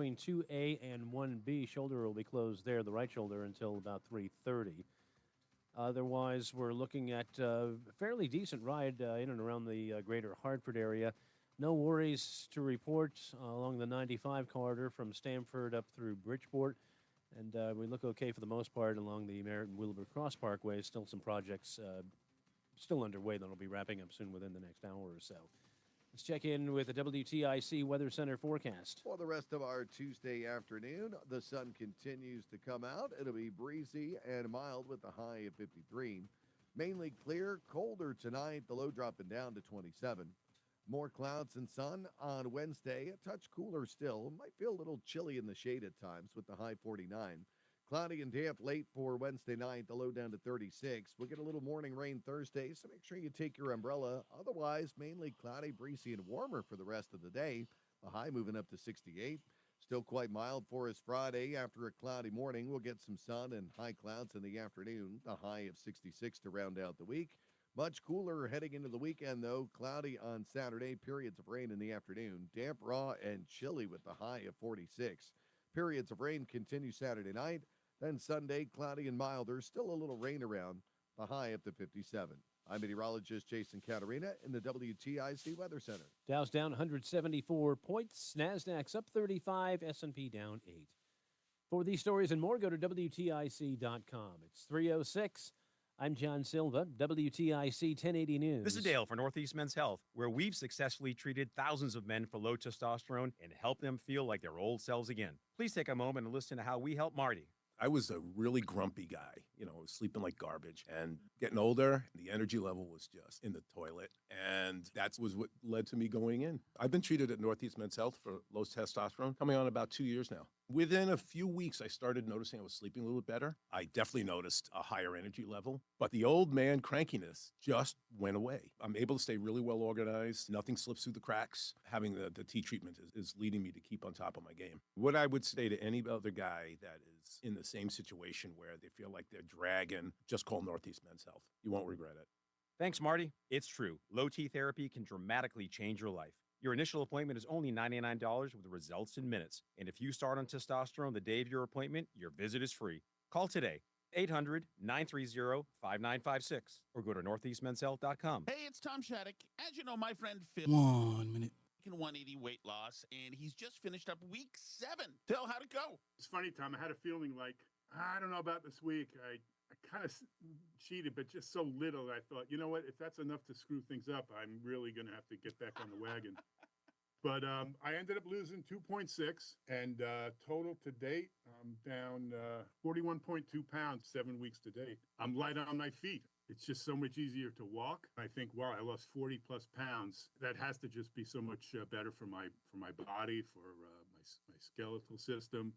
between 2A and 1B. Shoulder will be closed there, the right shoulder, until about 3:30. Otherwise, we're looking at a fairly decent ride in and around the greater Hartford area. No worries to report along the 95 corridor from Stamford up through Bridgeport. And we look okay for the most part along the Merritt-Wilbur Cross Parkway. Still some projects still underway that will be wrapping up soon within the next hour or so. Let's check in with the WTIC Weather Center forecast. For the rest of our Tuesday afternoon, the sun continues to come out. It'll be breezy and mild with a high of 53. Mainly clear, colder tonight, the low dropping down to 27. More clouds and sun on Wednesday, a touch cooler still. Might feel a little chilly in the shade at times with the high 49. Cloudy and damp late for Wednesday night, the low down to 36. We'll get a little morning rain Thursday, so make sure you take your umbrella. Otherwise, mainly cloudy, breezy, and warmer for the rest of the day. The high moving up to 68. Still quite mild for us Friday. After a cloudy morning, we'll get some sun and high clouds in the afternoon. The high of 66 to round out the week. Much cooler heading into the weekend, though. Cloudy on Saturday, periods of rain in the afternoon. Damp, raw, and chilly with the high of 46. Periods of rain continue Saturday night. Then Sunday, cloudy and milder. Still a little rain around. The high up to 57. I'm meteorologist Jason Caterina in the WTIC Weather Center. Dow's down 174 points. NASDAQ's up 35. S&P down 8. For these stories and more, go to WTIC.com. It's 3:06. I'm John Silva, WTIC 1080 News. This is Dale for Northeast Men's Health, where we've successfully treated thousands of men for low testosterone and helped them feel like their old selves again. Please take a moment and listen to how we help Marty. I was a really grumpy guy, sleeping like garbage, and getting older, the energy level was just in the toilet, and that was what led to me going in. I've been treated at Northeast Men's Health for low testosterone, coming on about 2 years now. Within a few weeks, I started noticing I was sleeping a little bit better. I definitely noticed a higher energy level, but the old man crankiness just went away. I'm able to stay really well organized. Nothing slips through the cracks. Having the T treatment is leading me to keep on top of my game. What I would say to any other guy that is in the same situation where they feel like they're dragging, just call Northeast Men's Health. You won't regret it. Thanks, Marty. It's true. Low T therapy can dramatically change your life. Your initial appointment is only $99 with results in minutes. And if you start on testosterone the day of your appointment, your visit is free. Call today, 800-930-5956, or go to northeastmenshealth.com. Hey, it's Tom Shattuck. As you know, my friend Phil. 1 minute. 180 weight loss, and he's just finished up week 7. Phil, how'd it go? It's funny, Tom. I had a feeling like, I don't know about this week. I kind of cheated, but just so little. I thought, you know what? If that's enough to screw things up, I'm really going to have to get back on the wagon. But I ended up losing 2.6, and total to date, I'm down 41.2 pounds, 7 weeks to date. I'm light on my feet. It's just so much easier to walk. I think, wow, I lost 40 plus pounds. That has to just be so much better for my body, for my skeletal system.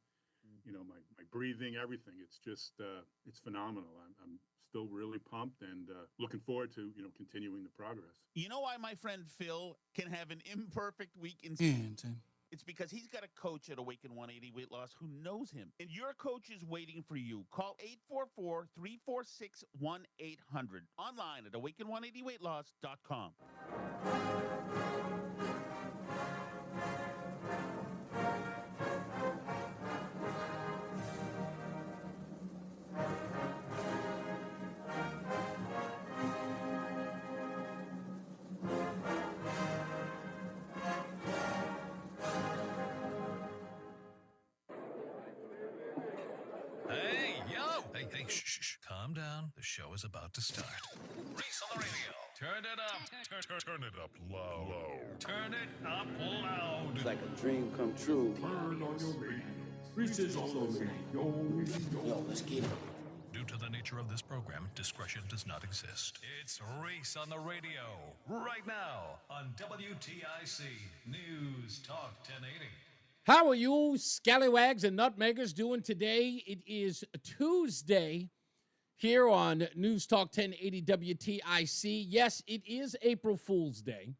My breathing, everything. It's just, it's phenomenal. I'm still really pumped and looking forward to, continuing the progress. You know why my friend Phil can have an imperfect week in It's because he's got a coach at Awaken 180 Weight Loss who knows him. And your coach is waiting for you. Call 844-346-1800. Online at awaken180weightloss.com. Hey, shh. Calm down. The show is about to start. Reese on the radio. Turn it up. Turn it up low. Turn it up loud. It's like a dream come true. Turn on your radio. Reese is on the radio. Yo, let's get it. Due to the nature of this program, discretion does not exist. It's Reese on the radio. Right now on WTIC News Talk 1080. How are you, scallywags and nutmeggers, doing today? It is Tuesday here on News Talk 1080 WTIC. Yes, it is April Fool's Day.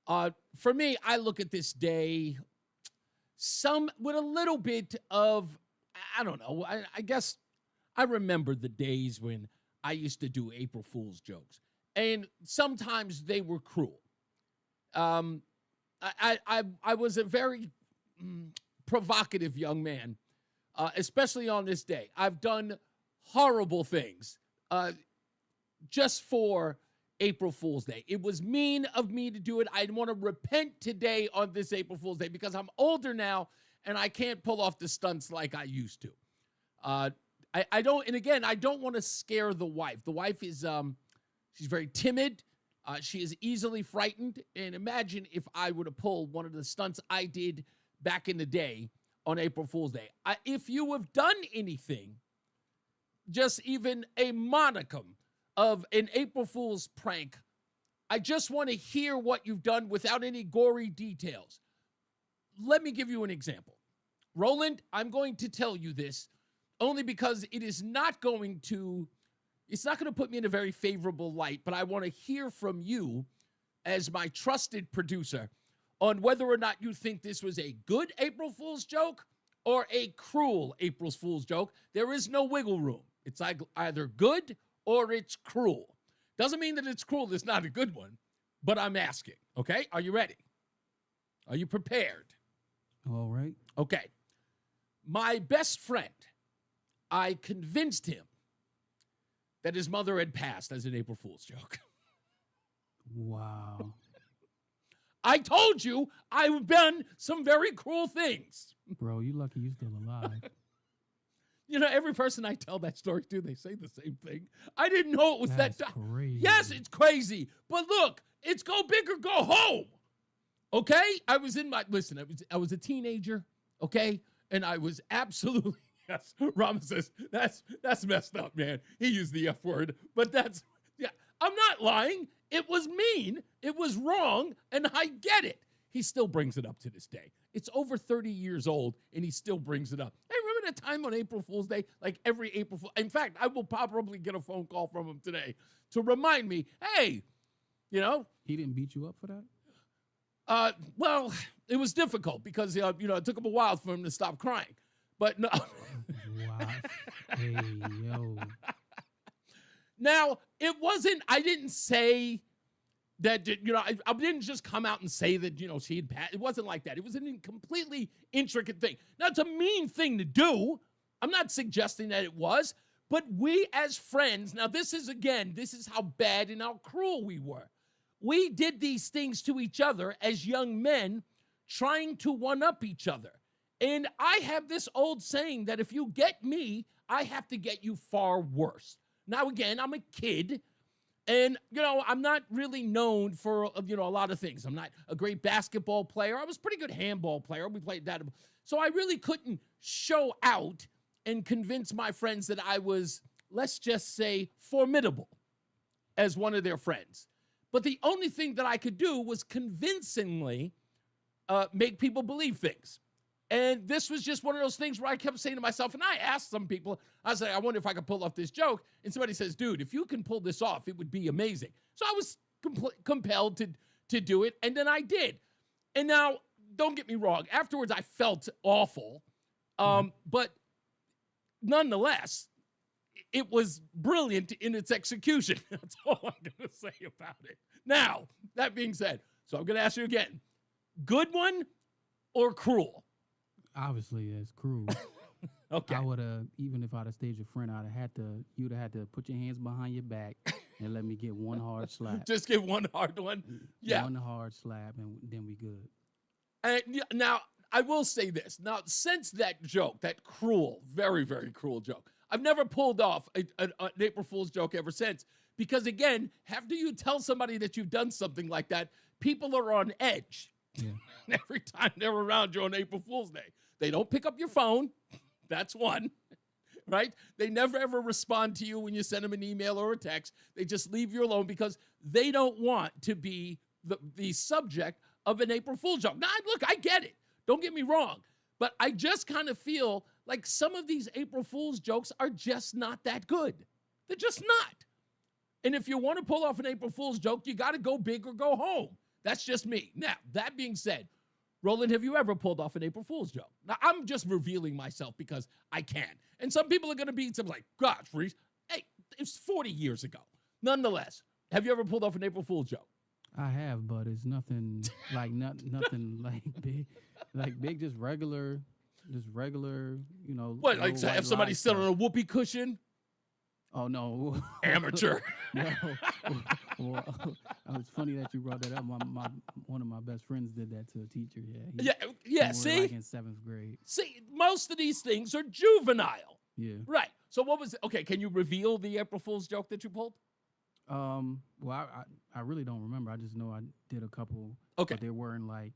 For me, I look at this day with a little bit of, I don't know, I guess I remember the days when I used to do April Fool's jokes. And sometimes they were cruel. I was a very provocative young man, especially on this day. I've done horrible things just for April Fool's Day. It was mean of me to do it. I want to repent today on this April Fool's Day because I'm older now and I can't pull off the stunts like I used to. I don't, and again, I don't want to scare the wife. The wife is, she's very timid. She is easily frightened. And imagine if I would have pulled one of the stunts I did back in the day on April Fool's Day. If you have done anything, just even a modicum of an April Fool's prank, I just want to hear what you've done without any gory details. Let me give you an example. Roland, I'm going to tell you this only because it's not going to put me in a very favorable light, but I want to hear from you as my trusted producer on whether or not you think this was a good April Fool's joke or a cruel April Fool's joke. There is no wiggle room. It's either good or it's cruel. Doesn't mean that it's cruel. It's not a good one, but I'm asking, okay? Are you ready? Are you prepared? All right. Okay. My best friend, I convinced him that his mother had passed as an April Fool's joke. Wow. I told you I've done some very cruel things. Bro, you lucky you still alive. You know, every person I tell that story to, they say the same thing. I didn't know it was That's that time. crazy. Yes, it's crazy. But look, it's go big or go home. Okay? I was a teenager, okay? And I was absolutely, yes, Rama says, that's messed up, man. He used the F word, but I'm not lying. It was mean. It was wrong, and I get it. He still brings it up to this day. It's over 30 years old, and he still brings it up. Hey, remember that time on April Fool's Day? Like every April Fool. In fact, I will probably get a phone call from him today to remind me, hey, you know. He didn't beat you up for that? Well, it was difficult because, it took him a while for him to stop crying. But no. Wow. Hey, yo. Now, I didn't say that, I didn't just come out and say that, she had passed. It wasn't like that. It was a completely intricate thing. Now, it's a mean thing to do. I'm not suggesting that it was, but we as friends, now this is how bad and how cruel we were. We did these things to each other as young men trying to one-up each other. And I have this old saying that if you get me, I have to get you far worse. Now, again, I'm a kid, and, I'm not really known for, a lot of things. I'm not a great basketball player. I was a pretty good handball player. We played that. So I really couldn't show out and convince my friends that I was, let's just say, formidable as one of their friends. But the only thing that I could do was convincingly make people believe things. And this was just one of those things where I kept saying to myself, and I asked some people, I said, I wonder if I could pull off this joke. And somebody says, dude, if you can pull this off, it would be amazing. So I was compelled to do it, and then I did. And now, don't get me wrong, afterwards I felt awful. But nonetheless, it was brilliant in its execution. That's all I'm going to say about it. Now, that being said, so I'm going to ask you again, good one or cruel? Obviously, it's cruel. Okay. I would have, even if I'd have staged a friend, you'd have had to put your hands behind your back and let me get one hard slap. Just get one hard one? Yeah. One hard slap, and then we good. And now, I will say this. Now, since that joke, that cruel, very, very cruel joke, I've never pulled off an April Fool's joke ever since. Because, again, after you tell somebody that you've done something like that, people are on edge. Yeah. Every time they're around you on April Fool's Day. They don't pick up your phone. That's one, right? They never, ever respond to you when you send them an email or a text. They just leave you alone because they don't want to be the subject of an April Fool's joke. Now, look, I get it. Don't get me wrong. But I just kind of feel like some of these April Fool's jokes are just not that good. They're just not. And if you want to pull off an April Fool's joke, you got to go big or go home. That's just me. Now, that being said, Roland, have you ever pulled off an April Fool's joke? Now, I'm just revealing myself because I can. And some people are going to be like, gosh, Reese, hey, it's 40 years ago. Nonetheless, have you ever pulled off an April Fool's joke? I have, but it's nothing like nothing like big, just regular Just regular, What, like little white if somebody's lie sitting on a whoopee cushion? Oh no, Amateur. No. Well, it's funny that you brought that up. One of my best friends did that to a teacher. Yeah. Yeah. When we were, See, like in 7th grade. see, most of these things are juvenile. Yeah. Right. So what was? Okay, can you reveal the April Fool's joke that you pulled? Well, I really don't remember. I just know I did a couple. Okay. But they weren't like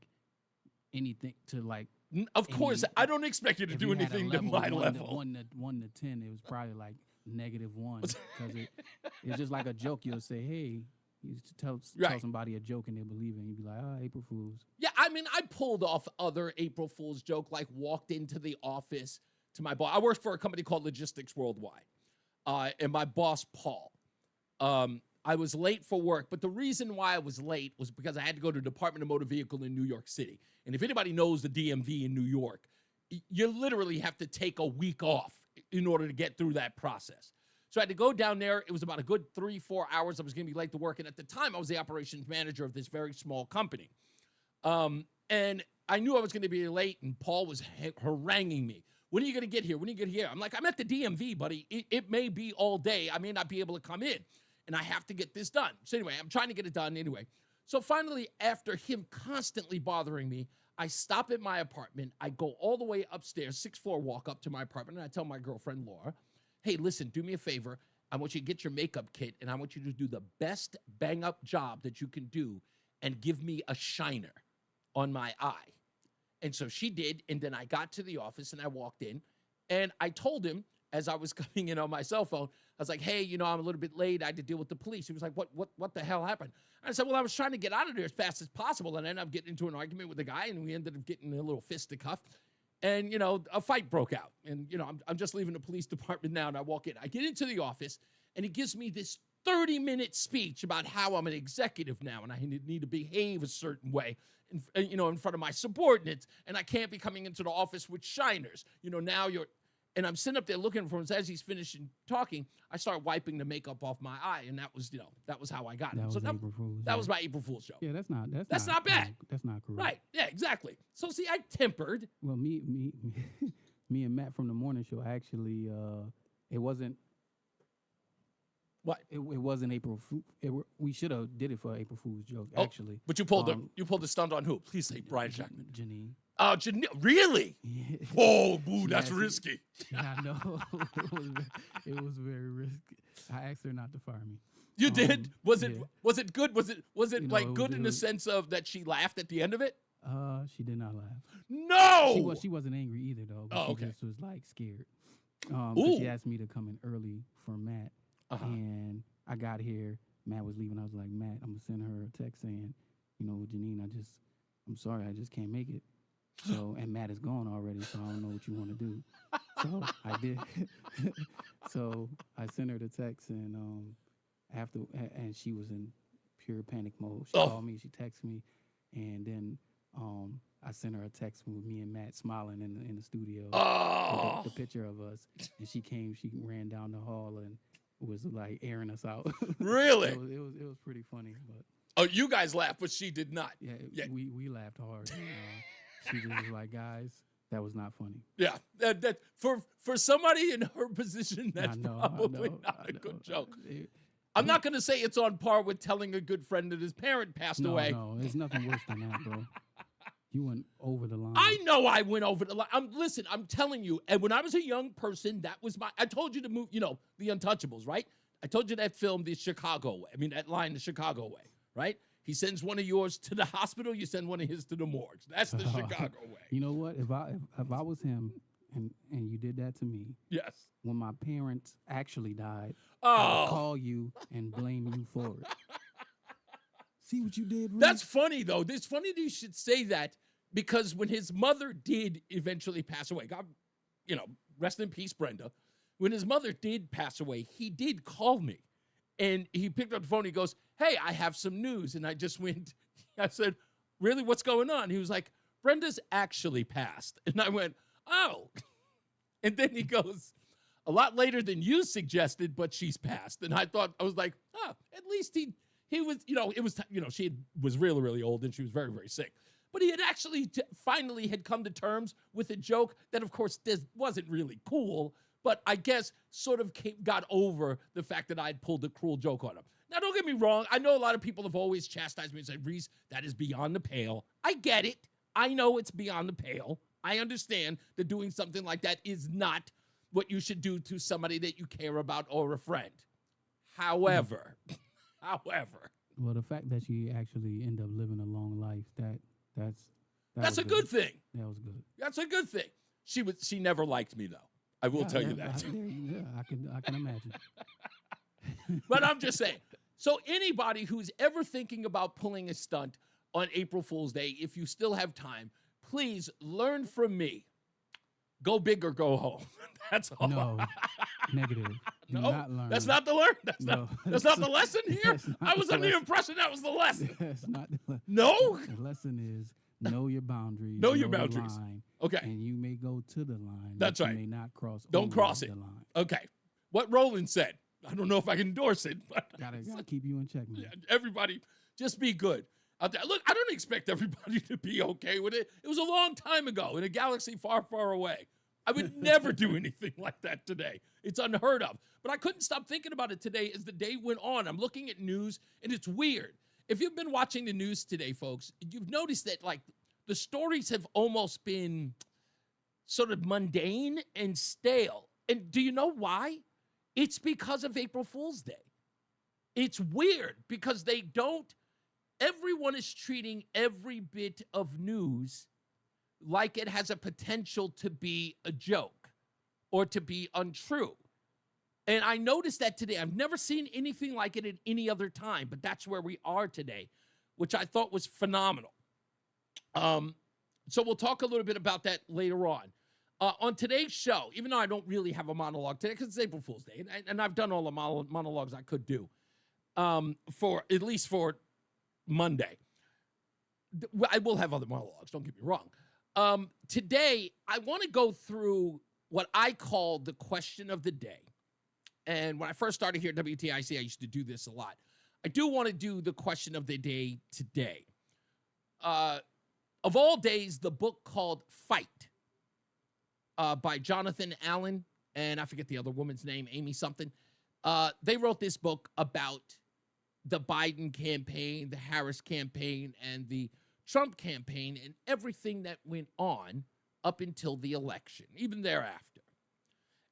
anything to like. Of course, I don't expect you to if do you had a anything to my level. 1 to 10, it was probably like -1 because it's just like a joke. You'll say, "Hey," you tell somebody a joke and they believe it, and you'd be like, "Oh, April Fools." Yeah, I mean, I pulled off other April Fool's joke, like walked into the office to my boss. I worked for a company called Logistics Worldwide, and my boss, Paul. I was late for work, but the reason why I was late was because I had to go to the Department of Motor Vehicle in New York City. And if anybody knows the DMV in New York, you literally have to take a week off in order to get through that process. So I had to go down there. It was about a good 3-4 hours. I was going to be late to work. And at the time, I was the operations manager of this very small company. And I knew I was going to be late, and Paul was haranguing me. When are you going to get here? When are you going to get here? I'm like, I'm at the DMV, buddy. It may be all day. I may not be able to come in. And I have to get this done. So anyway, I'm trying to get it done anyway. So finally, after him constantly bothering me, I stop at my apartment. I go all the way upstairs, 6th floor walk up to my apartment, and I tell my girlfriend, Laura, hey, listen, do me a favor. I want you to get your makeup kit, and I want you to do the best bang-up job that you can do and give me a shiner on my eye. And so she did, and then I got to the office, and I walked in, and I told him, as I was coming in on my cell phone, I was like, hey, I'm a little bit late. I had to deal with the police. He was like, what the hell happened? And I said, well, I was trying to get out of there as fast as possible. And I ended up getting into an argument with the guy, and we ended up getting a little fisticuff. And, a fight broke out. And, I'm just leaving the police department now, and I walk in. I get into the office, and he gives me this 30-minute speech about how I'm an executive now, and I need to behave a certain way, in front of my subordinates, and I can't be coming into the office with shiners. Now you're... And I'm sitting up there looking for him. As he's finishing talking, I start wiping the makeup off my eye, and that was how I got it. So that was my April Fool's joke. Yeah, that's not not bad. That's not correct. Right? Yeah, exactly. So see, I tempered. Well, me and Matt from the morning show actually, it wasn't. What? It wasn't April Fool. We should have did it for April Fool's joke actually. But you pulled the stunt on who? Please say Brian Jackman. Janine. Oh, really? Yeah. Whoa, boo, that's risky. Yeah, I know. It was very risky. I asked her not to fire me. You did? Was it good? Was it it good was, in the sense of that she laughed at the end of it? She did not laugh. No! She wasn't angry either though. But she just was like scared. She asked me to come in early for Matt. And I got here, Matt was leaving. I was like, Matt, I'm gonna send her a text saying, Janine, I'm sorry, I just can't make it. So, and Matt is gone already, so I don't know what you want to do. So I did. So I sent her the text, and and she was in pure panic mode. She called me, she texted me, and then I sent her a text with me and Matt smiling in the studio. The picture of us, and she ran down the hall and was like airing us out. Really? It was pretty funny, but. Oh, you guys laughed, but she did not. Yeah. We laughed hard. She just was like, guys, that was not funny. Yeah, that for somebody in her position, that's probably not a good joke. I'm not going to say it's on par with telling a good friend that his parent passed away. No, there's nothing worse than that, bro. You went over the line. I know I went over the line. Listen, I'm telling you, and when I was a young person, that was I told you to move, The Untouchables, right? I told you that film, that line, The Chicago Way, right? He sends one of yours to the hospital. You send one of his to the morgue. That's the Chicago way. You know what? If I was him and you did that to me, yes. When my parents actually died, I would call you and blame you for it. See what you did, Reese? That's funny, though. It's funny that you should say that because when his mother did eventually pass away, God, rest in peace, Brenda. When his mother did pass away, he did call me. And he picked up the phone. He goes, hey, I have some news. And I said, really, what's going on? He was like, Brenda's actually passed. And I went, oh. And then he goes, a lot later than you suggested, but she's passed. And I was like, oh, at least he was, she was really, really old and she was very, very sick. but he had actually finally had come to terms with a joke that, of course, this wasn't really cool, but I guess sort of got over the fact that I'd pulled a cruel joke on him. Now, don't get me wrong. I know a lot of people have always chastised me and said, Reese, that is beyond the pale. I get it. I know it's beyond the pale. I understand that doing something like that is not what you should do to somebody that you care about or a friend. However, well, the fact that she actually ended up living a long life, that's a good thing. That was good. That's a good thing. She never liked me, though. I will tell you that. I can imagine. But I'm just saying. So anybody who's ever thinking about pulling a stunt on April Fool's Day, if you still have time, please learn from me. Go big or go home. That's all. No, negative. Do No, not learn. that's not the learn. That's not the lesson here. I was under the impression that was the lesson. That's not the lesson. No? The lesson is know your boundaries. Know your boundaries. Line, okay. And you may go to the line. That's right. You may not cross. Don't cross it. The line. Okay. What Roland said. I don't know if I can endorse it, but gotta keep you in check, man. Yeah, everybody, just be good out there. Look, I don't expect everybody to be okay with it. It was a long time ago in a galaxy far, far away. I would never do anything like that today. It's unheard of. But I couldn't stop thinking about it today as the day went on. I'm looking at news, and it's weird. If you've been watching the news today, folks, you've noticed that, like, the stories have almost been sort of mundane and stale. And do you know why? It's because of April Fool's Day. It's weird because everyone is treating every bit of news like it has a potential to be a joke or to be untrue. And I noticed that today. I've never seen anything like it at any other time, but that's where we are today, which I thought was phenomenal. So we'll talk a little bit about that later on. On today's show, even though I don't really have a monologue today because it's April Fool's Day, and I've done all the monologues I could do at least for Monday. I will have other monologues, don't get me wrong. Today, I want to go through what I call the question of the day. And when I first started here at WTIC, I used to do this a lot. I do want to do the question of the day today. Of all days, the book called Fight by Jonathan Allen, and I forget the other woman's name, Amy something. They wrote this book about the Biden campaign, the Harris campaign, and the Trump campaign, and everything that went on up until the election, even thereafter.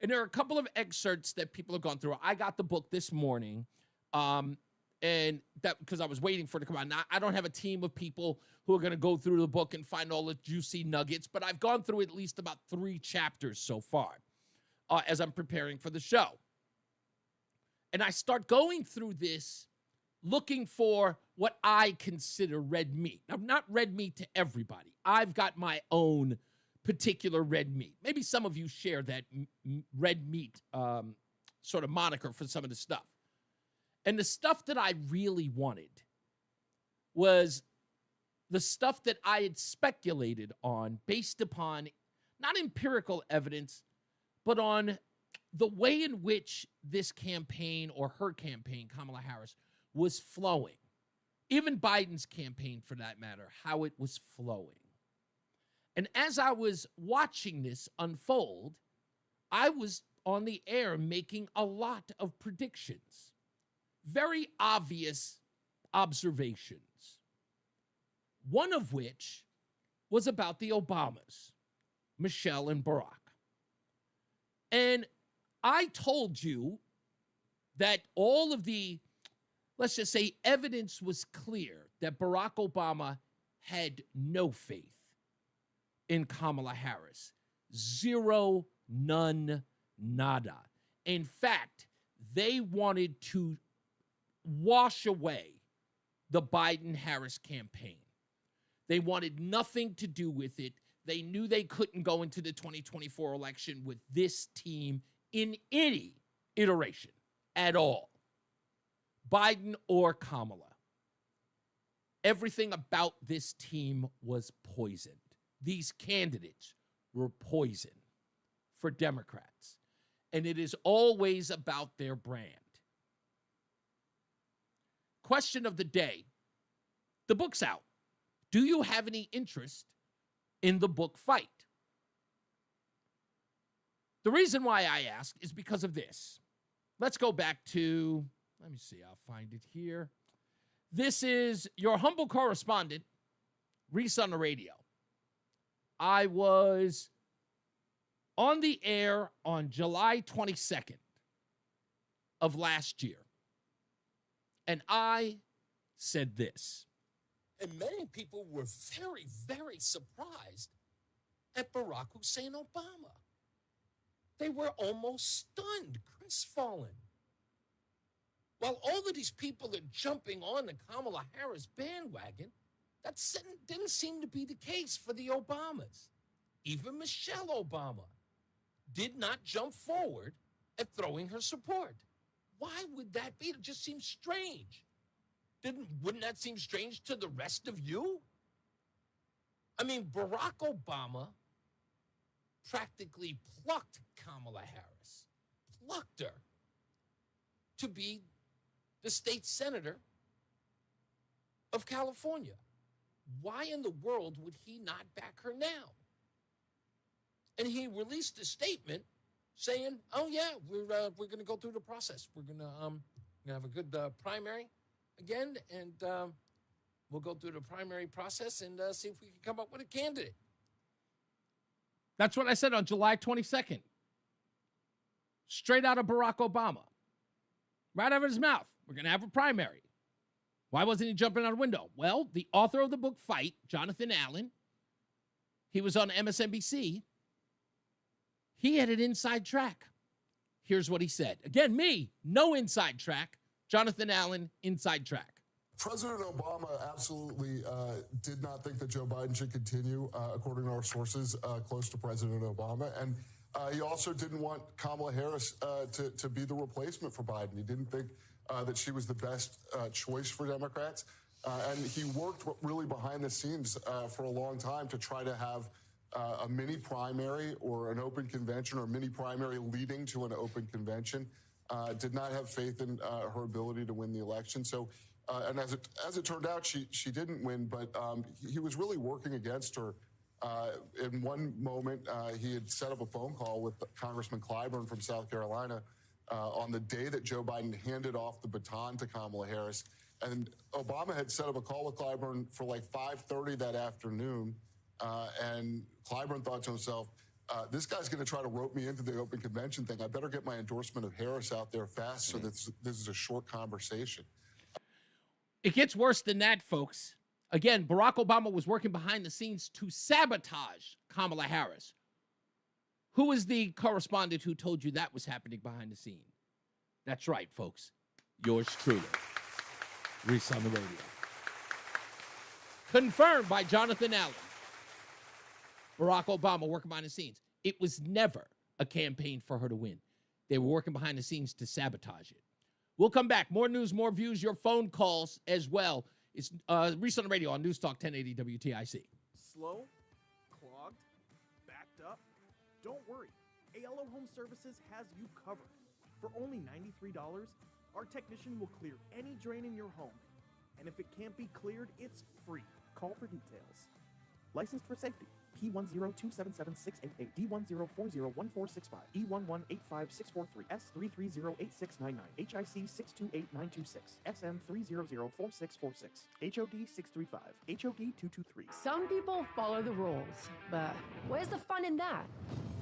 And there are a couple of excerpts that people have gone through. I got the book this morning, and that because I was waiting for it to come out. Now, I don't have a team of people who are going to go through the book and find all the juicy nuggets, but I've gone through at least about 3 chapters so far as I'm preparing for the show. And I start going through this looking for what I consider red meat. Now, not red meat to everybody. I've got my own particular red meat. Maybe some of you share that red meat sort of moniker for some of the stuff. And the stuff that I really wanted was the stuff that I had speculated on based upon not empirical evidence, but on the way in which this campaign or her campaign, Kamala Harris, was flowing. Even Biden's campaign, for that matter, how it was flowing. And as I was watching this unfold, I was on the air making a lot of predictions. Very obvious observations. One of which was about the Obamas, Michelle and Barack. And I told you that all of the, let's just say, evidence was clear that Barack Obama had no faith in Kamala Harris. Zero, none, nada. In fact, they wanted to wash away the Biden-Harris campaign. They wanted nothing to do with it. They knew they couldn't go into the 2024 election with this team in any iteration at all. Biden or Kamala. Everything about this team was poisoned. These candidates were poison for Democrats. And it is always about their brand. Question of the day. The book's out. Do you have any interest in the book fight? The reason why I ask is because of this. Let's go back to, let me see, I'll find it here. This is your humble correspondent, Reese on the Radio. I was on the air on July 22nd of last year, and I said this. And many people were very, very surprised at Barack Hussein Obama. They were almost stunned, crestfallen. While all of these people are jumping on the Kamala Harris bandwagon, that didn't seem to be the case for the Obamas. Even Michelle Obama did not jump forward at throwing her support. Why would that be? It just seems strange. Wouldn't that seem strange to the rest of you? I mean, Barack Obama practically plucked Kamala Harris, plucked her to be the state senator of California. Why in the world would he not back her now? And he released a statement saying, "Oh yeah, we're going to go through the process. We're going to have a good primary again, and we'll go through the primary process and see if we can come up with a candidate." That's what I said on July 22nd. Straight out of Barack Obama. Right out of his mouth. We're going to have a primary. Why wasn't he jumping out a window? Well, the author of the book Fight, Jonathan Allen, he was on MSNBC. He had an inside track. Here's what he said. Again, me, no inside track. Jonathan Allen, inside track. President Obama absolutely did not think that Joe Biden should continue, according to our sources, close to President Obama. And he also didn't want Kamala Harris to be the replacement for Biden. He didn't think that she was the best choice for Democrats. And he worked really behind the scenes for a long time to try to have a mini primary or an open convention or a mini primary leading to an open convention. Did not have faith in her ability to win the election. So, and as it turned out, she didn't win, but he was really working against her. In one moment, he had set up a phone call with Congressman Clyburn from South Carolina on the day that Joe Biden handed off the baton to Kamala Harris. And Obama had set up a call with Clyburn for like 5:30 that afternoon. And Clyburn thought to himself, this guy's going to try to rope me into the open convention thing. I better get my endorsement of Harris out there fast so that this is a short conversation. It gets worse than that, folks. Again, Barack Obama was working behind the scenes to sabotage Kamala Harris. Who was the correspondent who told you that was happening behind the scene? That's right, folks. Yours truly, Reese on the Radio. Confirmed by Jonathan Allen. Barack Obama working behind the scenes. It was never a campaign for her to win. They were working behind the scenes to sabotage it. We'll come back. More news, more views, your phone calls as well. It's Reese on the Radio on NewsTalk 1080 WTIC. Slow, clogged, backed up? Don't worry. ALO Home Services has you covered. For only $93, our technician will clear any drain in your home. And if it can't be cleared, it's free. Call for details. Licensed for safety. P10277-688, D10401-465, E1185643, S3308699, HIC 628926, SM3004646, HOD 635, HOD 223. Some people follow the rules, but where's the fun in that?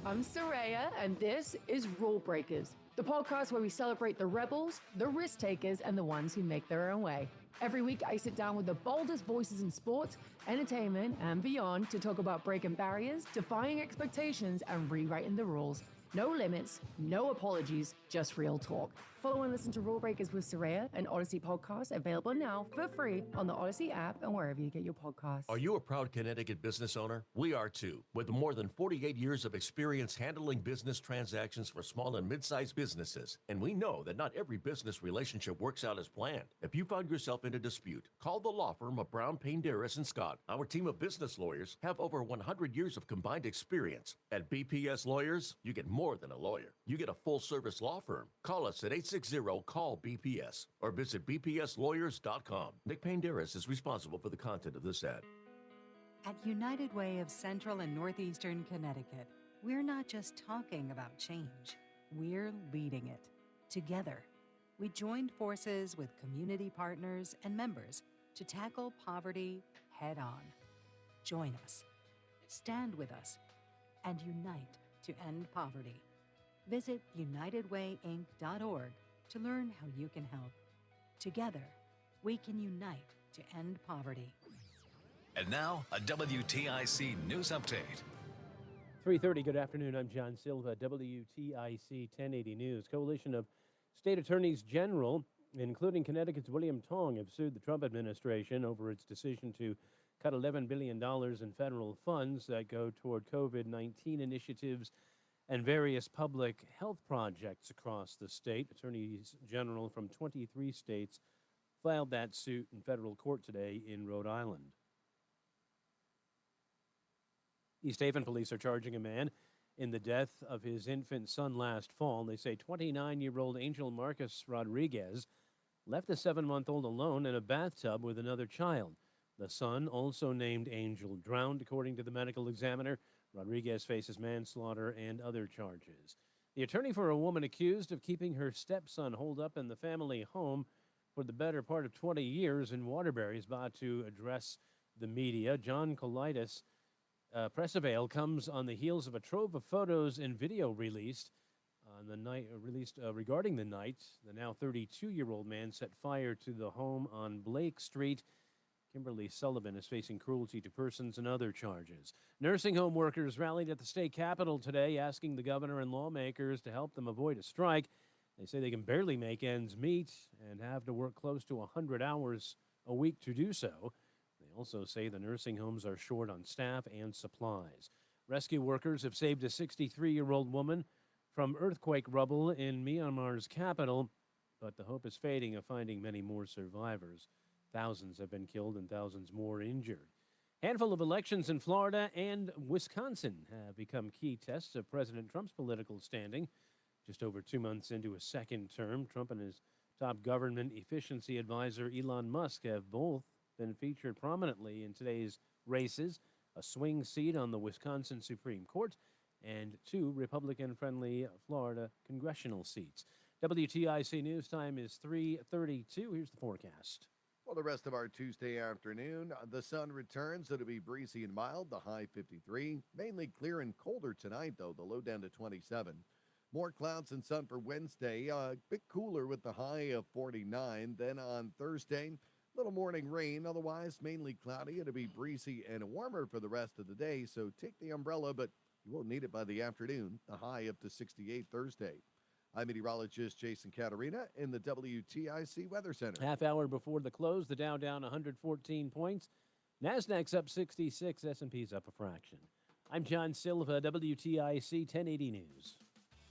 I'm Saraya, and this is Rule Breakers, the podcast where we celebrate the rebels, the risk takers, and the ones who make their own way. Every week, I sit down with the boldest voices in sports, entertainment, and beyond to talk about breaking barriers, defying expectations, and rewriting the rules. No limits, no apologies, just real talk. Follow and listen to Rule Breakers with Saraya, an Odyssey podcast available now for free on the Odyssey app and wherever you get your podcasts. Are you a proud Connecticut business owner? We are too. With more than 48 years of experience handling business transactions for small and mid-sized businesses. And we know that not every business relationship works out as planned. If you found yourself in a dispute, call the law firm of Brown, Payne, Darris & Scott. Our team of business lawyers have over 100 years of combined experience. At BPS Lawyers, you get more than a lawyer. You get a full-service law firm. Call us at 860-CALL-BPS or visit bpslawyers.com. Nick Payne Darris is responsible for the content of this ad. At United Way of Central and Northeastern Connecticut, we're not just talking about change, we're leading it. Together, we joined forces with community partners and members to tackle poverty head on. Join us, stand with us, and unite to end poverty. Visit unitedwayinc.org to learn how you can help. Together, we can unite to end poverty. And now, a WTIC news update. 3:30, good afternoon. I'm John Silva, WTIC 1080 News. Coalition of state attorneys general, including Connecticut's William Tong, have sued the Trump administration over its decision to cut $11 billion in federal funds that go toward COVID-19 initiatives and various public health projects across the state. Attorneys general from 23 states filed that suit in federal court today in Rhode Island. East Haven police are charging a man in the death of his infant son last fall. They say 29-year-old Angel Marcus Rodriguez left the 7-month-old alone in a bathtub with another child. The son, also named Angel, drowned, according to the medical examiner. Rodriguez faces manslaughter and other charges. The attorney for a woman accused of keeping her stepson holed up in the family home for the better part of 20 years in Waterbury is about to address the media. John Colitis press avail comes on the heels of a trove of photos and video released on the night regarding the night the now 32-year-old man set fire to the home on Blake Street. Kimberly Sullivan is facing cruelty to persons and other charges. Nursing home workers rallied at the state capitol today, asking the governor and lawmakers to help them avoid a strike. They say they can barely make ends meet and have to work close to 100 hours a week to do so. They also say the nursing homes are short on staff and supplies. Rescue workers have saved a 63-year-old woman from earthquake rubble in Myanmar's capital, but the hope is fading of finding many more survivors. Thousands have been killed and thousands more injured. Handful of elections in Florida and Wisconsin have become key tests of President Trump's political standing. Just over 2 months into a second term, Trump and his top government efficiency advisor Elon Musk have both been featured prominently in today's races, a swing seat on the Wisconsin Supreme Court and 2 Republican-friendly Florida congressional seats. WTIC News Time is 3:32. Here's the forecast. Well, the rest of our Tuesday afternoon, the sun returns. It'll be breezy and mild, the high 53. Mainly clear and colder tonight, though, the low down to 27. More clouds and sun for Wednesday, a bit cooler with the high of 49. Then on Thursday, little morning rain, otherwise mainly cloudy. It'll be breezy and warmer for the rest of the day, so take the umbrella, but you won't need it by the afternoon. The high up to 68 Thursday. I'm meteorologist Jason Caterina in the WTIC Weather Center. Half hour before the close, the Dow down 114 points. NASDAQ's up 66, S&P's up a fraction. I'm John Silva, WTIC 1080 News.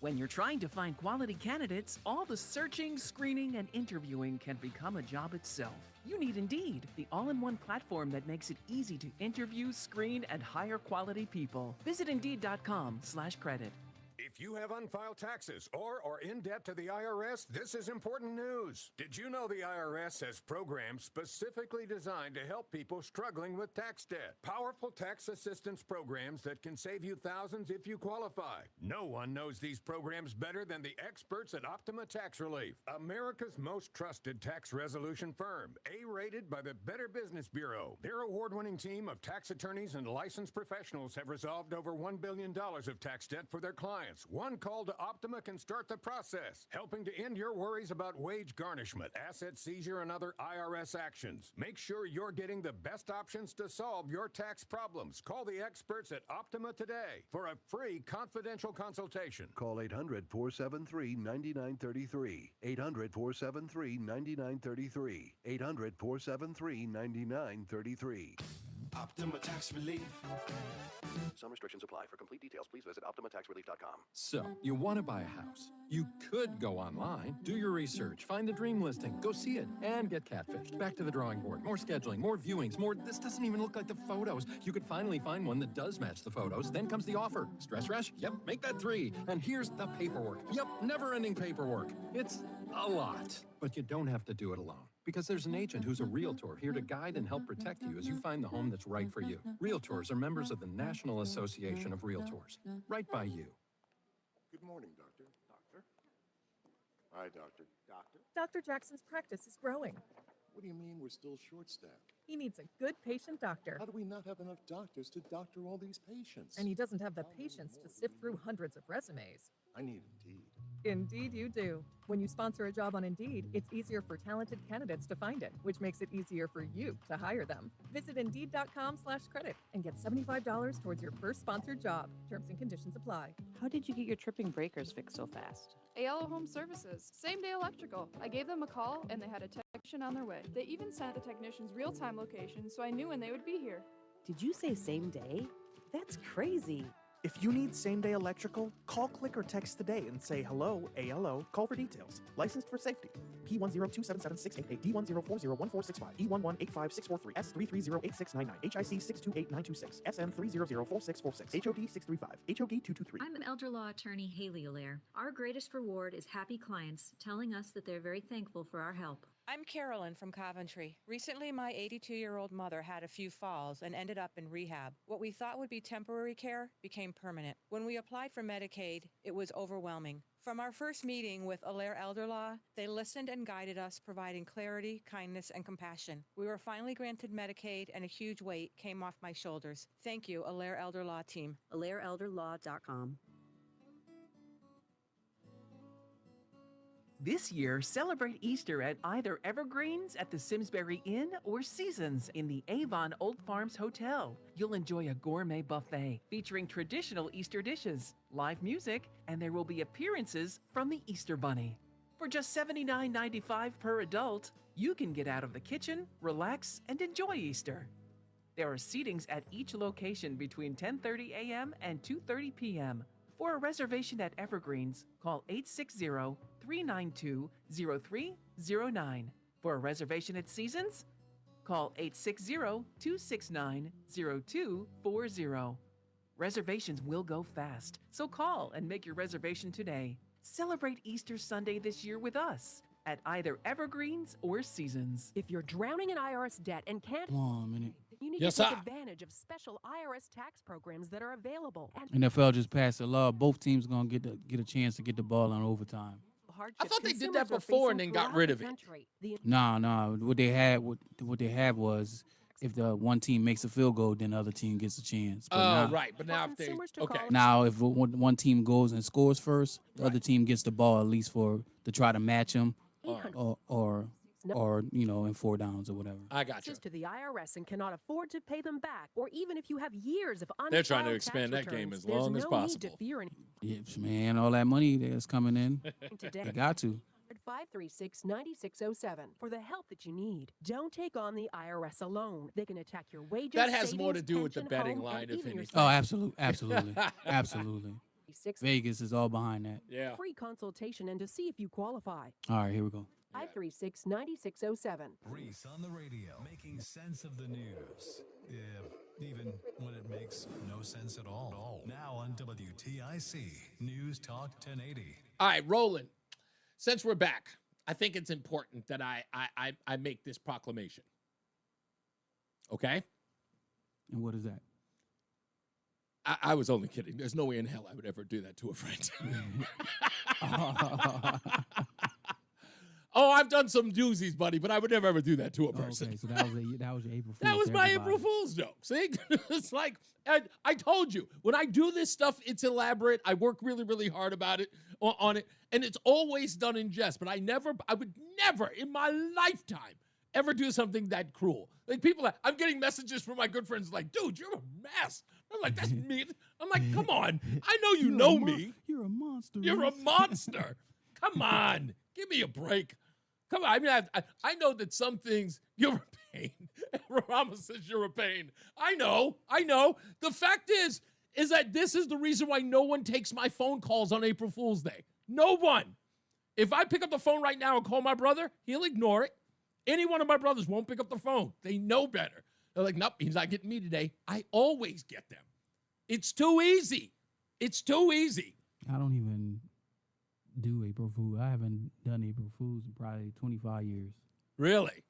When you're trying to find quality candidates, all the searching, screening, and interviewing can become a job itself. You need Indeed, the all-in-one platform that makes it easy to interview, screen, and hire quality people. Visit Indeed.com/credit. If you have unfiled taxes or are in debt to the IRS, this is important news. Did you know the IRS has programs specifically designed to help people struggling with tax debt? Powerful tax assistance programs that can save you thousands if you qualify. No one knows these programs better than the experts at Optima Tax Relief, America's most trusted tax resolution firm, A-rated by the Better Business Bureau. Their award-winning team of tax attorneys and licensed professionals have resolved over $1 billion of tax debt for their clients. One call to Optima can start the process, helping to end your worries about wage garnishment, asset seizure, and other IRS actions. Make sure you're getting the best options to solve your tax problems. Call the experts at Optima today for a free confidential consultation. Call 800-473-9933. 800-473-9933. 800-473-9933. Optima Tax Relief. Some restrictions apply. For complete details, please visit OptimaTaxRelief.com. So, you want to buy a house. You could go online, do your research, find the dream listing, go see it, and get catfished. Back to the drawing board. More scheduling, more viewings, more, this doesn't even look like the photos. You could finally find one that does match the photos. Then comes the offer. Stress rush? Yep, make that 3. And here's the paperwork. Yep, never-ending paperwork. It's a lot. But you don't have to do it alone. Because there's an agent who's a realtor here to guide and help protect you as you find the home that's right for you. Realtors are members of the National Association of Realtors. Right by you. Good morning, Doctor. Doctor? Hi, Doctor. Doctor? Dr. Jackson's practice is growing. What do you mean we're still short-staffed? He needs a good patient doctor. How do we not have enough doctors to doctor all these patients? And he doesn't have the patience to sift through hundreds of resumes. I need Indeed. Indeed you do. When you sponsor a job on Indeed, it's easier for talented candidates to find it, which makes it easier for you to hire them. Visit Indeed.com/credit and get $75 towards your first sponsored job. Terms and conditions apply. How did you get your tripping breakers fixed so fast? ALO Home Services, same day electrical. I gave them a call and they had a technician on their way. They even sent the technician's real-time location so I knew when they would be here. Did you say same day? That's crazy. If you need same-day electrical, call, click, or text today and say hello, ALO. Call for details. Licensed for safety. P102776688, D104014665, E1185643, S3308699, HIC 628926, SM3004646, HOD 635, HOD 223. I'm elder law attorney Haley Allaire. Our greatest reward is happy clients telling us that they're very thankful for our help. I'm Carolyn from Coventry. Recently, my 82-year-old mother had a few falls and ended up in rehab. What we thought would be temporary care became permanent. When we applied for Medicaid, it was overwhelming. From our first meeting with Allaire Elder Law, they listened and guided us, providing clarity, kindness, and compassion. We were finally granted Medicaid, and a huge weight came off my shoulders. Thank you, Allaire Elder Law team. AllaireElderLaw.com. This year, celebrate Easter at either Evergreens at the Simsbury Inn or Seasons in the Avon Old Farms Hotel. You'll enjoy a gourmet buffet featuring traditional Easter dishes, live music, and there will be appearances from the Easter Bunny. For just $79.95 per adult, you can get out of the kitchen, relax, and enjoy Easter. There are seatings at each location between 10:30 a.m. and 2:30 p.m. For a reservation at Evergreens, call 860-392-0309. For a reservation at Seasons, call 860-269-0240. Reservations will go fast, so call and make your reservation today. Celebrate Easter Sunday this year with us at either Evergreens or Seasons. If you're drowning in IRS debt and can't... 1 minute. You need Yes, to take sir. advantage of special IRS tax programs that are available. And NFL just passed a law. Both teams gonna get a chance to get the ball on overtime. hardship I thought they did consumers that are before and facing then got throughout rid the of it. country. The No. What they had was if the one team makes a field goal, then the other team gets a chance. But Oh, now, right. But now if they okay. Now, Now if one team goes and scores first, the other team gets the ball at least to try to match them, or in 4 downs or whatever. I got you. To the IRS and cannot afford to pay them back, or even if you have years of unfiled They're trying to tax expand that game returns, as long there's as no need possible. to fear any- Yes, man, all that money that's coming in, Today. they got to. 536-9607 for the help that you need. Don't take on the IRS alone. They can attack your wages. That has more to savings, do with the pension, betting home, line, and if even your anything. Oh, absolutely. Vegas is all behind that. Yeah. free consultation and to see if you qualify. All right, here we go. 536-9607. Reese on the radio, making sense of the news. Even when it makes no sense at all. Now on WTIC, News Talk 1080. All right, Roland. Since we're back, I think it's important that I make this proclamation. Okay? And what is that? I was only kidding. There's no way in hell I would ever do that to a friend. Oh, I've done some doozies, buddy, but I would never ever do that to a person. Okay, so that was your April Fool's. That was to my everybody. April Fool's joke. See? It's like, I told you, when I do this stuff, it's elaborate. I work really, really hard about it, on it, and it's always done in jest, but I would never in my lifetime ever do something that cruel. Like I'm getting messages from my good friends like, dude, you're a mess. I'm like, that's me. I'm like, come on. I know you know me. You're a monster. You're a Reese. monster. Come on. Give me a break. Come on. I mean, I know that some things you're a pain. Rama says you're a pain. I know. The fact is that this is the reason why no one takes my phone calls on April Fool's Day. No one. If I pick up the phone right now and call my brother, he'll ignore it. Any one of my brothers won't pick up the phone. They know better. They're like, nope, he's not getting me today. I always get them. It's too easy. It's too easy. I don't even do April Fool. I haven't done April Fools in probably 25 years. Really?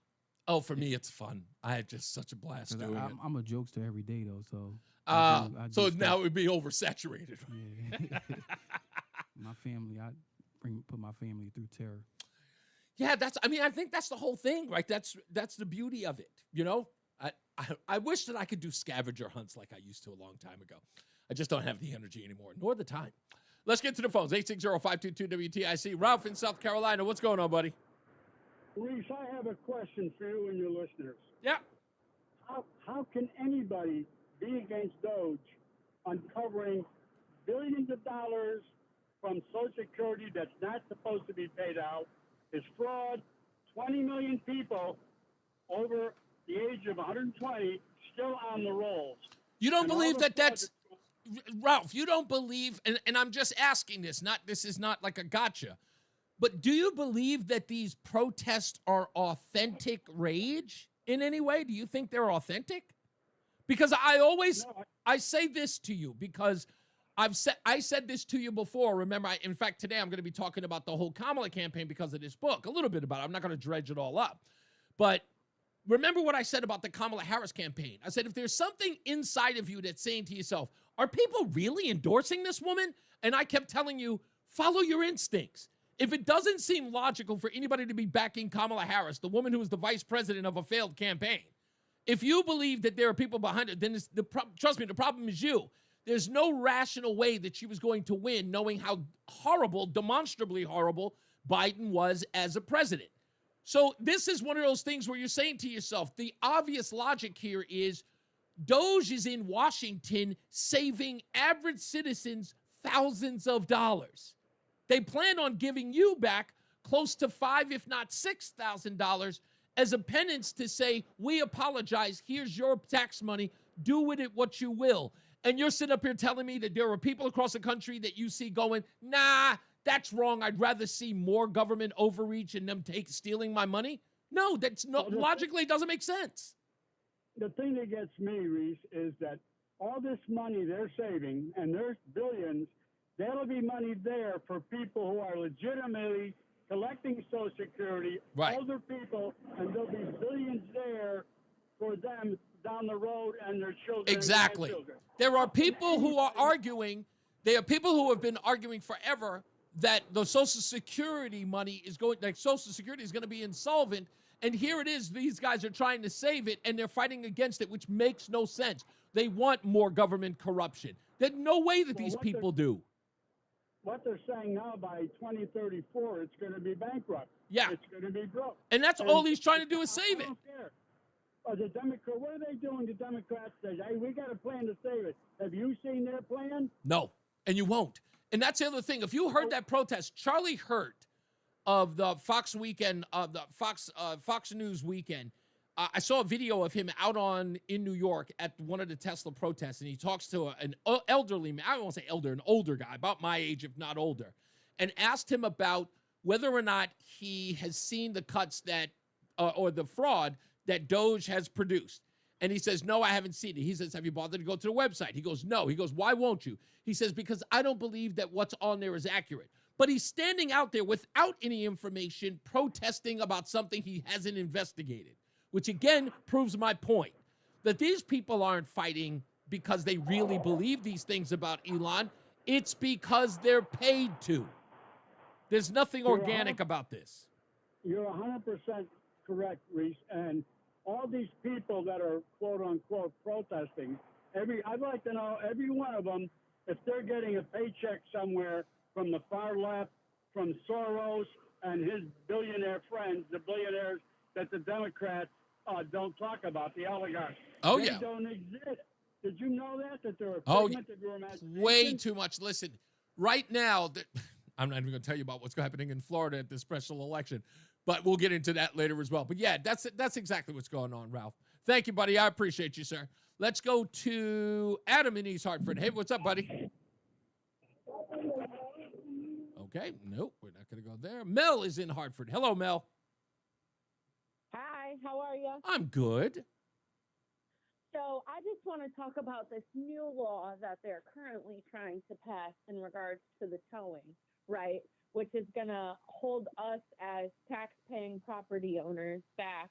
Oh, for me, it's fun. I had just such a blast doing it. I'm a jokester every day, though, so. So now it would be oversaturated. Yeah. My family, put my family through terror. Yeah, I think that's the whole thing, right? That's the beauty of it, you know? I wish that I could do scavenger hunts like I used to a long time ago. I just don't have the energy anymore, nor the time. Let's get to the phones. 860-522-WTIC. Ralph in South Carolina. What's going on, buddy? Reese, I have a question for you and your listeners. Yeah. How can anybody be against Doge uncovering billions of dollars from Social Security that's not supposed to be paid out? Is fraud. 20 million people over the age of 120 still on the rolls. You don't believe that's Ralph, you don't believe, and I'm just asking this is not like a gotcha, but do you believe that these protests are authentic rage in any way? Do you think they're authentic? Because I say this to you because I said this to you before. Remember, in fact, today I'm going to be talking about the whole Kamala campaign because of this book, a little bit about it. I'm not going to dredge it all up. But remember what I said about the Kamala Harris campaign. I said, if there's something inside of you that's saying to yourself, are people really endorsing this woman? And I kept telling you, follow your instincts. If it doesn't seem logical for anybody to be backing Kamala Harris, the woman who is the vice president of a failed campaign, if you believe that there are people behind it, then trust me, the problem is you. There's no rational way that she was going to win, knowing how horrible, demonstrably horrible, Biden was as a president. So this is one of those things where you're saying to yourself, the obvious logic here is Doge is in Washington saving average citizens thousands of dollars. They plan on giving you back close to $5,000, if not $6,000 as a penance to say, we apologize, here's your tax money, do with it what you will. And you're sitting up here telling me that there are people across the country that you see going, nah, that's wrong. I'd rather see more government overreach and them stealing my money. No, that's not logically doesn't make sense. The thing that gets me, Reese, is that all this money they're saving, and there's billions, that'll be money there for people who are legitimately collecting Social Security, older people, and there'll be billions there for them down the road and their children. Exactly. And grandchildren. There are people who are arguing, there are people who have been arguing forever that the Social Security money is going, like Social Security is going to be insolvent. And here it is, these guys are trying to save it and they're fighting against it, which makes no sense. They want more government corruption. There's no way that these people do. What they're saying now, by 2034, it's going to be bankrupt. Yeah. It's going to be broke. And that's all he's trying to do is save it. I don't care. The Democrat, what are they doing? The Democrats say, hey, we got a plan to save it. Have you seen their plan? No, and you won't. And that's the other thing. If you heard that protest, Charlie Hurt of the Fox Weekend, of the Fox News Weekend, I saw a video of him out in New York at one of the Tesla protests, and he talks to an elderly man. I don't want to say elder, an older guy, about my age, if not older, and asked him about whether or not he has seen the cuts that, or the fraud that Doge has produced. And he says, no, I haven't seen it. He says, have you bothered to go to the website? He goes, no. He goes, why won't you? He says, because I don't believe that what's on there is accurate. But he's standing out there without any information, protesting about something he hasn't investigated, which again proves my point, that these people aren't fighting because they really believe these things about Elon. It's because they're paid to. There's nothing organic about this. You're 100% correct, Reese. And all these people that are quote-unquote protesting, I'd like to know, every one of them, if they're getting a paycheck somewhere from the far left, from Soros and his billionaire friends, the billionaires that the Democrats don't talk about, the oligarchs. Oh, they yeah. don't exist. Did you know that they're a figment of your imagination? Way too much. Listen, right now, I'm not even going to tell you about what's happening in Florida at this special election, but we'll get into that later as well. But yeah, that's exactly what's going on, Ralph. Thank you, buddy. I appreciate you, sir. Let's go to Adam in East Hartford. Hey, what's up, buddy? Okay, nope, we're not going to go there. Mel is in Hartford. Hello, Mel. Hi, how are you? I'm good. So I just want to talk about this new law that they're currently trying to pass in regards to the towing, right? Which is going to hold us as tax-paying property owners back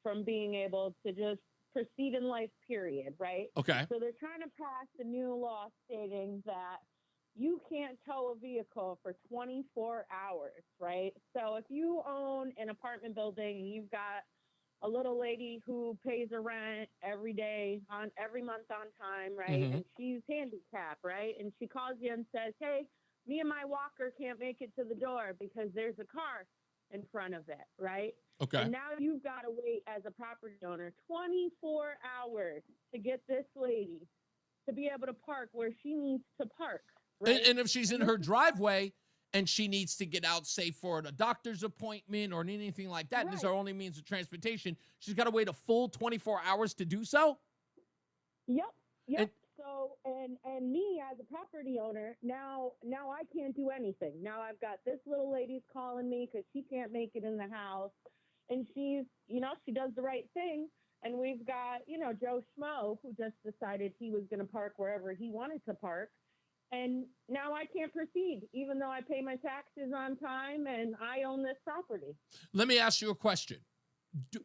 from being able to just proceed in life, period, right? Okay. So they're trying to pass a new law stating that you can't tow a vehicle for 24 hours, right? So if you own an apartment building and you've got a little lady who pays her rent every month on time, right? Mhm. And she's handicapped, right? And she calls you and says, hey, me and my walker can't make it to the door because there's a car in front of it, right? Okay. And now you've got to wait as a property owner 24 hours to get this lady to be able to park where she needs to park, right? And if she's in her driveway and she needs to get out, say, for a doctor's appointment or anything like that, and this is her only means of transportation, she's got to wait a full 24 hours to do so? Yep. So, and me as a property owner, now I can't do anything. Now I've got this little lady's calling me because she can't make it in the house. And she's, she does the right thing. And we've got, Joe Schmo, who just decided he was going to park wherever he wanted to park. And now I can't proceed, even though I pay my taxes on time and I own this property. Let me ask you a question.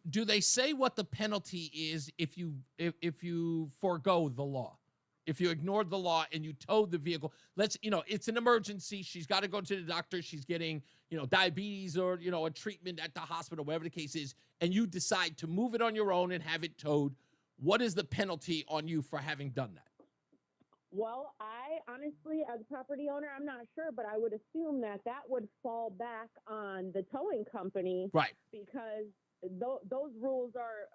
Do they say what the penalty is if you forego the law? If you ignored the law and you towed the vehicle, it's an emergency. She's got to go to the doctor. She's getting, diabetes or, a treatment at the hospital, whatever the case is, and you decide to move it on your own and have it towed. What is the penalty on you for having done that? Well, I honestly, as a property owner, I'm not sure, but I would assume that would fall back on the towing company. Right. Because those rules are,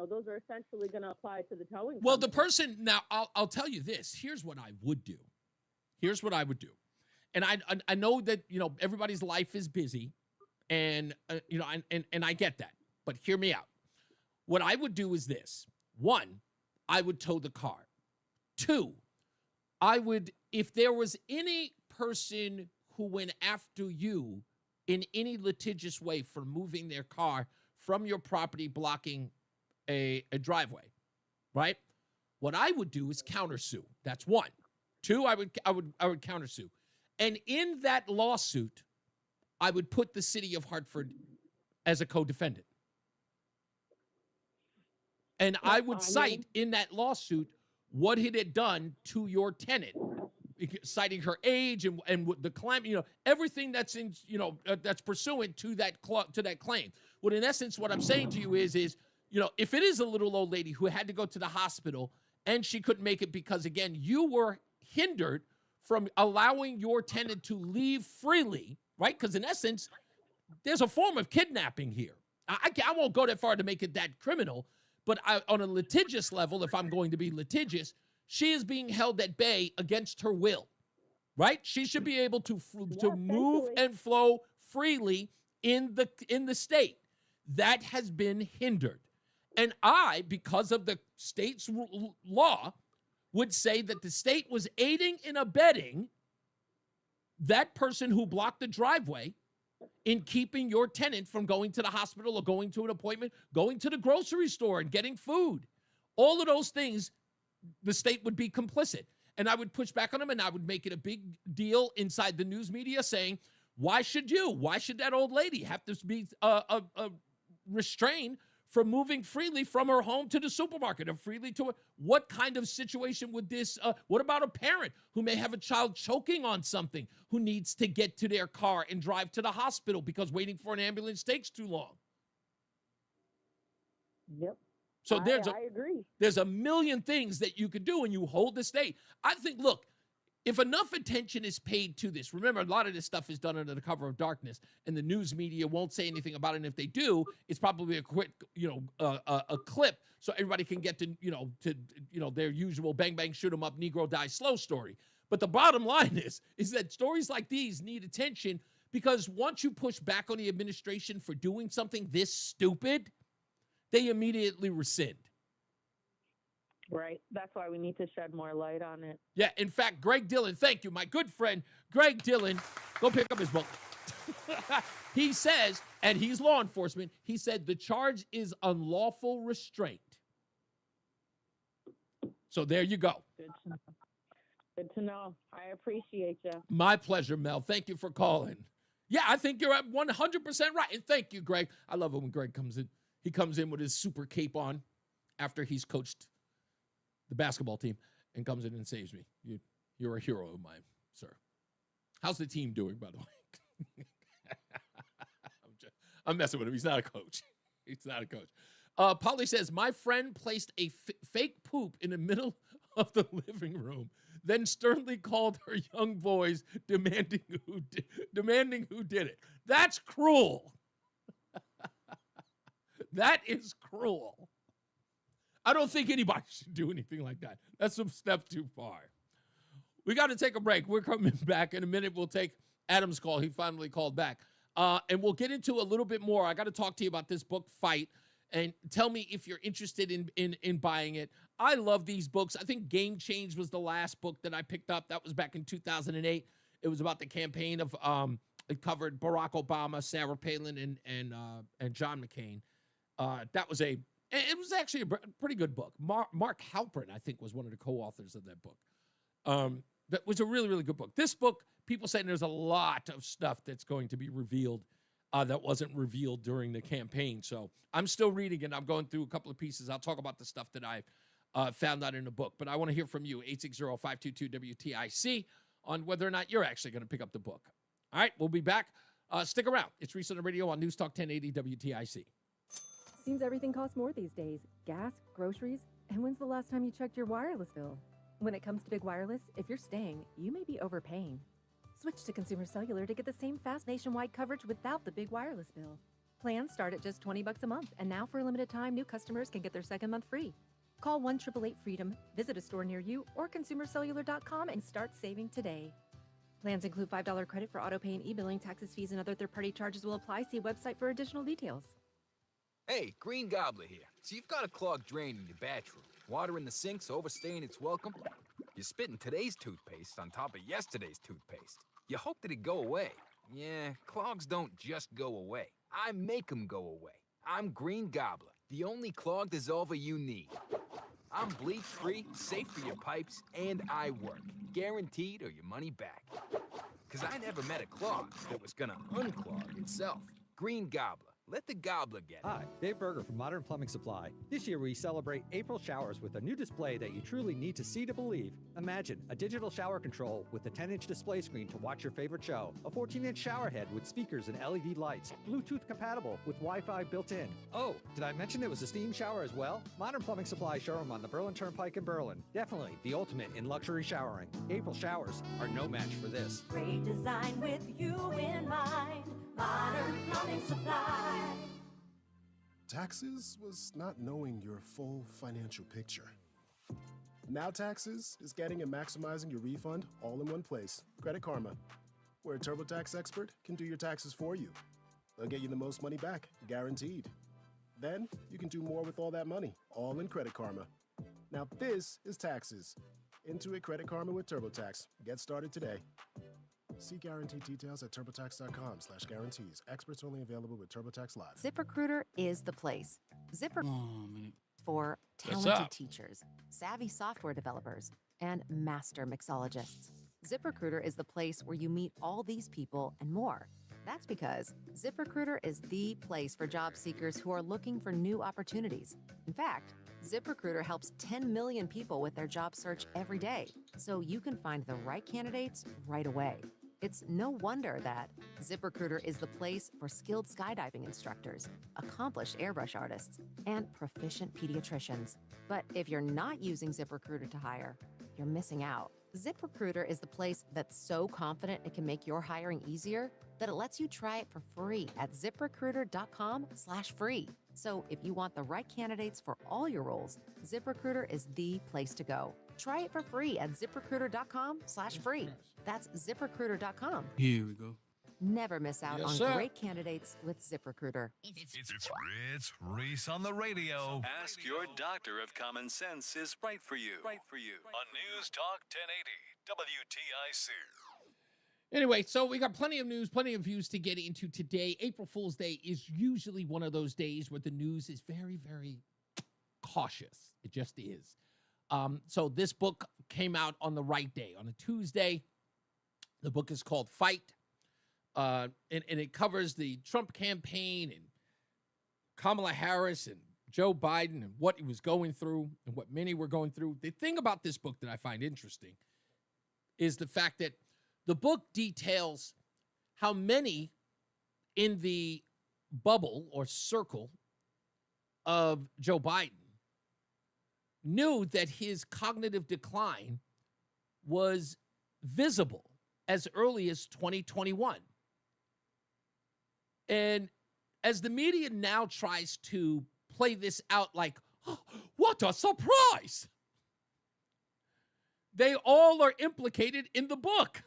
those are essentially going to apply to the towing Well, company. the person, now, I'll tell you this. Here's what I would do. And I know that, everybody's life is busy, and, and I get that. But hear me out. What I would do is this. 1, I would tow the car. 2, if there was any person who went after you in any litigious way for moving their car from your property, blocking a driveway, right? What I would do is countersue. That's 1. 2, I would countersue. And in that lawsuit, I would put the city of Hartford as a co-defendant. And I would cite in that lawsuit what it had done to your tenant, citing her age and the claim, everything that's in, that's pursuant to that claim. Well, in essence, what I'm saying to you is, if it is a little old lady who had to go to the hospital and she couldn't make it because, again, you were hindered from allowing your tenant to leave freely, right? Because in essence, there's a form of kidnapping here. I won't go that far to make it that criminal, but on a litigious level, if I'm going to be litigious, she is being held at bay against her will, right? She should be able to move and flow freely in the state. That has been hindered. And I, because of the state's law, would say that the state was aiding and abetting that person who blocked the driveway in keeping your tenant from going to the hospital or going to an appointment, going to the grocery store and getting food. All of those things, the state would be complicit. And I would push back on them, and I would make it a big deal inside the news media saying, why should that old lady have to be restrained from moving freely from her home to the supermarket or freely to what kind of situation would this, what about a parent who may have a child choking on something who needs to get to their car and drive to the hospital because waiting for an ambulance takes too long? Yep. So I agree. There's a million things that you could do, and you hold the state. I think, look, if enough attention is paid to this, remember, a lot of this stuff is done under the cover of darkness, and the news media won't say anything about it. And if they do, it's probably a quick, a clip, so everybody can get to their usual bang bang shoot 'em up, Negro die slow story. But the bottom line is that stories like these need attention, because once you push back on the administration for doing something this stupid, they immediately rescind. Right. That's why we need to shed more light on it. Yeah. In fact, Greg Dillon, thank you, my good friend, Greg Dillon, go pick up his book. He says, and he's law enforcement, he said the charge is unlawful restraint. So there you go. Good to know. Good to know. I appreciate you. My pleasure, Mel. Thank you for calling. Yeah, I think you're at 100% right. And thank you, Greg. I love it when Greg comes in. He comes in with his super cape on after he's coached the basketball team and comes in and saves me. You're a hero of mine, sir. How's the team doing, by the way? I'm messing with him. He's not a coach. He's not a coach. Polly says, my friend placed a fake poop in the middle of the living room, then sternly called her young boys demanding who did it. That's cruel. That is cruel. I don't think anybody should do anything like that. That's some step too far. We got to take a break. We're coming back in a minute. We'll take Adam's call. He finally called back. And we'll get into a little bit more. I got to talk to you about this book, Fight, and tell me if you're interested in buying it. I love these books. I think Game Change was the last book that I picked up. That was back in 2008. It was about the campaign of, it covered Barack Obama, Sarah Palin, and John McCain. It was actually a pretty good book. Mark Halperin, I think, was one of the co-authors of that book. That was a really, really good book. This book, people saying there's a lot of stuff that's going to be revealed that wasn't revealed during the campaign. So I'm still reading it. I'm going through a couple of pieces. I'll talk about the stuff that I found out in the book. But I want to hear from you, 860-522-WTIC, on whether or not you're actually going to pick up the book. All right, we'll be back. Stick around. It's Reese on the Radio on NewsTalk 1080 WTIC. Seems everything costs more these days. Gas, groceries, and when's the last time you checked your wireless bill? When it comes to Big Wireless, if you're staying, you may be overpaying. Switch to Consumer Cellular to get the same fast nationwide coverage without the big wireless bill. Plans start at just $20 a month, and now for a limited time, new customers can get their second month free. Call 1-888-FREEDOM, visit a store near you, or consumercellular.com and start saving today. Plans include $5 credit for auto pay and e-billing. Taxes, fees, and other third-party charges will apply. See website for additional details. Hey, Green Gobbler here. So you've got a clogged drain in your bathroom. Water in the sink's overstaying its welcome. You're spitting today's toothpaste on top of yesterday's toothpaste. You hope that it go away. Yeah, clogs don't just go away. I make them go away. I'm Green Gobbler, the only clog dissolver you need. I'm bleach-free, safe for your pipes, and I work. Guaranteed or your money back. Because I never met a clog that was gonna unclog itself. Green Gobbler. Let the gobbler get it. Hi, Dave Berger from Modern Plumbing Supply. This year we celebrate April showers with a new display that you truly need to see to believe. Imagine a digital shower control with a 10-inch display screen to watch your favorite show, a 14-inch shower head with speakers and LED lights, Bluetooth compatible with Wi-Fi built in. Oh, did I mention it was a steam shower as well? Modern Plumbing Supply showroom on the Berlin Turnpike in Berlin. Definitely the ultimate in luxury showering. April showers are no match for this. Great design with you in mind. Modern Plumbing Supply. Taxes was not knowing your full financial picture. Now Taxes is getting and maximizing your refund all in one place. Credit Karma, where a TurboTax expert can do your taxes for you. They'll get you the most money back, guaranteed. Then you can do more with all that money, all in Credit Karma. Now this is Taxes. Intuit Credit Karma with TurboTax. Get started today. See guarantee details at turbotax.com/guarantees. Experts only available with TurboTax Live. ZipRecruiter is the place. For talented teachers, savvy software developers, and master mixologists. ZipRecruiter is the place where you meet all these people and more. That's because ZipRecruiter is the place for job seekers who are looking for new opportunities. In fact, ZipRecruiter helps 10 million people with their job search every day, so you can find the right candidates right away. It's no wonder that ZipRecruiter is the place for skilled skydiving instructors, accomplished airbrush artists, and proficient pediatricians. But if you're not using ZipRecruiter to hire, you're missing out. ZipRecruiter is the place that's so confident it can make your hiring easier that it lets you try it for free at ZipRecruiter.com/free. So if you want the right candidates for all your roles, ZipRecruiter is the place to go. Try it for free at ZipRecruiter.com/free. That's ZipRecruiter.com. Here we go. Never miss out on great candidates with ZipRecruiter. It's Reese on the Radio. Ask your doctor if common sense is right for you. On News Talk 1080 WTIC. Anyway, so we got plenty of news, plenty of views to get into today. April Fool's Day is usually one of those days where the news is very, very cautious. It just is. So this book came out on the right day, on a Tuesday. The book is called Fight, and it covers the Trump campaign and Kamala Harris and Joe Biden and what he was going through and what many were going through. The thing about this book that I find interesting is the fact that the book details how many in the bubble or circle of Joe Biden knew that his cognitive decline was visible as early as 2021. And as the media now tries to play this out like, oh, what a surprise, they all are implicated in the book.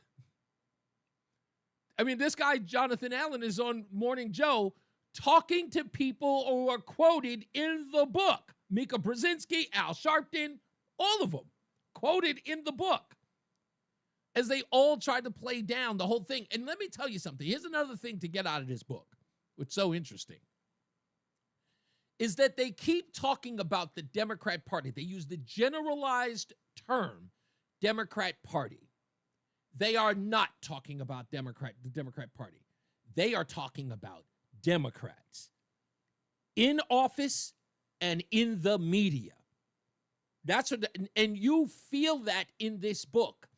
I mean, this guy, Jonathan Allen, is on Morning Joe talking to people who are quoted in the book. Mika Brzezinski, Al Sharpton, all of them quoted in the book as they all tried to play down the whole thing. And let me tell you something. Here's another thing to get out of this book, which is so interesting, is that they keep talking about the Democrat Party. They use the generalized term Democrat Party. They are not talking about the Democrat Party. They are talking about Democrats in office and in the media. That's what, and you feel that in this book,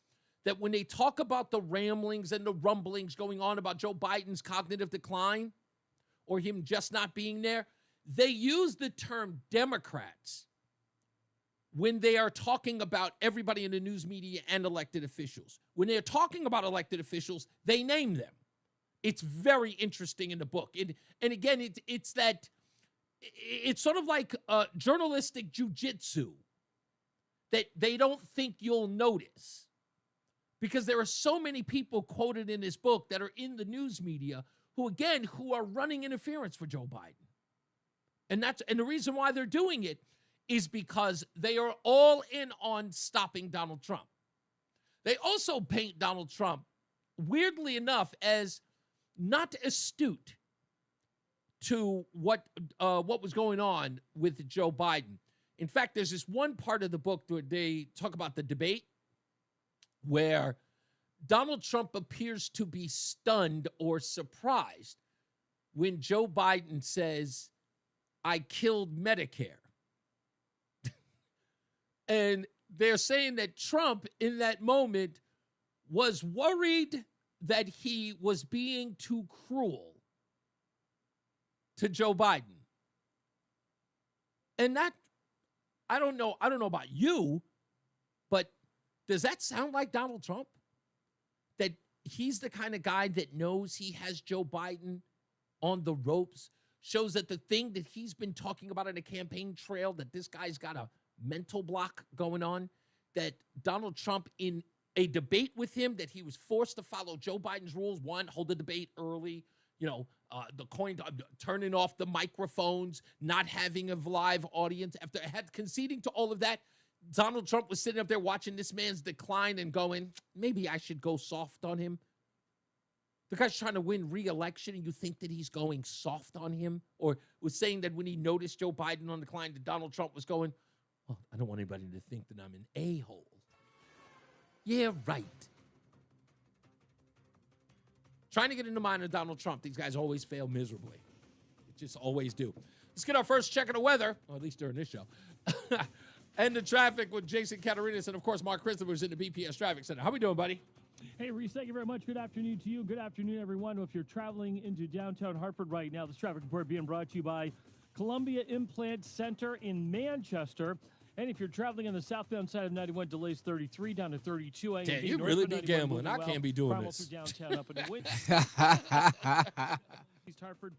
that when they talk about the ramblings and the rumblings going on about Joe Biden's cognitive decline or him just not being there, they use the term Democrats when they are talking about everybody in the news media and elected officials. When they're talking about elected officials, they name them. It's very interesting in the book. And again, it's sort of like journalistic jujitsu that they don't think you'll notice, because there are so many people quoted in this book that are in the news media who are running interference for Joe Biden. And the reason why they're doing it is because they are all in on stopping Donald Trump. They also paint Donald Trump, weirdly enough, as not astute to what was going on with Joe Biden. In fact, there's this one part of the book where they talk about the debate where Donald Trump appears to be stunned or surprised when Joe Biden says, "I killed Medicare." And they're saying that Trump in that moment was worried that he was being too cruel to Joe Biden. And that, I don't know about you, but does that sound like Donald Trump? That he's the kind of guy that knows he has Joe Biden on the ropes, shows that the thing that he's been talking about in the campaign trail, that this guy's got a mental block going on, that Donald Trump in a debate with him, that he was forced to follow Joe Biden's rules. One, hold the debate early, the coin, turning off the microphones, not having a live audience. After conceding to all of that, Donald Trump was sitting up there watching this man's decline and going, maybe I should go soft on him. The guy's trying to win re-election, and you think that he's going soft on him? Or was saying that when he noticed Joe Biden on the decline, that Donald Trump was going, well, I don't want anybody to think that I'm an a-hole. Yeah, right. Trying to get in the mind of Donald Trump, these guys always fail miserably. They just always do. Let's get our first check of the weather, or at least during this show. And the traffic with Jason Catarinas and, of course, Mark Christopher, who's in the BPS Traffic Center. How we doing, buddy? Hey, Reese, thank you very much. Good afternoon to you. Good afternoon, everyone. If you're traveling into downtown Hartford right now, this traffic report being brought to you by Columbia Implant Center in Manchester. And if you're traveling on the southbound side of 91, delays 33 down to 32. Damn, you really be gambling. I can't be doing this. Downtown up in the East Hartford.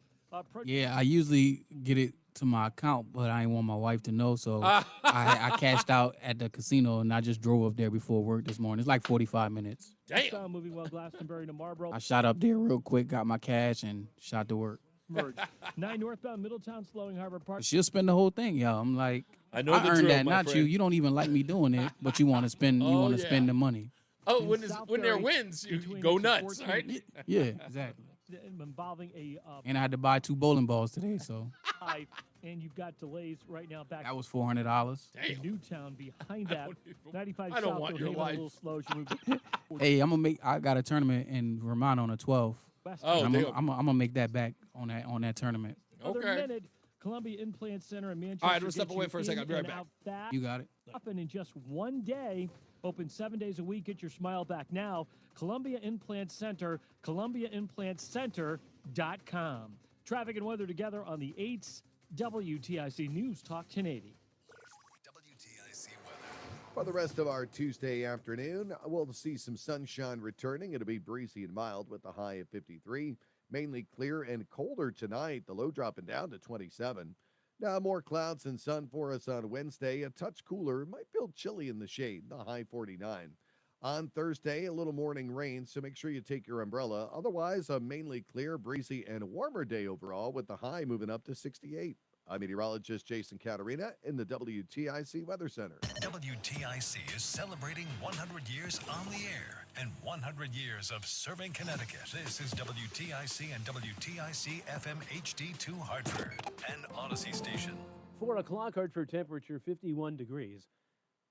Yeah, I usually get it to my account, but I didn't want my wife to know, so I cashed out at the casino, and I just drove up there before work this morning. It's like 45 minutes. Damn. Moving well, Glastonbury to Marlboro. I shot up there real quick, got my cash, and shot to work. 9 northbound Middletown, slowing Harbor Park. She'll spend the whole thing, yo. I'm like, I know I earned that, not you. You don't even like me doing it, but you want to spend. You want to spend the money. Oh, when there wins, you go nuts, right? Yeah, exactly. involving a And I had to buy 2 bowling balls today, so pipe, and you've got delays right now back. that was $400. to Newtown behind that. 95 I don't South want Hill your Haven, a life. little slow as you move. Hey, I got a tournament in Vermont on the 12th. Oh, I'm damn. gonna make that back on that tournament. Another Okay. minute. Columbia Implant Center in Manchester. All right, let's step gets away you for a second. I'll be in right and back. out fast. You got it. Open in just one day. Open 7 days a week. Get your smile back now. Columbia Implant Center, ColumbiaImplantCenter.com. Traffic and weather together on the 8s. WTIC News Talk 1080. For the rest of our Tuesday afternoon, we'll see some sunshine returning. It'll be breezy and mild with a high of 53. Mainly clear and colder tonight, the low dropping down to 27. Now more clouds and sun for us on Wednesday. A touch cooler, might feel chilly in the shade, the high 49. On Thursday, a little morning rain, so make sure you take your umbrella. Otherwise, a mainly clear, breezy, and warmer day overall with the high moving up to 68. I'm meteorologist Jason Caterina in the WTIC Weather Center. WTIC is celebrating 100 years on the air and 100 years of serving Connecticut. This is WTIC and WTIC FM HD2 Hartford, an Odyssey station. 4 o'clock, Hartford temperature 51 degrees.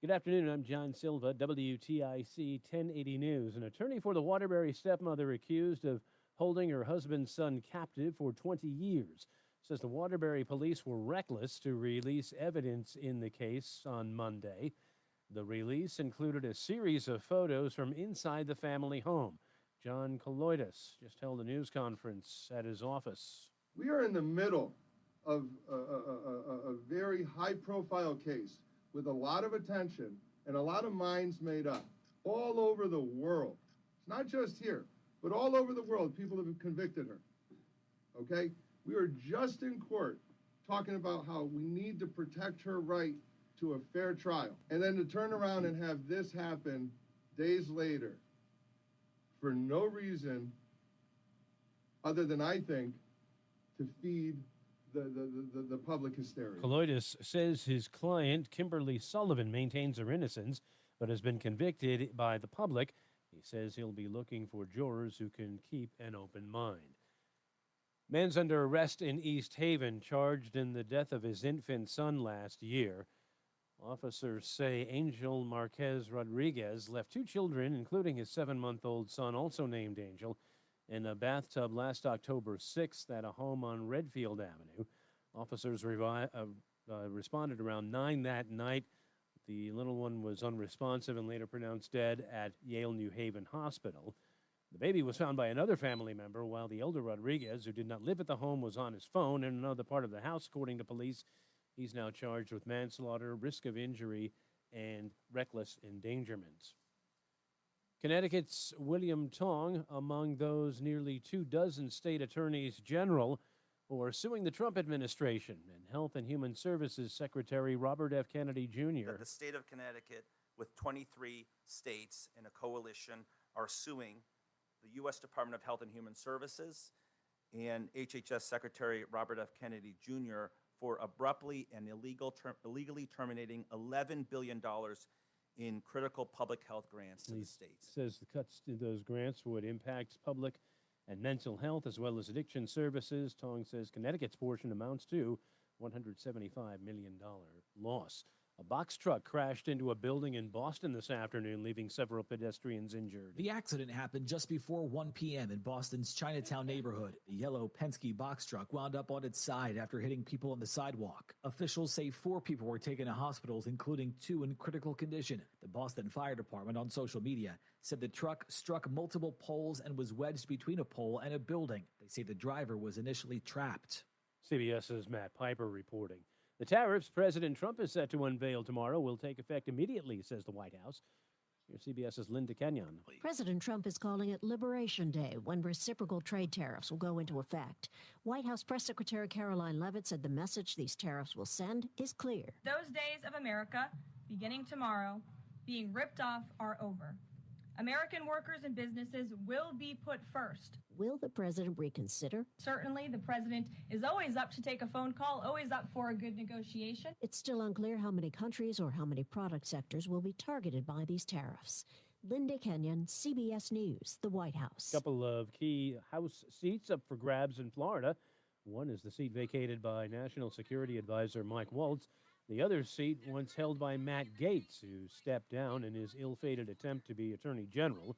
Good afternoon, I'm John Silva, WTIC 1080 News. An attorney for the Waterbury stepmother accused of holding her husband's son captive for 20 years says the Waterbury police were reckless to release evidence in the case on Monday. The release included a series of photos from inside the family home. John Colloidis just held a news conference at his office. We are in the middle of a very high-profile case with a lot of attention and a lot of minds made up all over the world. It's not just here, but all over the world, people have convicted her, okay? We were just in court talking about how we need to protect her right to a fair trial. And then to turn around and have this happen days later for no reason other than, I think, to feed the public hysteria. Colloidis says his client, Kimberly Sullivan, maintains her innocence, but has been convicted by the public. He says he'll be looking for jurors who can keep an open mind. Man's under arrest in East Haven, charged in the death of his infant son last year. Officers say Angel Marquez Rodriguez left 2 children, including his 7-month-old son, also named Angel, in a bathtub last October 6th at a home on Redfield Avenue. Officers responded around 9 that night. The little one was unresponsive and later pronounced dead at Yale New Haven Hospital. The baby was found by another family member, while the elder Rodriguez, who did not live at the home, was on his phone in another part of the house, according to police. He's now charged with manslaughter, risk of injury, and reckless endangerment. Connecticut's William Tong, among those nearly 24 state attorneys general who are suing the Trump administration, and Health and Human Services Secretary Robert F. Kennedy Jr. The state of Connecticut, with 23 states in a coalition, are suing the U.S. Department of Health and Human Services and HHS Secretary Robert F. Kennedy Jr. for abruptly and illegally terminating $11 billion in critical public health grants to the states. Says the cuts to those grants would impact public and mental health as well as addiction services. Tong says Connecticut's portion amounts to $175 million loss. A box truck crashed into a building in Boston this afternoon, leaving several pedestrians injured. The accident happened just before 1 p.m. in Boston's Chinatown neighborhood. The yellow Penske box truck wound up on its side after hitting people on the sidewalk. Officials say 4 people were taken to hospitals, including 2 in critical condition. The Boston Fire Department on social media said the truck struck multiple poles and was wedged between a pole and a building. They say the driver was initially trapped. CBS's Matt Piper reporting. The tariffs President Trump is set to unveil tomorrow will take effect immediately, says the White House. Here's CBS's Linda Kenyon. President Trump is calling it Liberation Day, when reciprocal trade tariffs will go into effect. White House Press Secretary Caroline Leavitt said the message these tariffs will send is clear. Those days of America, beginning tomorrow, being ripped off are over. American workers and businesses will be put first. Will the president reconsider? Certainly, the president is always up to take a phone call, always up for a good negotiation. It's still unclear how many countries or how many product sectors will be targeted by these tariffs. Linda Kenyon, CBS News, the White House. A couple of key House seats up for grabs in Florida. One is the seat vacated by National Security Advisor Mike Waltz. The other seat once held by Matt Gaetz, who stepped down in his ill-fated attempt to be Attorney General.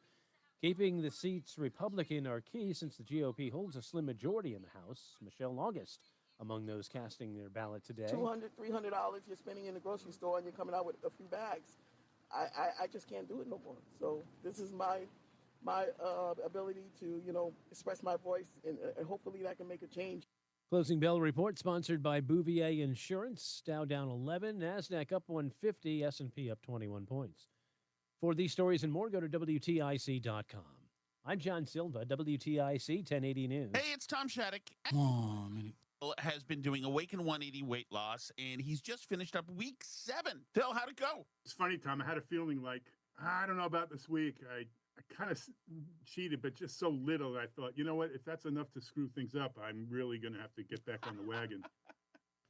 Keeping the seats Republican are key since the GOP holds a slim majority in the House. Michelle August among those casting their ballot today. $200, $300 you're spending in the grocery store and you're coming out with a few bags. I just can't do it no more. So this is my ability to, express my voice, and hopefully that can make a change. Closing bell report sponsored by Bouvier Insurance. Dow down 11, NASDAQ up 150, S&P up 21 points. For these stories and more, go to WTIC.com. I'm John Silva, WTIC 1080 News. Hey, it's Tom Shattuck. Oh, man. Has been doing Awaken 180 weight loss, and he's just finished up week 7. Phil, how'd it go? It's funny, Tom. I had a feeling like, I don't know about this week. I kind of cheated, but just so little. I thought, you know what? If that's enough to screw things up, I'm really going to have to get back on the wagon.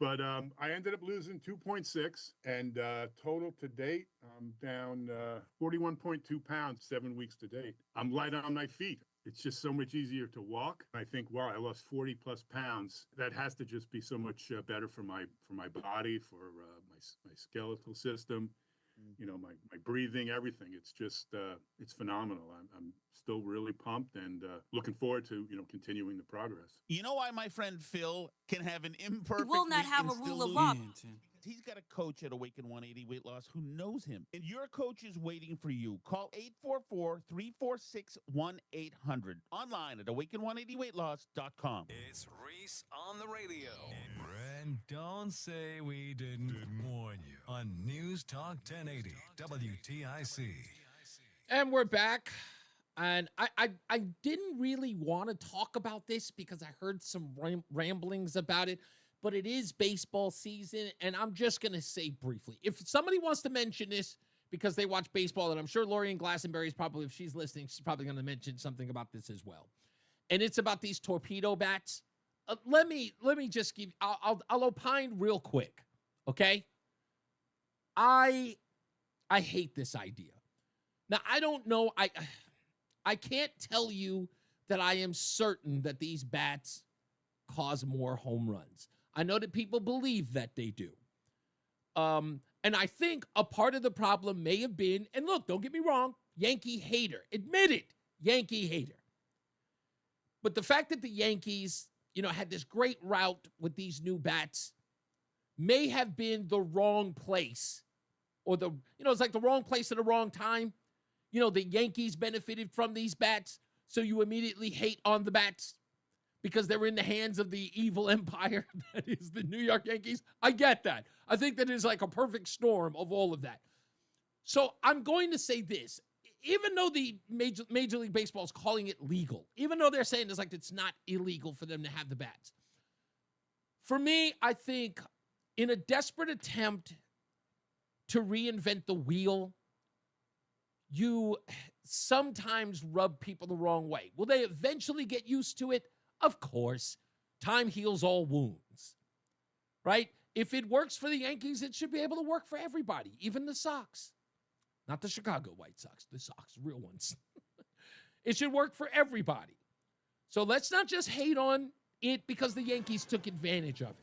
But I ended up losing 2.6, and total to date, I'm down 41.2 pounds, 7 weeks to date. I'm light on my feet. It's just so much easier to walk. I think, wow, I lost 40 plus pounds. That has to just be so much better for my body, for my skeletal system, my breathing, everything. It's just, it's phenomenal. I'm still really pumped and looking forward to, continuing the progress. You know why my friend Phil can have an imperfect will not week have and a still rule of lose? law. He's got a coach at Awaken 180 Weight Loss who knows him, and your coach is waiting for you. Call 844-346-1800. Online at awaken180weightloss.com. It's Reese on the radio. And don't say we didn't warn you on News Talk 1080 WTIC. And we're back. And I didn't really want to talk about this because I heard some ramblings about it, but it is baseball season, and I'm just going to say briefly. If somebody wants to mention this because they watch baseball, and I'm sure Lori in Glastonbury is probably, if she's listening, she's probably going to mention something about this as well. And it's about these torpedo bats. Let me just give, I'll opine real quick, okay? I hate this idea. Now, I don't know, I can't tell you that I am certain that these bats cause more home runs. I know that people believe that they do. And I think a part of the problem may have been, and look, don't get me wrong, Yankee hater. Admit it, Yankee hater. But the fact that the Yankees, had this great route with these new bats may have been the wrong place. Or it's like the wrong place at the wrong time. The Yankees benefited from these bats, so you immediately hate on the bats because they're in the hands of the evil empire that is the New York Yankees. I get that. I think that is like a perfect storm of all of that. So I'm going to say this. Even though the Major League Baseball is calling it legal, even though they're saying it's not illegal for them to have the bats, for me, I think in a desperate attempt to reinvent the wheel, you sometimes rub people the wrong way. Will they eventually get used to it? Of course. Time heals all wounds, right? If it works for the Yankees, it should be able to work for everybody, even the Sox. Not the Chicago White Sox, the Sox, real ones. It should work for everybody. So let's not just hate on it because the Yankees took advantage of it,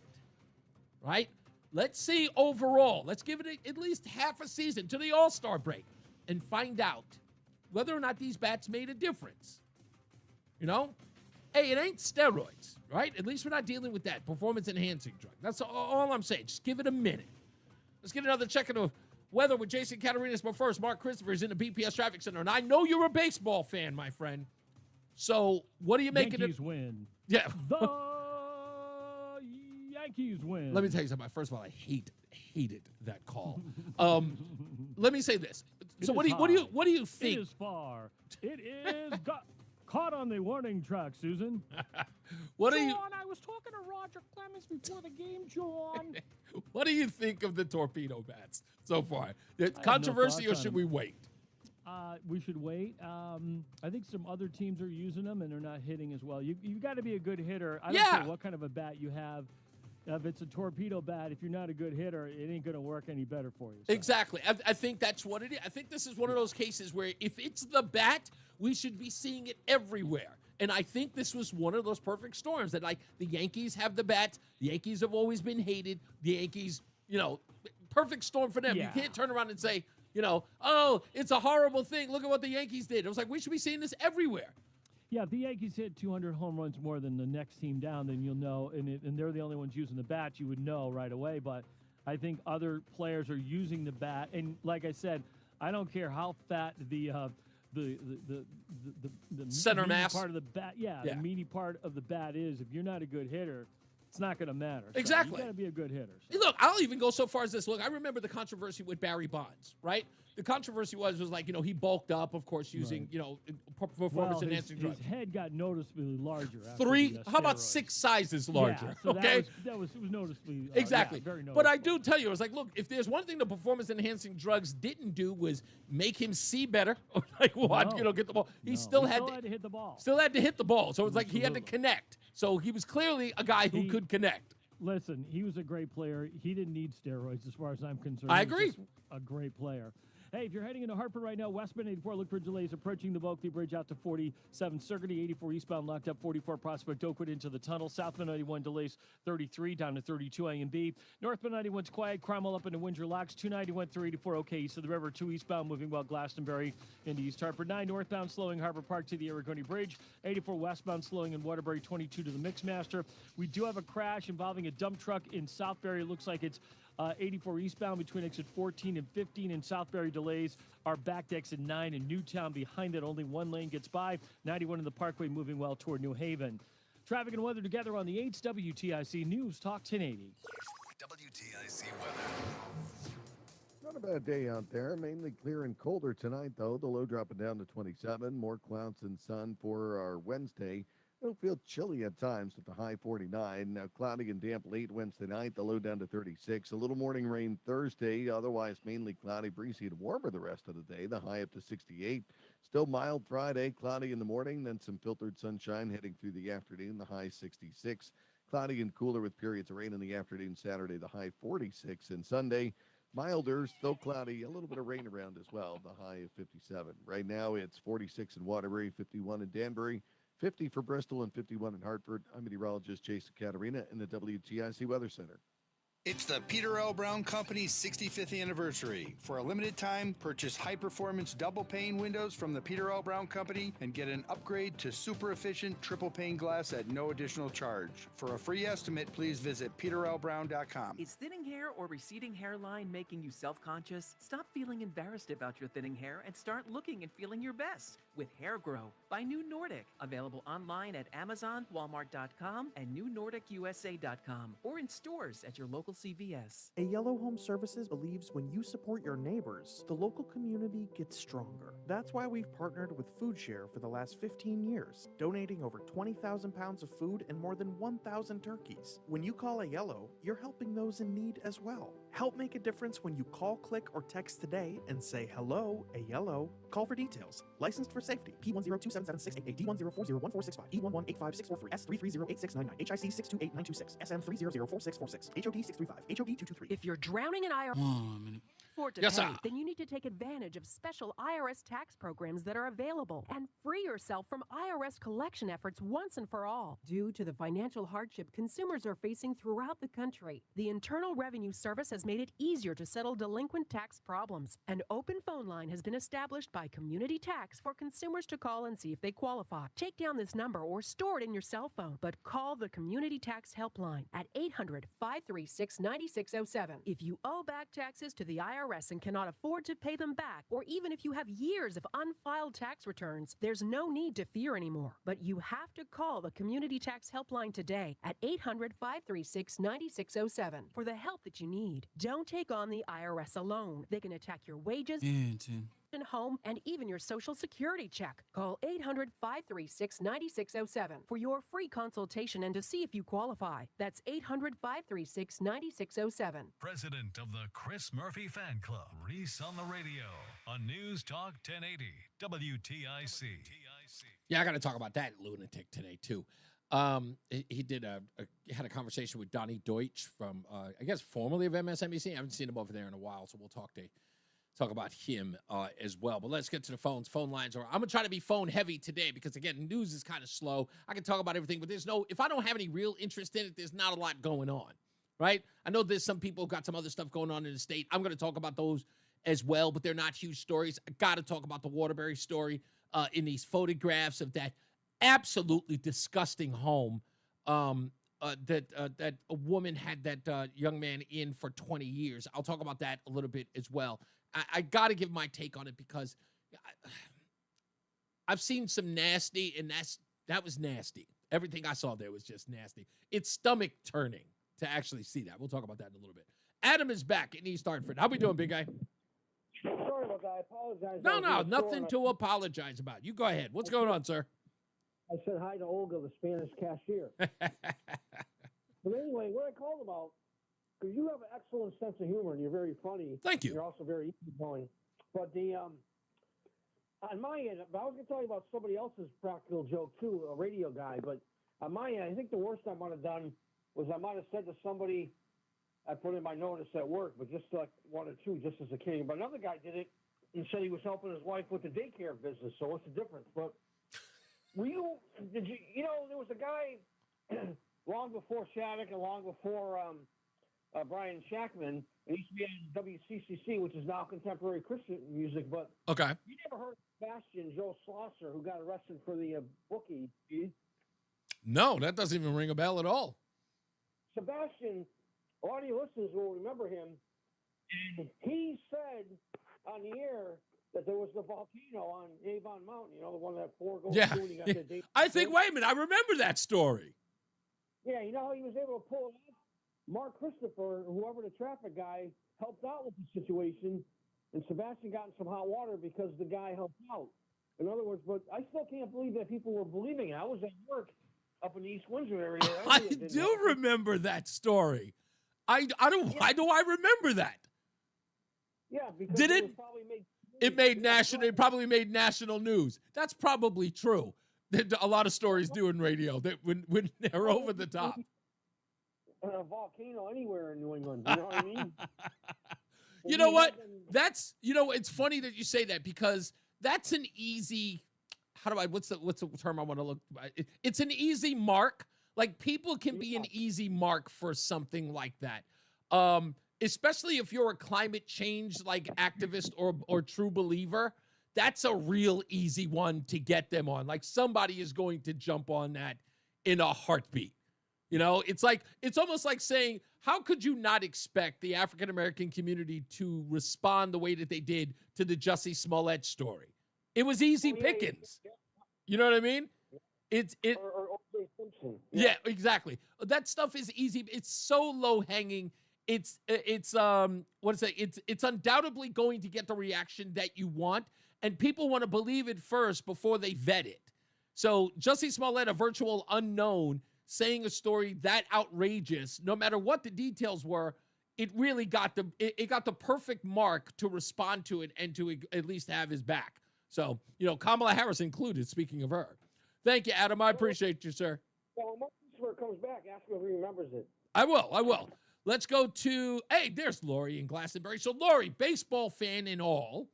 right? Let's see overall. Let's give it at least half a season to the All-Star break and find out whether or not these bats made a difference. Hey, it ain't steroids, right? At least we're not dealing with that performance-enhancing drug. That's all I'm saying. Just give it a minute. Let's get another check into weather with Jason Catarinas. But first, Mark Christopher is in the BPS Traffic Center. And I know you're a baseball fan, my friend. So what are you making Yankees win. Yeah. The Yankees win. Let me tell you something. First of all, I hated that call. Let me say this. So what do you think? It is far. It is caught on the warning track, Susan. What John, do you? I was talking to Roger Clemens before the game, John. What do you think of the torpedo bats so far? Controversy, or should we wait? We should wait. I think some other teams are using them and they're not hitting as well. You got to be a good hitter. I don't care what kind of a bat you have. if it's a torpedo bat, if you're not a good hitter, it ain't going to work any better for you. Exactly. I think that's what it is. I think this is one of those cases where if it's the bat, we should be seeing it everywhere. And I think this was one of those perfect storms that, like, the Yankees have the bat. The Yankees have always been hated. The Yankees, perfect storm for them. Yeah. You can't turn around and say, oh, it's a horrible thing. Look at what the Yankees did. It was like, we should be seeing this everywhere. Yeah, if the Yankees hit 200 home runs more than the next team down, then you'll know, and they're the only ones using the bat, you would know right away. But I think other players are using the bat, and like I said, I don't care how fat the center mass part of the bat, the meaty part of the bat is. If you're not a good hitter, it's not going to matter. So Exactly. You got to be a good hitter. Hey, look, I'll even go so far as this. Look, I remember the controversy with Barry Bonds, right? The controversy was like, he bulked up, of course, using, performance-enhancing drugs. His head got noticeably larger. How about 6 sizes larger? Yeah, so okay? It was noticeably. Exactly. Very noticeable. But I do tell you, it's like, look, if there's one thing the performance-enhancing drugs didn't do was make him see better, or like what, get the ball. He still had to hit the ball. Still had to hit the ball. So it's like he had to connect. So he was clearly a guy who could connect. Listen, he was a great player. He didn't need steroids as far as I'm concerned. I He was agree. just a great player. Hey, if you're heading into Hartford right now, westbound 84, look for delays approaching the Bulkley Bridge out to 47 Circuity, 84 eastbound locked up, 44 Prospect Oakwood into the tunnel. Southbound 91 delays 33 down to 32 A and B. Northbound 91's quiet, Cromwell up into Windsor Locks, 291 through 84 okay east of the river, 2 eastbound moving well Glastonbury into East Hartford. 9 northbound slowing Harbor Park to the Aragoni Bridge, 84 westbound slowing in Waterbury, 22 to the Mixmaster. We do have a crash involving a dump truck in Southbury. It looks like it's 84 eastbound between exit 14 and 15 in Southbury. Delays are back to exit 9 in Newtown. Behind that, only one lane gets by. 91 in the Parkway moving well toward New Haven. Traffic and weather together on the 8's WTIC News Talk 1080. WTIC weather. Not a bad day out there. Mainly clear and colder tonight, though. The low dropping down to 27. More clouds and sun for our Wednesday. It'll feel chilly at times with the high 49. Now cloudy and damp late Wednesday night, the low down to 36. A little morning rain Thursday, otherwise mainly cloudy, breezy, and warmer the rest of the day. The high up to 68. Still mild Friday, cloudy in the morning, then some filtered sunshine heading through the afternoon, the high 66. Cloudy and cooler with periods of rain in the afternoon Saturday, the high 46. And Sunday, milder, still cloudy, a little bit of rain around as well, the high of 57. Right now it's 46 in Waterbury, 51 in Danbury, 50 for Bristol, and 51 in Hartford. I'm meteorologist Jason Caterina in the WTIC Weather Center. It's the Peter L. Brown Company's 65th anniversary. For a limited time, purchase high-performance double-pane windows from the Peter L. Brown Company and get an upgrade to super-efficient triple-pane glass at no additional charge. For a free estimate, please visit peterlbrown.com. Is thinning hair or receding hairline making you self-conscious? Stop feeling embarrassed about your thinning hair and start looking and feeling your best with Hair Grow by New Nordic. Available online at Amazon, Walmart.com, and NewNordicUSA.com, or in stores at your local CVS. A Yellow Home Services believes when you support your neighbors, the local community gets stronger. That's why we've partnered with Food Share for the last 15 years, donating over 20,000 pounds of food and more than 1,000 turkeys. When you call a Yellow, you're helping those in need as well. Help make a difference when you call, click, or text today and say hello, a Yellow. Call for details. Licensed for safety. P1027768, D104014665, E1185643, S3308699, HIC 628926, SM3004646, HOD 635, HOD 223. If you're drowning in IRS to Yes, pay, sir. then you need to take advantage of special IRS tax programs that are available and free yourself from IRS collection efforts once and for all. Due to the financial hardship consumers are facing throughout the country, the Internal Revenue Service has made it easier to settle delinquent tax problems. An open phone line has been established by Community Tax for consumers to call and see if they qualify. Take down this number or store it in your cell phone, but call the Community Tax Helpline at 800-536-9607. If you owe back taxes to the IRS and cannot afford to pay them back, or even if you have years of unfiled tax returns, there's no need to fear anymore. But you have to call the Community Tax Helpline today at 800-536-9607 for the help that you need. Don't take on the IRS alone. They can attack your wages, home, and even your Social Security check. Call 800-536-9607 for your free consultation and to see if you qualify. That's 800-536-9607. President of the Chris Murphy Fan Club, Reese on the Radio, on News Talk 1080, WTIC. Yeah, I got to talk about that lunatic today, too. He had a conversation with Donnie Deutsch from, I guess, formerly of MSNBC. I haven't seen him over there in a while, so we'll talk about him as well. But let's get to the phones. Phone lines are. I'm gonna try to be phone heavy today because again, news is kind of slow. I can talk about everything, but if I don't have any real interest in it, there's not a lot going on, right? I know there's some people who got some other stuff going on in the state. I'm gonna talk about those as well, but they're not huge stories. I got to talk about the Waterbury story in these photographs of that absolutely disgusting home that a woman had that young man in for 20 years. I'll talk about that a little bit as well. I got to give my take on it because I've seen some nasty, and that was nasty. Everything I saw there was just nasty. It's stomach turning to actually see that. We'll talk about that in a little bit. Adam is back in East Hartford. How we doing, big guy? Sorry about that. I apologize. No, nothing to apologize about. You go ahead. What's going on, sir? I said hi to Olga, the Spanish cashier. But anyway, what I called about, because you have an excellent sense of humor and you're very funny. Thank you. You're also very easygoing. But on my end, I was going to tell you about somebody else's practical joke too, a radio guy. But on my end, I think the worst I might have done was I might have said to somebody, I put in my notice at work, but just like one or two, just as a king. But another guy did it and said he was helping his wife with the daycare business. So what's the difference? But there was a guy long before Shattuck and long before Brian Shackman. It used to be on WCCC, which is now Contemporary Christian Music. But okay, you never heard of Sebastian Joe Slosser, who got arrested for the bookie? No, that doesn't even ring a bell at all. Sebastian, a lot of your listeners will remember him. And he said on the air that there was the volcano on Avon Mountain, the one that four goes through and he got the date. I think, wait a minute, I remember that story. Yeah, he was able to pull it off. Mark Christopher, whoever the traffic guy, helped out with the situation, and Sebastian got in some hot water because the guy helped out. In other words, but I still can't believe that people were believing it. I was at work up in the East Windsor area. I do remember that story. I don't. Why do I remember that? Yeah, because did it? It probably made national news. That's probably true. A lot of stories do in radio that when they're over the top. A volcano anywhere in New England. You know what I mean? You know what? It's funny that you say that because that's an easy. What's the term I want to look? It's an easy mark. Like people can be an easy mark for something like that. Especially if you're a climate change like activist or true believer, that's a real easy one to get them on. Like somebody is going to jump on that in a heartbeat. It's almost like saying, how could you not expect the African-American community to respond the way that they did to the Jussie Smollett story? It was easy pickings. You know what I mean? Or O.J. Simpson. Yeah, exactly. That stuff is easy. It's so low-hanging. It's undoubtedly going to get the reaction that you want, and people want to believe it first before they vet it. So Jussie Smollett, a virtual unknown, saying a story that outrageous, no matter what the details were, it really got the perfect mark to respond to it and to at least have his back. So, Kamala Harris included, speaking of her. Thank you, Adam. I appreciate you, sir. Well, when Mark Christopher comes back, ask him if he remembers it. I will. Let's go to, there's Lori in Glastonbury. So, Lori, baseball fan and all,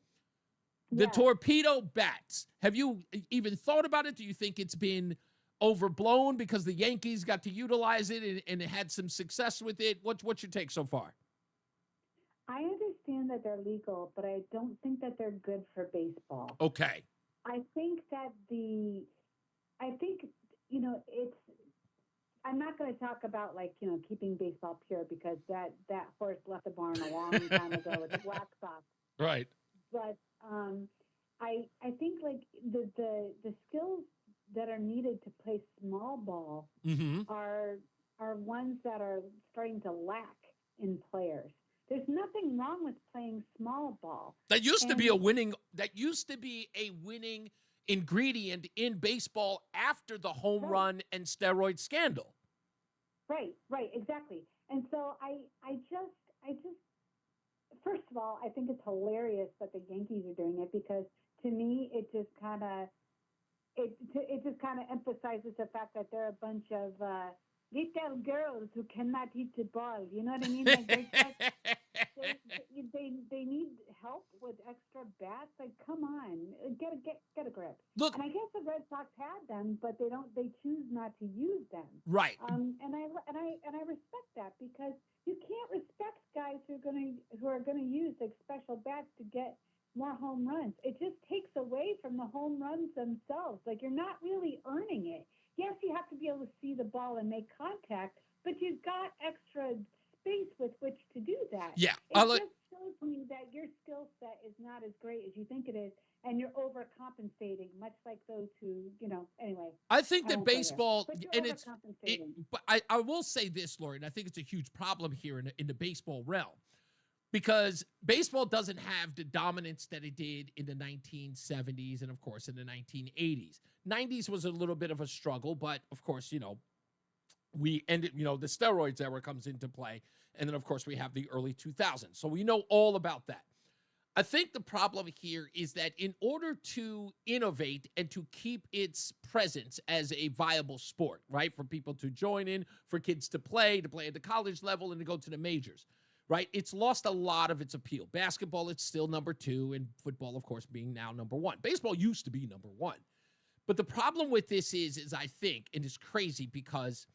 the torpedo bats. Have you even thought about it? Do you think it's been overblown because the Yankees got to utilize it and had some success with it? What's your take so far? I understand that they're legal, but I don't think that they're good for baseball. Okay. I think I'm not going to talk about keeping baseball pure because that horse left the barn a long time ago with the Black Sox. Right. But I think the skills that are needed to play small ball are ones that are starting to lack in players. There's nothing wrong with playing small ball. That used to be a winning ingredient in baseball after the home run and steroid scandal. Right, exactly. And so I just first of all, I think it's hilarious that the Yankees are doing it because to me it just kind of it just kind of emphasizes the fact that they're a bunch of little girls who cannot hit the ball. You know what I mean? Like they need help with extra bats. Like, come on, get a grip. Look, and I guess the Red Sox had them, but they don't. They choose not to use them. Right. And I respect that, because you can't respect guys who are gonna use like special bats to get more home runs. It just takes away from the home runs themselves. Like, you're not really earning it. Yes, you have to be able to see the ball and make contact, but you've got extra space with which to do that. Yeah, it just shows me that your skill set is not as great as you think it is, and you're overcompensating, much like those who, anyway. I think that baseball, and but I will say this, Lori, and I think it's a huge problem here in the baseball realm, because baseball doesn't have the dominance that it did in the 1970s and, of course, in the 1980s. 90s was a little bit of a struggle, but, of course, we ended, the steroids era comes into play. And then, of course, we have the early 2000s. So we know all about that. I think the problem here is that in order to innovate and to keep its presence as a viable sport, right, for people to join in, for kids to play at the college level and to go to the majors, right, it's lost a lot of its appeal. Basketball, it's still number 2, and football, of course, being now number 1. Baseball used to be number 1. But the problem with this is I think, and it's crazy because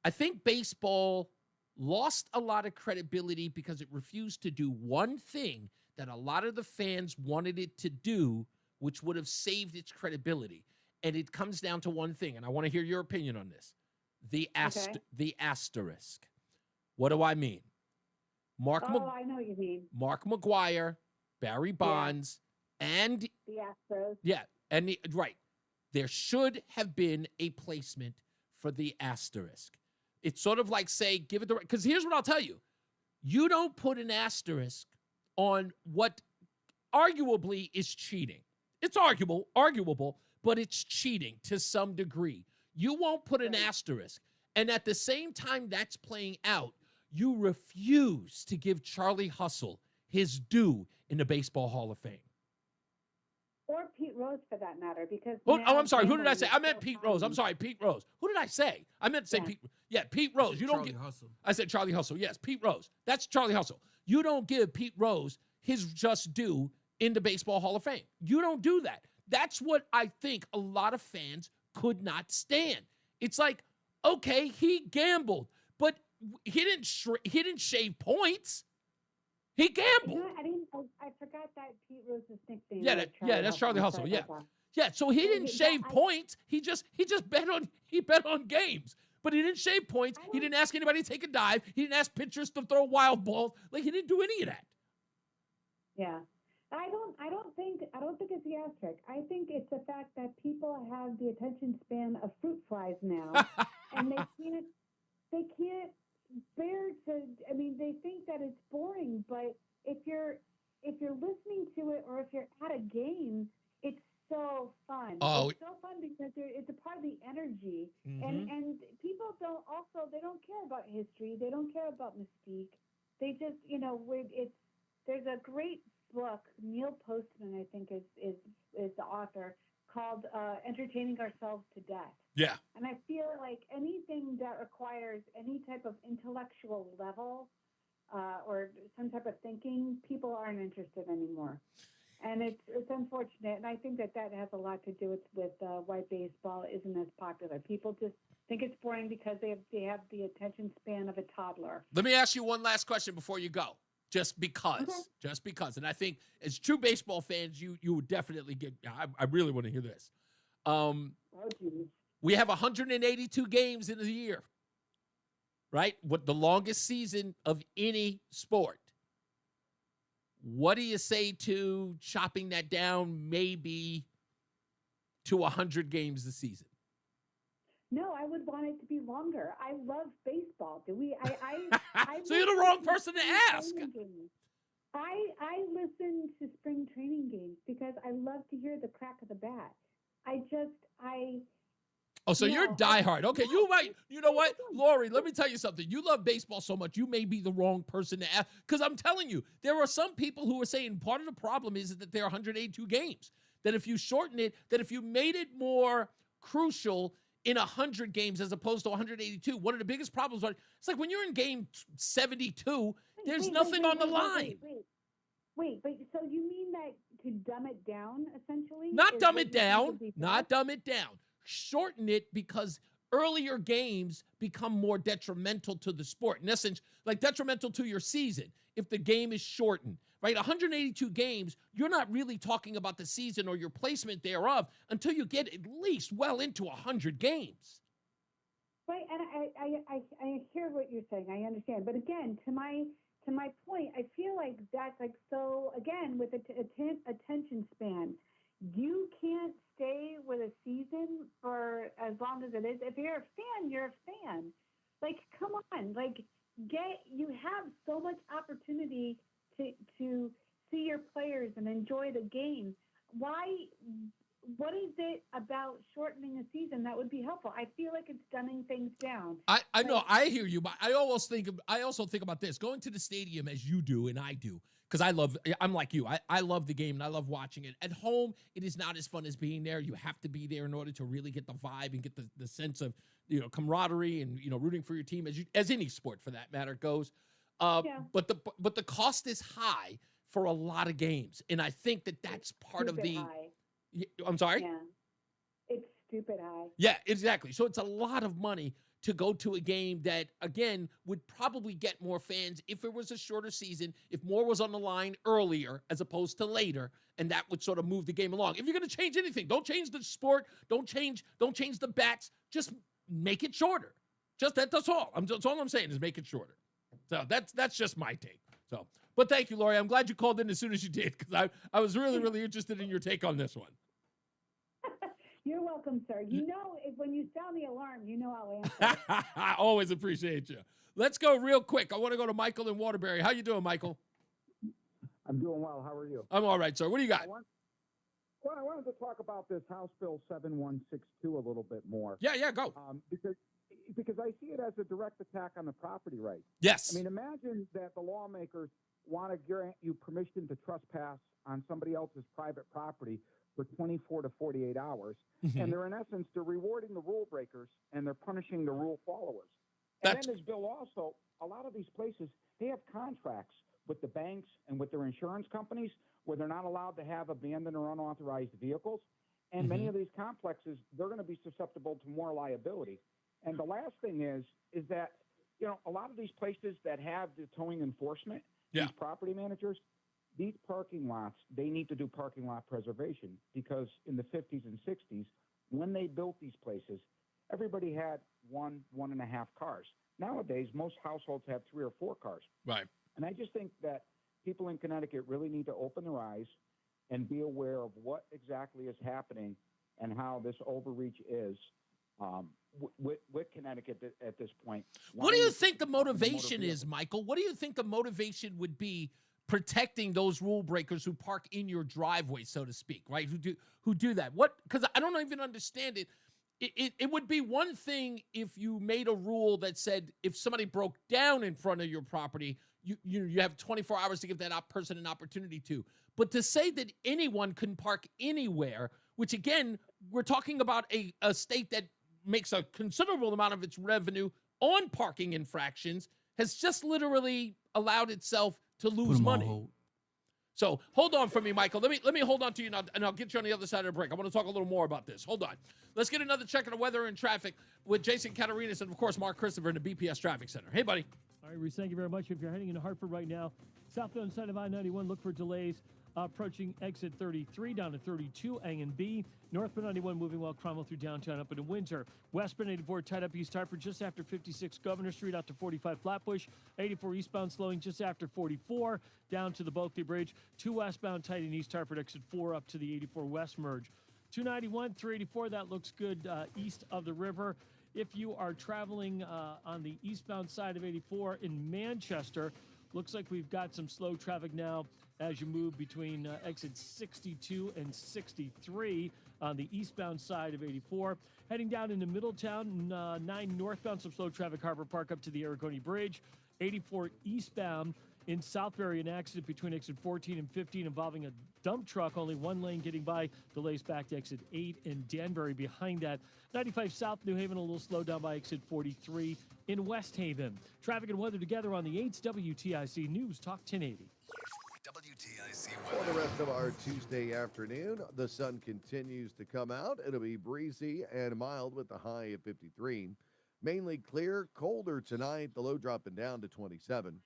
I think baseball lost a lot of credibility because it refused to do one thing that a lot of the fans wanted it to do, which would have saved its credibility. And it comes down to one thing, and I want to hear your opinion on this. The asterisk. What do I mean? I know what you mean. Mark McGwire, Barry Bonds, and the Astros. Yeah, and right. There should have been a placement for the asterisk. It's sort of like, say, give it the right, because here's what I'll tell you. You don't put an asterisk on what arguably is cheating. It's arguable, but it's cheating to some degree. You won't put an asterisk. And at the same time that's playing out, you refuse to give Charlie Hustle his due in the Baseball Hall of Fame. Or Pete Rose, for that matter, because... I'm sorry. Who did I say? I meant Pete Rose. I'm sorry, Pete Rose. Who did I say? I meant to say Pete... Yeah, Pete Rose. You don't give... Hustle. I said Charlie Hustle. Yes, Pete Rose. That's Charlie Hustle. You don't give Pete Rose his just due in the Baseball Hall of Fame. You don't do that. That's what I think a lot of fans could not stand. It's like, okay, he gambled, but he didn't shave points. He gambled. I forgot that Pete Rose's nickname. That's Charlie Hustle. Yeah. So he didn't shave points. He bet on games, but he didn't shave points. He didn't ask anybody to take a dive. He didn't ask pitchers to throw wild balls. Like, he didn't do any of that. Yeah. I don't think it's the asterisk. I think it's the fact that people have the attention span of fruit flies now, and they can't bear to. I mean, they think that it's boring, but if you're listening to it or if you're at a game, it's so fun. Oh, it's so fun because it's a part of the energy, Mm-hmm. and people don't care about history. They don't care about mystique. They just there's a great book, Neil Postman, I think is the author, called Entertaining Ourselves to Death. Yeah. And I feel like anything that requires any type of intellectual level or some type of thinking, people aren't interested anymore. And it's unfortunate. And I think that has a lot to do with why baseball isn't as popular. People just think it's boring because they have the attention span of a toddler. Let me ask you one last question before you go. Just because. And I think as true baseball fans, you would definitely get, I really want to hear this. We have 182 games in a year, right? What the longest season of any sport. What do you say to chopping that down maybe to 100 games this season? No, I would want it to be longer. I love baseball. Do we? So you're the wrong person to ask. I listen to spring training games because I love to hear the crack of the bat. Oh, so you're diehard. Okay, you might. You know what, Lori? Let me tell you something. You love baseball so much, you may be the wrong person to ask. Because I'm telling you, there are some people who are saying part of the problem is that there are 182 games. that if you shorten it, that if you made it more crucial in 100 games as opposed to 182, one of the biggest problems are, it's like when you're in game 72, there's nothing on the line. Wait, but so you mean that to dumb it down, essentially? Not dumb it down. Not dumb it down. Shorten it because earlier games become more detrimental to the sport. In essence, like detrimental to your season if the game is shortened, right? 182 games, you're not really talking about the season or your placement thereof until you get at least well into 100 games. Right, and I hear what you're saying. I understand. But again, to my point, I feel like that's like, so again, with attention span, you can't stay with a season for as long as it is. If you're a fan, you're a fan. Like, come on, like, you have so much opportunity to see your players and enjoy the game. What is it about shortening a season that would be helpful? I feel like it's dumbing things down. I know, I hear you, but I also think about this. Going to the stadium as you do and I do, because I'm like you. I love the game and I love watching it. At home, it is not as fun as being there. You have to be there in order to really get the vibe and get the sense of, camaraderie and, rooting for your team as any sport for that matter goes. But the cost is high for a lot of games. And I think that's part of the high. I'm sorry? Yeah. It's stupid high. Yeah, exactly. So it's a lot of money to go to a game that, again, would probably get more fans if it was a shorter season, if more was on the line earlier as opposed to later, and that would sort of move the game along. If you're going to change anything, don't change the sport, don't change the bats, just make it shorter. That's all. That's all I'm saying is make it shorter. So that's just my take. So, but thank you, Lori. I'm glad you called in as soon as you did because I was really, really interested in your take on this one. You're welcome, sir. When you sound the alarm, I'll answer. I always appreciate you. Let's go real quick. I want to go to Michael in Waterbury. How you doing, Michael? I'm doing well. How are you? I'm all right, sir. What do you got? I wanted to talk about this House Bill 7162 a little bit more. Yeah, go. Because I see it as a direct attack on the property rights. Yes. I mean, imagine that the lawmakers want to grant you permission to trespass on somebody else's private property for 24 to 48 hours. Mm-hmm. And they're rewarding the rule breakers and they're punishing the rule followers. And then this bill also, a lot of these places, they have contracts with the banks and with their insurance companies where they're not allowed to have abandoned or unauthorized vehicles. And many of these complexes, they're going to be susceptible to more liability. And the last thing is that, a lot of these places that have the towing enforcement, these property managers, these parking lots, they need to do parking lot preservation because in the 50s and 60s, when they built these places, everybody had 1.5 cars. Nowadays, most households have 3 or 4 cars. Right. And I just think that people in Connecticut really need to open their eyes and be aware of what exactly is happening and how this overreach is. With Connecticut at this point. What do you think the motivation is, Michael? What do you think the motivation would be protecting those rule breakers who park in your driveway, so to speak, right? Who do that? What? Because I don't even understand it. It would be one thing if you made a rule that said if somebody broke down in front of your property, you have 24 hours to give that person an opportunity to. But to say that anyone can park anywhere, which again, we're talking about a state that makes a considerable amount of its revenue on parking infractions, has just literally allowed itself to lose money. So hold on for me, Michael. Let me hold on to you now, and I'll get you on the other side of the break. I want to talk a little more about this. Hold on. Let's get another check of the weather and traffic with Jason Catarinas and, of course, Mark Christopher in the BPS Traffic Center. Hey, buddy. All right, Reese, thank you very much. If you're heading into Hartford right now, southbound side of I-91, look for delays approaching exit 33 down to 32, A and B. Northbound 91 moving well, Cromwell through downtown up into Windsor. Westbound 84 tied up East Hartford just after 56 Governor Street out to 45 Flatbush. 84 eastbound slowing just after 44 down to the Bulkley Bridge. 2 westbound tight in East Hartford, exit 4 up to the 84 West merge. 291, 384, that looks good east of the river. If you are traveling on the eastbound side of 84 in Manchester, looks like we've got some slow traffic now as you move between exit 62 and 63 on the eastbound side of 84. Heading down into Middletown, 9 northbound, some slow traffic, Harbor Park up to the Aragoni Bridge. 84 eastbound In Southbury, an accident between exit 14 and 15 involving a dump truck, only one lane getting by. Delays back to exit 8 in Danbury. Behind that, 95 South New Haven, a little slow down by exit 43 in West Haven. Traffic and weather together on the 8th WTIC News Talk 1080. WTIC For the rest of our Tuesday afternoon, the sun continues to come out. It'll be breezy and mild with the high of 53. Mainly clear, colder tonight, the low dropping down to 27.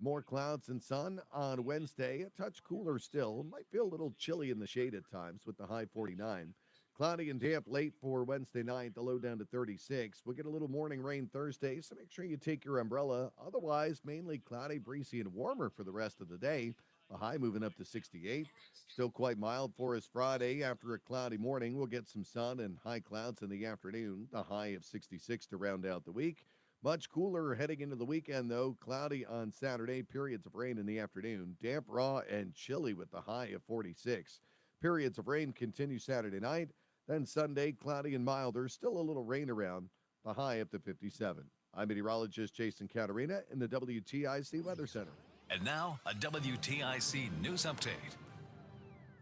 More clouds and sun on Wednesday, a touch cooler still. Might feel a little chilly in the shade at times with the high 49. Cloudy and damp late for Wednesday night, the low down to 36. We'll get a little morning rain Thursday, so make sure you take your umbrella. Otherwise, mainly cloudy, breezy, and warmer for the rest of the day. A high moving up to 68. Still quite mild for us Friday. After a cloudy morning, we'll get some sun and high clouds in the afternoon. The high of 66 to round out the week. Much cooler heading into the weekend, though. Cloudy on Saturday, periods of rain in the afternoon. Damp, raw, and chilly with the high of 46. Periods of rain continue Saturday night. Then Sunday, cloudy and milder. Still a little rain around. The high up to 57. I'm meteorologist Jason Caterina in the WTIC Weather Center. And now, a WTIC news update.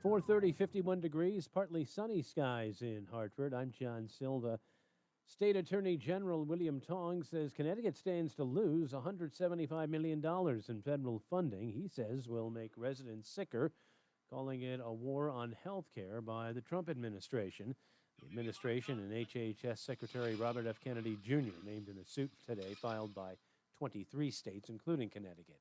4:30, 51 degrees, partly sunny skies in Hartford. I'm John Silva. State Attorney General William Tong says Connecticut stands to lose $175 million in federal funding he says will make residents sicker, calling it a war on health care by the Trump administration. The administration and HHS Secretary Robert F. Kennedy Jr. named in a suit today filed by 23 states, including Connecticut.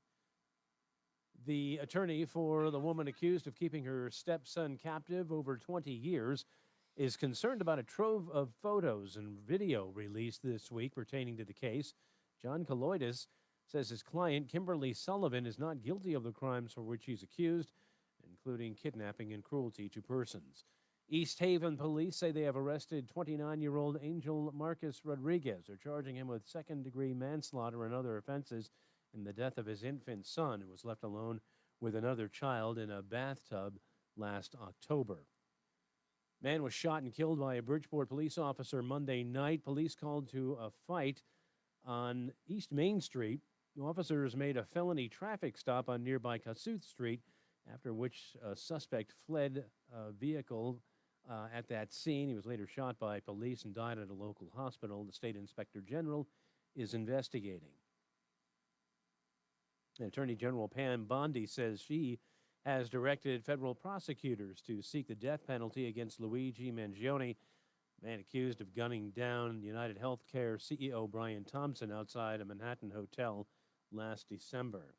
The attorney for the woman accused of keeping her stepson captive over 20 years is concerned about a trove of photos and video released this week pertaining to the case. John Colloidis says his client, Kimberly Sullivan, is not guilty of the crimes for which he's accused, including kidnapping and cruelty to persons. East Haven police say they have arrested 29-year-old Angel Marcus Rodriguez. They're charging him with second-degree manslaughter and other offenses in the death of his infant son, who was left alone with another child in a bathtub last October. Man was shot and killed by a Bridgeport police officer Monday night. Police called to a fight on East Main Street. The officers made a felony traffic stop on nearby Kossuth Street, after which a suspect fled a vehicle at that scene. He was later shot by police and died at a local hospital. The state inspector general is investigating. Attorney General Pam Bondi says she has directed federal prosecutors to seek the death penalty against Luigi Mangione, man accused of gunning down United Healthcare CEO Brian Thompson outside a Manhattan hotel last December.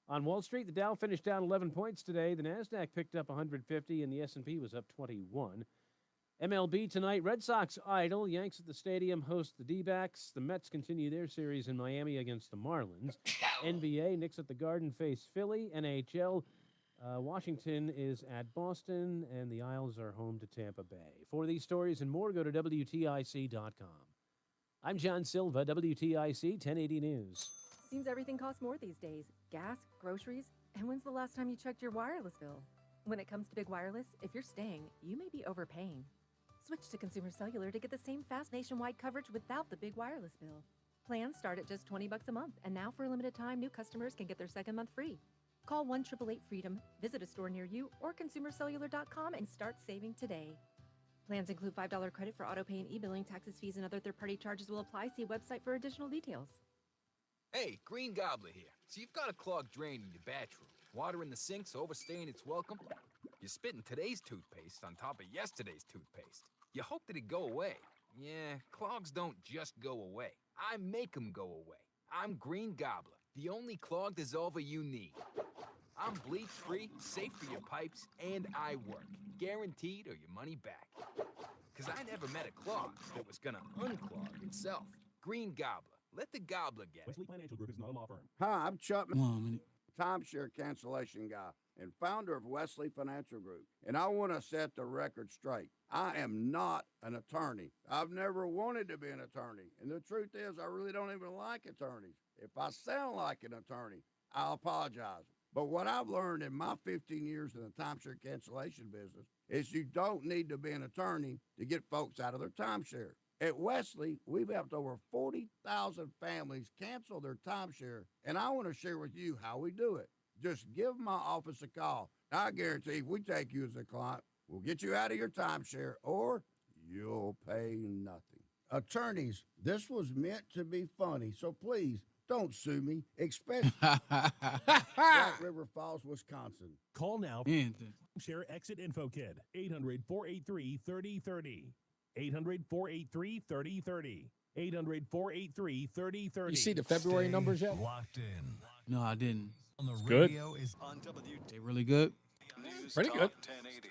On Wall Street, the Dow finished down 11 points today. The Nasdaq picked up 150, and the S&P was up 21. MLB tonight, Red Sox idle. Yanks at the stadium host the D-backs. The Mets continue their series in Miami against the Marlins. NBA, Knicks at the Garden face Philly. NHL, Washington is at Boston, and the Isles are home to Tampa Bay. For these stories and more, go to WTIC.com. I'm John Silva, WTIC 1080 News. Seems everything costs more these days. Gas, groceries, and when's the last time you checked your wireless bill? When it comes to big wireless, if you're staying, you may be overpaying. Switch to Consumer Cellular to get the same fast nationwide coverage without the big wireless bill. Plans start at just $20 a month, and now for a limited time, new customers can get their second month free. Call 1-888-FREEDOM, visit a store near you, or consumercellular.com and start saving today. Plans include $5 credit for autopay and e-billing. Taxes, fees, and other third-party charges will apply. See website for additional details. Hey, Green Gobbler here. So you've got a clogged drain in your bathroom. Water in the sink's overstaying its welcome. You're spitting today's toothpaste on top of yesterday's toothpaste. You hope that it go away. Yeah, clogs don't just go away. I make them go away. I'm Green Gobbler, the only clog dissolver you need. I'm bleach-free, safe for your pipes, and I work. Guaranteed or your money back. Because I never met a clog that was gonna unclog itself. Green Gobbler. Let the gobbler get it. Wesley Financial Group is not a law firm. Hi, I'm Chuck, timeshare cancellation guy and founder of Wesley Financial Group. And I want to set the record straight. I am not an attorney. I've never wanted to be an attorney. And the truth is, I really don't even like attorneys. If I sound like an attorney, I'll apologize. But what I've learned in my 15 years in the timeshare cancellation business is you don't need to be an attorney to get folks out of their timeshare. At Wesley, we've helped over 40,000 families cancel their timeshare, and I want to share with you how we do it. Just give my office a call. I guarantee if we take you as a client, we'll get you out of your timeshare, or you'll pay nothing. Attorneys, this was meant to be funny, so please don't sue me, especially Black River Falls, Wisconsin. Call now. Share Exit Info Kit, 800-483-3030. 800-483-3030. 800-483-3030. You see the February numbers yet? Locked in. No, I didn't. On the Good. radio is on WTIC. They really good. Pretty good. 1080.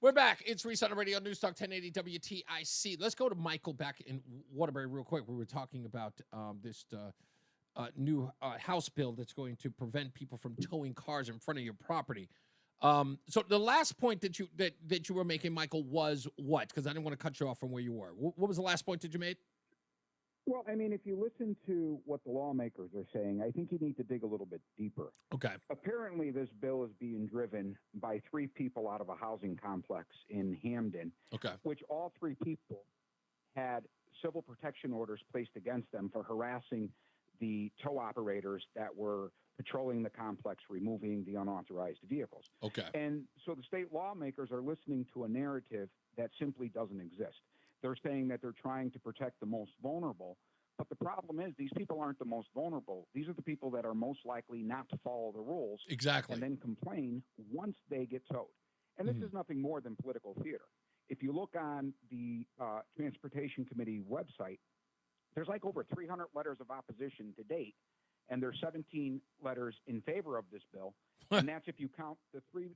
We're back. It's Reese on the Radio, News Talk 1080 WTIC. Let's go to Michael back in Waterbury real quick. We were talking about this new House bill that's going to prevent people from towing cars in front of your property. So the last point that you were making, Michael, was what? Because I didn't want to cut you off from where you were. What was the last point that you made? Well, I mean, if you listen to what the lawmakers are saying, I think you need to dig a little bit deeper. Okay. Apparently, this bill is being driven by three people out of a housing complex in Hamden, Okay. which all three people had civil protection orders placed against them for harassing the tow operators that were patrolling the complex, removing the unauthorized vehicles. Okay. And so the state lawmakers are listening to a narrative that simply doesn't exist. They're saying that they're trying to protect the most vulnerable, but the problem is these people aren't the most vulnerable. These are the people that are most likely not to follow the rules. Exactly. And then complain once they get towed. And this is nothing more than political theater. If you look on the Transportation Committee website, there's like over 300 letters of opposition to date, and there's 17 letters in favor of this bill. And that's if you count the three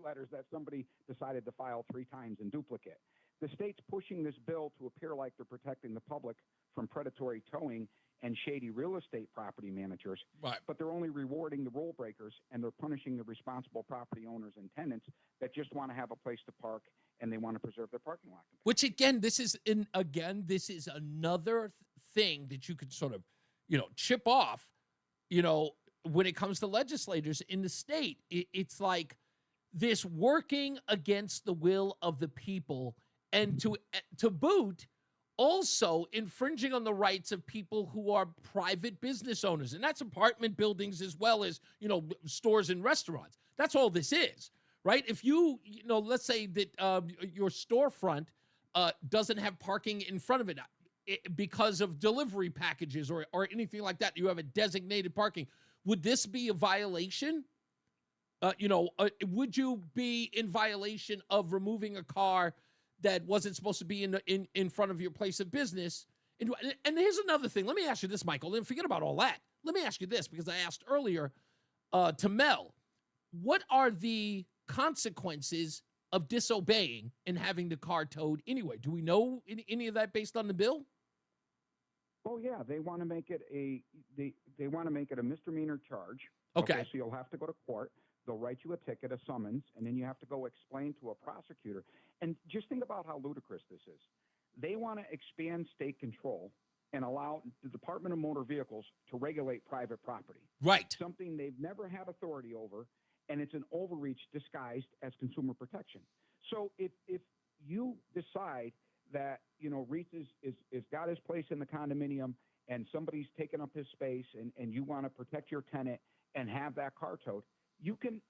letters that somebody decided to file 3 times in duplicate. The state's pushing this bill to appear like they're protecting the public from predatory towing and shady real estate property managers, right. But they're only rewarding the rule breakers, and they're punishing the responsible property owners and tenants that just want to have a place to park and they want to preserve their parking lot. Which again, this is another thing that you could sort of, chip off, when it comes to legislators in the state. It's like this working against the will of the people, and to boot, also infringing on the rights of people who are private business owners. And that's apartment buildings as well as, stores and restaurants. That's all this is, right? If you let's say that your storefront doesn't have parking in front of it because of delivery packages or anything like that, you have a designated parking. Would this be a violation? Would you be in violation of removing a car that wasn't supposed to be in front of your place of business? And here's another thing. Let me ask you this, Michael, and forget about all that. Let me ask you this, because I asked earlier to Mel, what are the consequences of disobeying and having the car towed anyway? Do we know any of that based on the bill? Oh yeah, they want to make it a misdemeanor charge. Okay. So you'll have to go to court. They'll write you a ticket, a summons, and then you have to go explain to a prosecutor. And just think about how ludicrous this is. They want to expand state control and allow the Department of Motor Vehicles to regulate private property. Right. Something they've never had authority over, and it's an overreach disguised as consumer protection. So if you decide that, Reese is got his place in the condominium and somebody's taken up his space and you want to protect your tenant and have that car towed, you can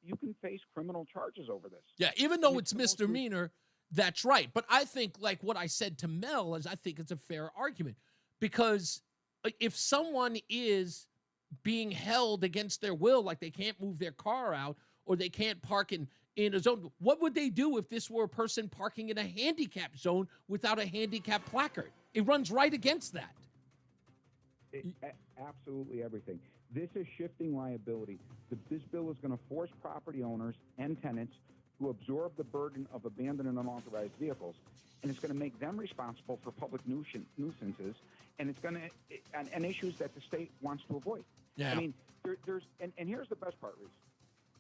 face criminal charges over this. Yeah, even though it's misdemeanor, that's right. But I think, like what I said to Mel, is I think it's a fair argument. Because if someone is being held against their will, like they can't move their car out or they can't park in a zone, what would they do if this were a person parking in a handicap zone without a handicap placard? It runs right against that. Absolutely everything. This is shifting liability. This bill is going to force property owners and tenants to absorb the burden of abandoned and unauthorized vehicles, and it's going to make them responsible for public nuisances, and it's going to and issues that the state wants to avoid. Yeah. I mean, there's here's the best part, Reese.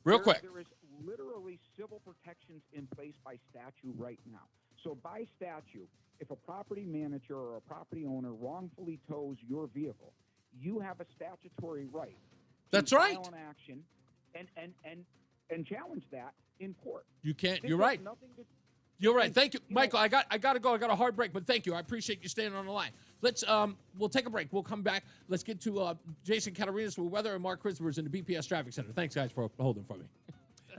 Real quick. There is literally civil protections in place by statute right now. So by statute, if a property manager or a property owner wrongfully tows your vehicle, you have a statutory right to file an action and challenge that in court. You can't. This You're has right. You're right. Thank you, Michael. I got to go. I got a hard break, but thank you. I appreciate you staying on the line. Let's we'll take a break. We'll come back. Let's get to Jason Catarinas with weather and Mark Christopher's in the BPS Traffic Center. Thanks, guys, for holding for me.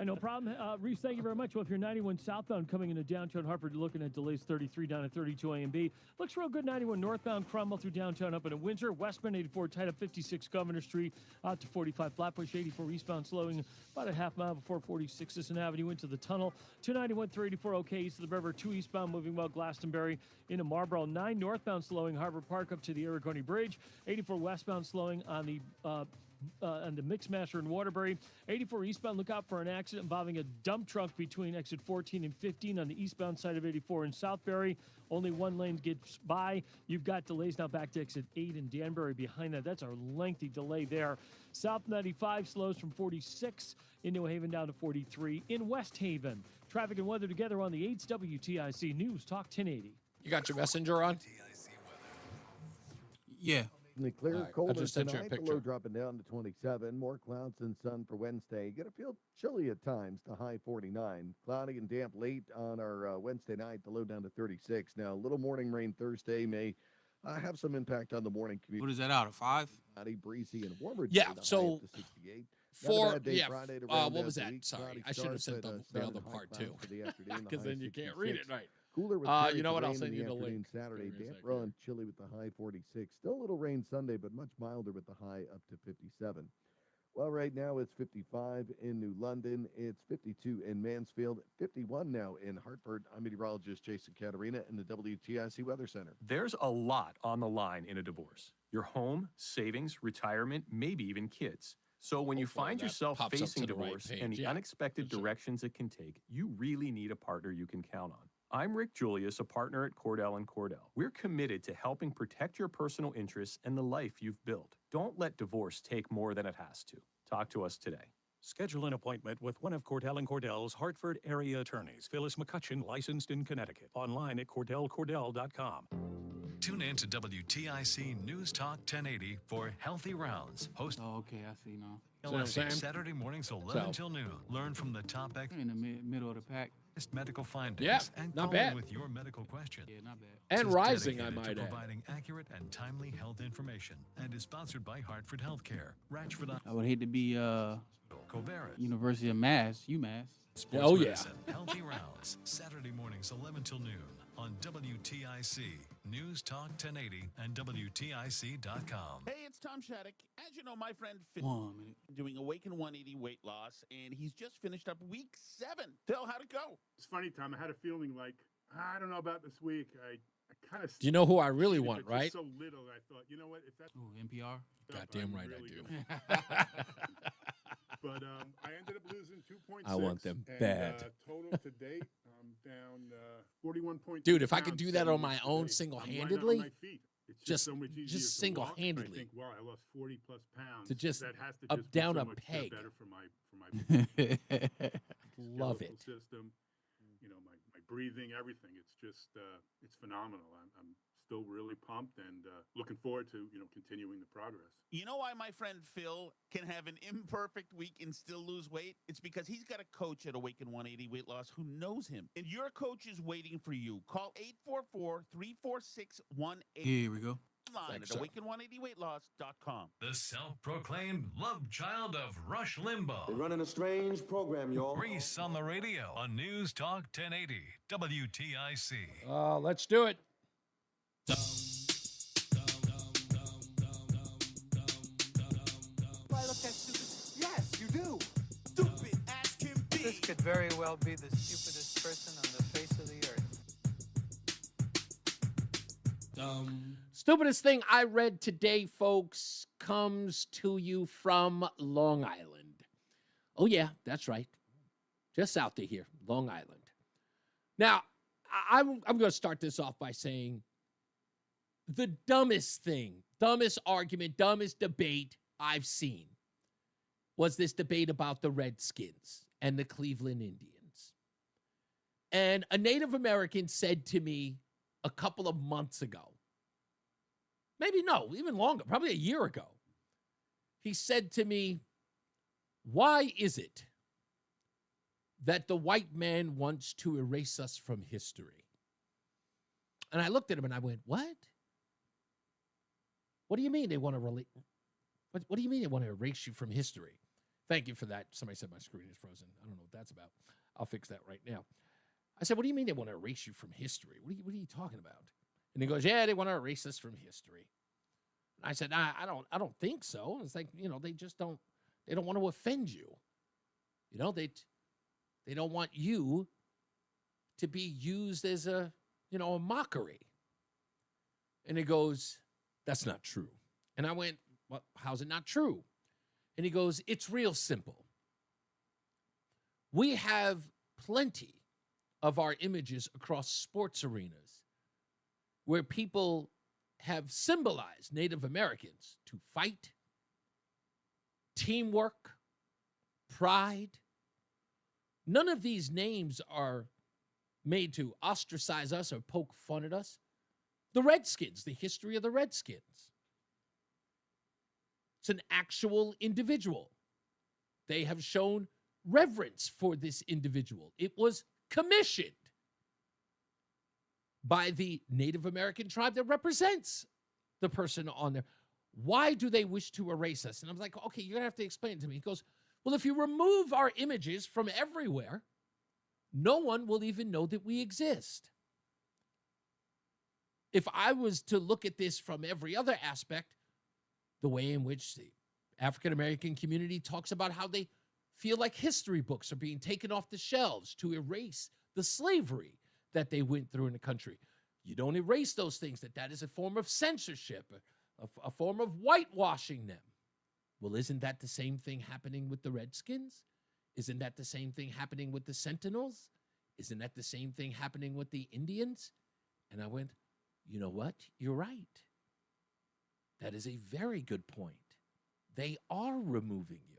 No problem. Reese, thank you very much. Well, if you're 91 southbound coming into downtown Hartford, you're looking at delays 33 down at 32 A and B. Looks real good 91 northbound, Cromwell through downtown up into Windsor. Westbound 84 tight up 56 Governor Street out to 45 Flatbush. 84 eastbound slowing about a half mile before 46 Sisson Avenue into the tunnel. 291 384 OK east of the river. 2 eastbound moving well Glastonbury into Marlboro. 9 northbound slowing Harbor Park up to the Aragoni Bridge. 84 westbound slowing on the Mixmaster in Waterbury. 84 eastbound, look out for an accident involving a dump truck between exit 14 and 15 on the eastbound side of 84 in Southbury. Only one lane gets by. You've got delays now back to exit 8 in Danbury behind that. That's a lengthy delay there. South 95 slows from 46 in New Haven down to 43 in West Haven. Traffic and weather together on the 8's WTIC News Talk 1080. You got your messenger on? Yeah. Clear, Right. colder I just sent you a tonight. The picture. low dropping down to 27. More clouds and sun for Wednesday. Going to feel chilly at times. The high 49. Cloudy and damp late on our Wednesday night. The low down to 36. Now, a little morning rain Thursday may have some impact on the morning commute. What is that out of 5? Cloudy, breezy, and warmer. Yeah, today, the high so up to 68. Not a bad day Friday to round what out was the that? week. Sorry, Cloudy I should have start, sent but, the sun other and high part clouds too, for the afternoon, the because high then you can't read it 66. right. Cooler with You know what? I'll periods of send rain you in the afternoon link. Saturday. Give me a Damp, second raw, and chilly with the high 46. Still a little rain Sunday, but much milder with the high up to 57. Well, right now it's 55 in New London. It's 52 in Mansfield. 51 now in Hartford. I'm meteorologist Jason Catarina in the WTIC Weather Center. There's a lot on the line in a divorce. Your home, savings, retirement, maybe even kids. So when you find that yourself pops up facing to the right divorce page. and the Yeah, unexpected directions it can take, you really need a partner you can count on. I'm Rick Julius, a partner at Cordell & Cordell. We're committed to helping protect your personal interests and the life you've built. Don't let divorce take more than it has to. Talk to us today. Schedule an appointment with one of Cordell & Cordell's Hartford area attorneys. Phyllis McCutcheon, licensed in Connecticut. Online at cordellcordell.com. Tune in to WTIC News Talk 1080 for Healthy Rounds. Host. Oh, okay, I see now. LSC, Saturday mornings 11 till noon. Learn from the top in the middle of the pack. medical findings Yeah, and not call bad. in with your medical question. Yeah, not bad. And Is rising, I dedicated might to add. providing accurate and timely health information and is sponsored by Hartford Healthcare, Ratchford, I would hate to be Covera, University of UMass. Sports Oh, yeah. Medicine, Healthy Rounds, Saturday mornings 11 till noon on WTIC, News Talk 1080 and WTIC.com. Hey, it's Tom Shattuck. As you know, my friend Phil 1 minute. doing Awaken 180 weight loss, and he's just finished up week 7. Phil, how'd it go? It's funny, Tom. I had a feeling like, I don't know about this week. I kind of. Do you know who I really want, right? So little, I thought, you know what? If that's Ooh, NPR. Goddamn right really I do. But I ended up losing 2.6. I want them and, bad. Total to date, I'm down 41.2 Dude, if I could pounds, do that 7 on my weeks own today. single-handedly, I'm light on my feet. It's just so much easier just to walk. single-handedly. I think, wow, I lost 40 plus pounds. To just that has to up, just be down so a much peg. better for my Love skeletal it. system. You know, my breathing, everything. It's just it's phenomenal. I'm still really pumped and looking forward to continuing the progress. You know why my friend Phil can have an imperfect week and still lose weight? It's because he's got a coach at Awaken 180 Weight Loss who knows him. And your coach is waiting for you. Call 844-346-18. Here we go. Online at awaken180weightloss.com. The self-proclaimed love child of Rush Limbaugh. They're running a strange program, y'all. Reese on the radio on News Talk 1080 WTIC. Let's do it. Do I look that stupid? Yes, you do. Stupid as can be. This could very well be the stupidest person on the face of the earth. Stupidest thing I read today, folks, comes to you from Long Island. Oh, yeah, that's right. Just south of here, Long Island. Now, I'm going to start this off by saying the dumbest thing, dumbest argument, dumbest debate I've seen was this debate about the Redskins and the Cleveland Indians. And a Native American said to me a couple of months ago, maybe no, even longer, probably a year ago, he said to me, why is it that the white man wants to erase us from history. And I looked at him and I went, what? What do you mean they want to what do you mean they want to erase you from history? Thank you for that. Somebody said my screen is frozen. I don't know what that's about. I'll fix that right now. I said, what do you mean they want to erase you from history? What are you talking about? And he goes, yeah, they want to erase us from history. And I said, nah, I don't think so. And it's like, they just don't want to offend you. They don't want you to be used as a mockery. And he goes, that's not true. And I went, well, how's it not true? And he goes, it's real simple. We have plenty of our images across sports arenas where people have symbolized Native Americans to fight, teamwork, pride. None of these names are made to ostracize us or poke fun at us. The Redskins, the history of the Redskins. It's an actual individual. They have shown reverence for this individual. It was commissioned by the Native American tribe that represents the person on there. Why do they wish to erase us? And I'm like, okay, you're going to have to explain it to me. He goes, well, if you remove our images from everywhere, no one will even know that we exist. If I was to look at this from every other aspect, the way in which the African-American community talks about how they feel like history books are being taken off the shelves to erase the slavery that they went through in the country. You don't erase those things, that is a form of censorship, a form of whitewashing them. Well, isn't that the same thing happening with the Redskins? Isn't that the same thing happening with the Sentinels? Isn't that the same thing happening with the Indians? And I went, you know what? You're right. That is a very good point. They are removing you.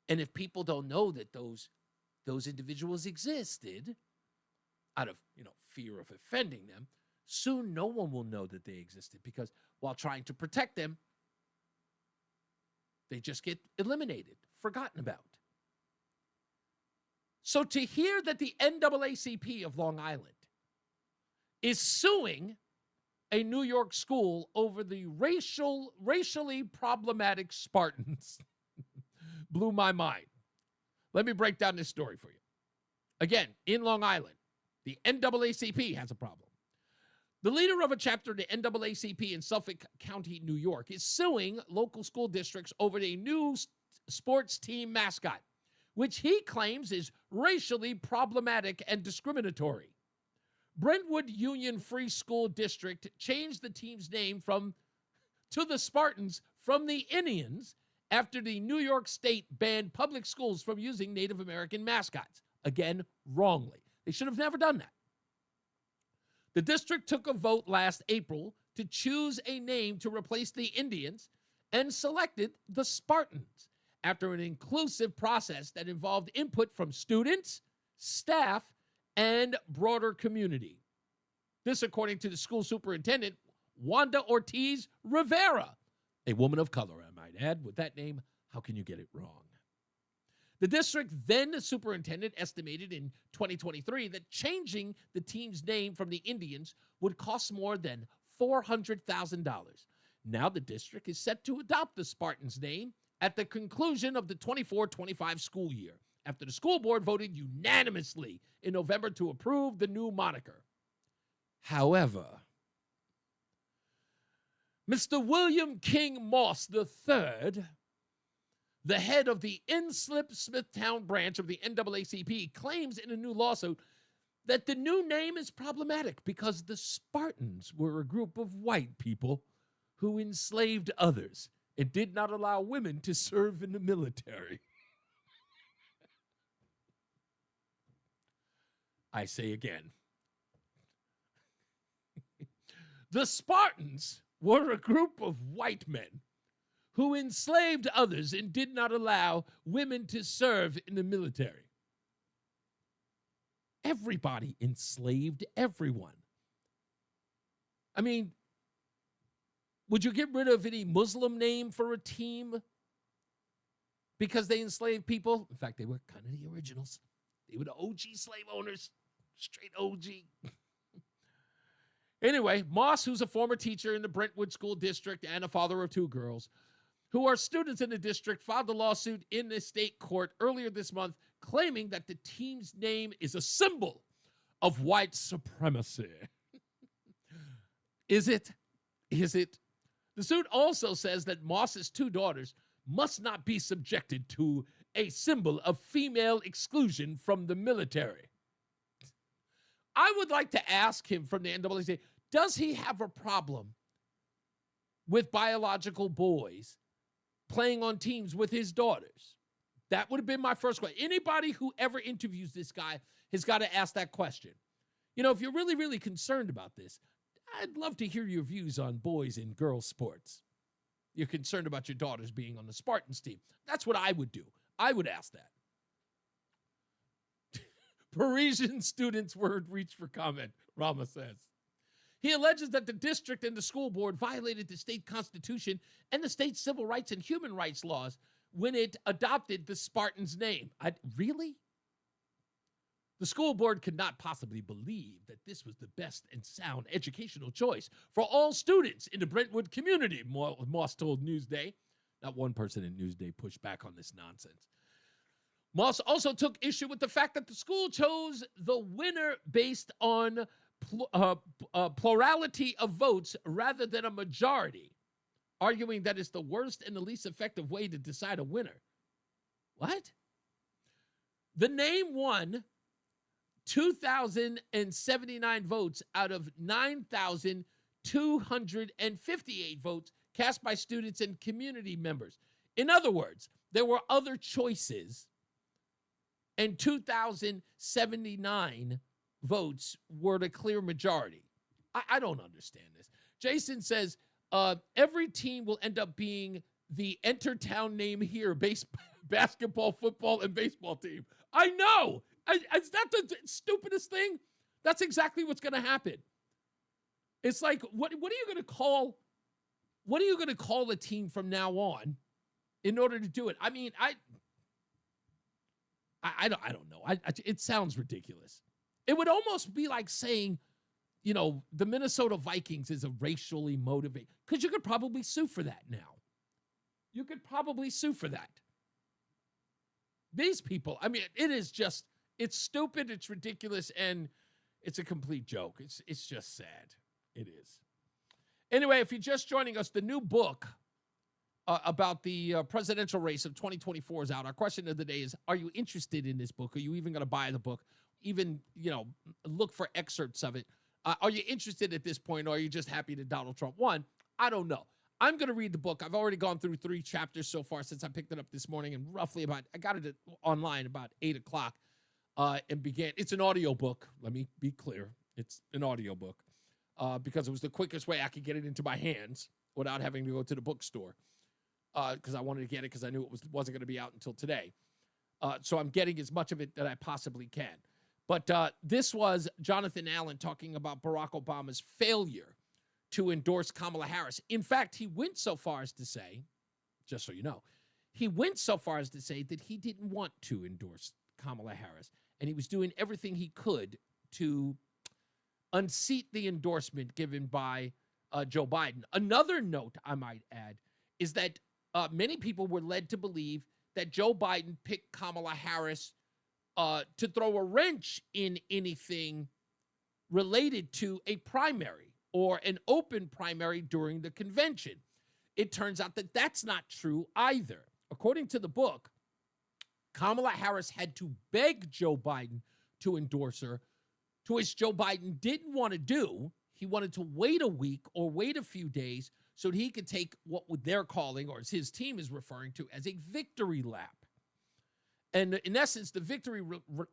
And if people don't know that those individuals existed out of, fear of offending them, soon no one will know that they existed, because while trying to protect them, they just get eliminated, forgotten about. So to hear that the NAACP of Long Island is suing a New York school over the racially problematic Spartans blew my mind. Let me break down this story for you. Again, in Long Island, the NAACP has a problem. The leader of a chapter of the NAACP in Suffolk County, New York, is suing local school districts over a new sports team mascot, which he claims is racially problematic and discriminatory. Brentwood Union Free School District changed the team's name to the Spartans from the Indians after the New York State banned public schools from using Native American mascots. Again, wrongly. They should have never done that. The district took a vote last April to choose a name to replace the Indians and selected the Spartans after an inclusive process that involved input from students, staff, and broader community. This, according to the school superintendent, Wanda Ortiz Rivera, a woman of color, I might add. With that name, how can you get it wrong? The district then superintendent estimated in 2023 that changing the team's name from the Indians would cost more than $400,000. Now the district is set to adopt the Spartans name at the conclusion of the 24-25 school year, after the school board voted unanimously in November to approve the new moniker. However, Mr. William King Moss III, the head of the Inslip Smithtown branch of the NAACP, claims in a new lawsuit that the new name is problematic because the Spartans were a group of white people who enslaved others and did not allow women to serve in the military. I say again, the Spartans were a group of white men who enslaved others and did not allow women to serve in the military. Everybody enslaved everyone. I mean, would you get rid of any Muslim name for a team? because they enslaved people. In fact, they were kind of the originals. They were the OG slave owners, straight OG. Anyway, Moss, who's a former teacher in the Brentwood School District and a father of 2 girls, who are students in the district, filed a lawsuit in the state court earlier this month, claiming that the team's name is a symbol of white supremacy. Is it? Is it? The suit also says that Moss's 2 daughters must not be subjected to a symbol of female exclusion from the military. I would like to ask him from the NAACP, does he have a problem with biological boys playing on teams with his daughters? That would have been my first question. Anybody who ever interviews this guy has got to ask that question. You know, if you're really, really concerned about this, I'd love to hear your views on boys and girls sports. You're concerned about your daughters being on the Spartans team. That's what I would do. I would ask that. Parisian students were reached for comment, Rama says. He alleges that the district and the school board violated the state constitution and the state civil rights and human rights laws when it adopted the Spartans' name. Really? The school board could not possibly believe that this was the best and sound educational choice for all students in the Brentwood community, Moss told Newsday. Not one person in Newsday pushed back on this nonsense. Moss also took issue with the fact that the school chose the winner based on plurality of votes rather than a majority, arguing that it's the worst and the least effective way to decide a winner. What? The name won 2,079 votes out of 9,258 votes cast by students and community members. In other words, there were other choices, and 2,079 votes were the clear majority. I don't understand this. Jason says, every team will end up being the Entertown name here, basketball, football, and baseball team. I know. Is that the stupidest thing? That's exactly what's going to happen. It's like, what are you going to call? What are you going to call a team from now on in order to do it? I mean, I don't know. It sounds ridiculous. It would almost be like saying, you know, the Minnesota Vikings is a racially motivated, because you could probably sue for that now. You could probably sue for that. These people, I mean, it is just, it's stupid, it's ridiculous, and it's a complete joke. It's just sad. It is. Anyway, if you're just joining us, the new book about the presidential race of 2024 is out. Our question of the day is, are you interested in this book? Are you even going to buy the book? Even, you know, look for excerpts of it. Are you interested at this point, or are you just happy that Donald Trump won? I don't know. I'm going to read the book. I've already gone through 3 chapters so far since I picked it up this morning, and roughly I got it online about 8 o'clock and began. It's an audio book. Let me be clear. It's an audio book because it was the quickest way I could get it into my hands without having to go to the bookstore. Because I wanted to get it because I knew it wasn't going to be out until today. So I'm getting as much of it that I possibly can. But this was Jonathan Allen talking about Barack Obama's failure to endorse Kamala Harris. In fact, he went so far as to say, just so you know, he went so far as to say that he didn't want to endorse Kamala Harris. And he was doing everything he could to unseat the endorsement given by Joe Biden. Another note I might add is that many people were led to believe that Joe Biden picked Kamala Harris to throw a wrench in anything related to a primary or an open primary during the convention. It turns out that that's not true either. According to the book, Kamala Harris had to beg Joe Biden to endorse her, to which Joe Biden didn't want to do. He wanted to wait a week or wait a few days so that he could take what they're calling, or as his team is referring to, as a victory lap. And in essence, the victory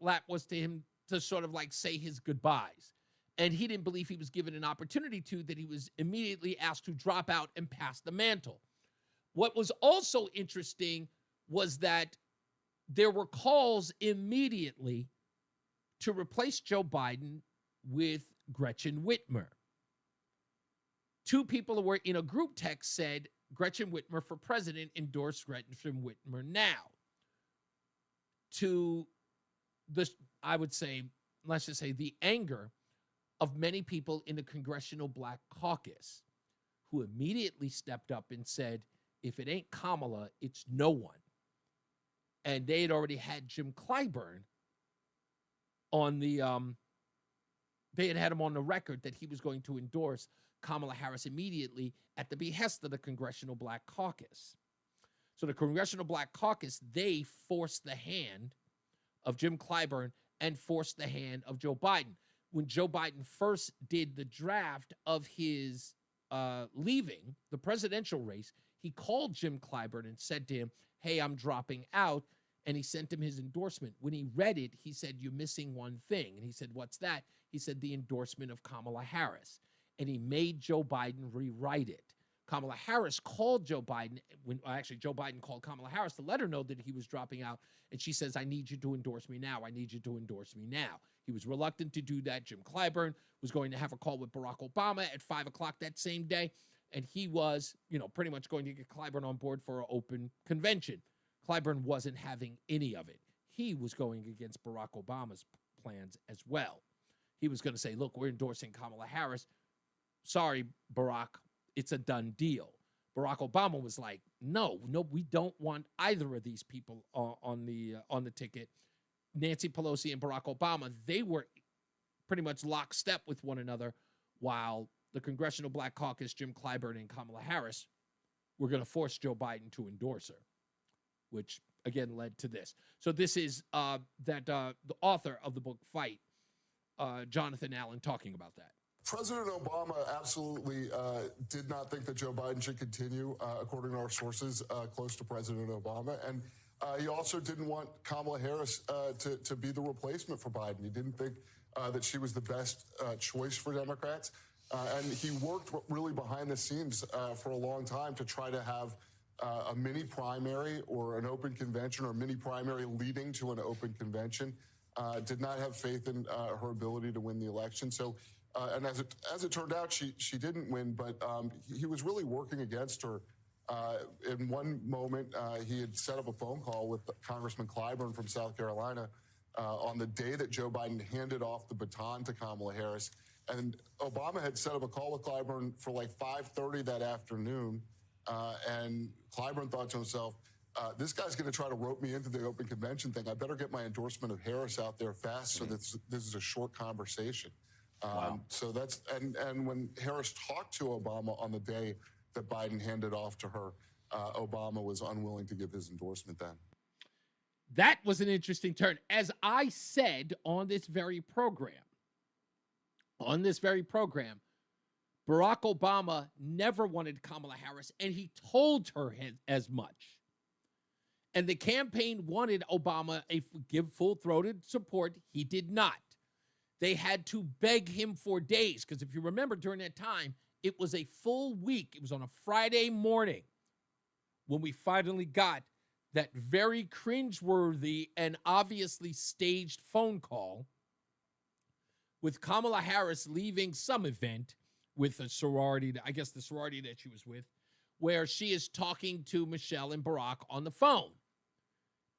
lap was to him to sort of like say his goodbyes. And he didn't believe he was given an opportunity to, that he was immediately asked to drop out and pass the mantle. What was also interesting was that there were calls immediately to replace Joe Biden with Gretchen Whitmer. 2 people who were in a group text said, Gretchen Whitmer for president, endorse Gretchen Whitmer now. to I would say, let's just say, the anger of many people in the Congressional Black Caucus, who immediately stepped up and said, if it ain't Kamala, it's no one. And they had already had Jim Clyburn on the, they had him on the record that he was going to endorse Kamala Harris immediately at the behest of the Congressional Black Caucus. So the Congressional Black Caucus, they forced the hand of Jim Clyburn and forced the hand of Joe Biden. When Joe Biden first did the draft of his leaving the presidential race, he called Jim Clyburn and said to him, hey, I'm dropping out. And he sent him his endorsement. When he read it, he said, you're missing one thing. And he said, what's that? He said, the endorsement of Kamala Harris. And he made Joe Biden rewrite it. Kamala Harris called Joe Biden, actually Joe Biden called Kamala Harris to let her know that he was dropping out. And she says, I need you to endorse me now. I need you to endorse me now. He was reluctant to do that. Jim Clyburn was going to have a call with Barack Obama at 5 o'clock that same day. And he was, pretty much going to get Clyburn on board for an open convention. Clyburn wasn't having any of it. He was going against Barack Obama's plans as well. He was going to say, look, we're endorsing Kamala Harris. Sorry, Barack, it's a done deal. Barack Obama was like, no, we don't want either of these people on the ticket. Nancy Pelosi and Barack Obama, they were pretty much lockstep with one another, while the Congressional Black Caucus, Jim Clyburn and Kamala Harris, were going to force Joe Biden to endorse her, which again led to this. So this is the author of the book Fight, Jonathan Allen, talking about that. President Obama absolutely did not think that Joe Biden should continue, according to our sources close to President Obama. And he also didn't want Kamala Harris to be the replacement for Biden. He didn't think that she was the best choice for Democrats. And he worked really behind the scenes for a long time to try to have a mini primary or an open convention, or a mini primary leading to an open convention. Did not have faith in her ability to win the election. So, and as it turned out, she didn't win, but he was really working against her. In one moment, he had set up a phone call with Congressman Clyburn from South Carolina on the day that Joe Biden handed off the baton to Kamala Harris. And Obama had set up a call with Clyburn for like 5:30 that afternoon. And Clyburn thought to himself, this guy's going to try to rope me into the open convention thing. I better get my endorsement of Harris out there fast so that this is a short conversation. Wow. So that's, and when Harris talked to Obama on the day that Biden handed off to her, Obama was unwilling to give his endorsement then. That was an interesting turn. As I said on this very program, Barack Obama never wanted Kamala Harris, and he told her as much. And the campaign wanted Obama to give full-throated support. He did not. They had to beg him for days, because if you remember, during that time, it was a full week. It was on a Friday morning when we finally got that very cringeworthy and obviously staged phone call with Kamala Harris leaving some event with a sorority, I guess the sorority that she was with, where she is talking to Michelle and Barack on the phone.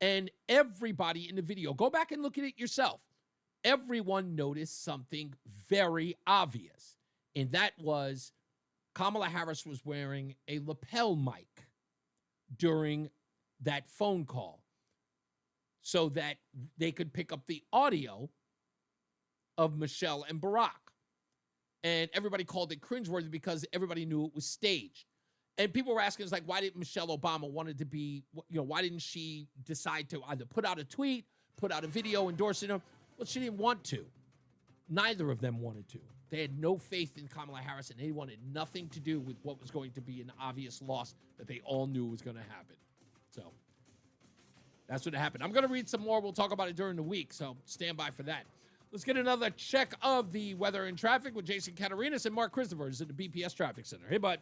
And everybody in the video, go back and look at it yourself, everyone noticed something very obvious. And that was Kamala Harris was wearing a lapel mic during that phone call so that they could pick up the audio of Michelle and Barack. And everybody called it cringeworthy because everybody knew it was staged. And people were asking us, like, why did Michelle Obama wanted to be, why didn't she decide to either put out a tweet, put out a video endorsing him? Well, she didn't want to. Neither of them wanted to. They had no faith in Kamala Harris, and they wanted nothing to do with what was going to be an obvious loss that they all knew was going to happen. So that's what happened. I'm going to read some more. We'll talk about it during the week, so stand by for that. Let's get another check of the weather and traffic with Jason Catarinas and Mark Christopher is at the BPS Traffic Center. Hey, bud.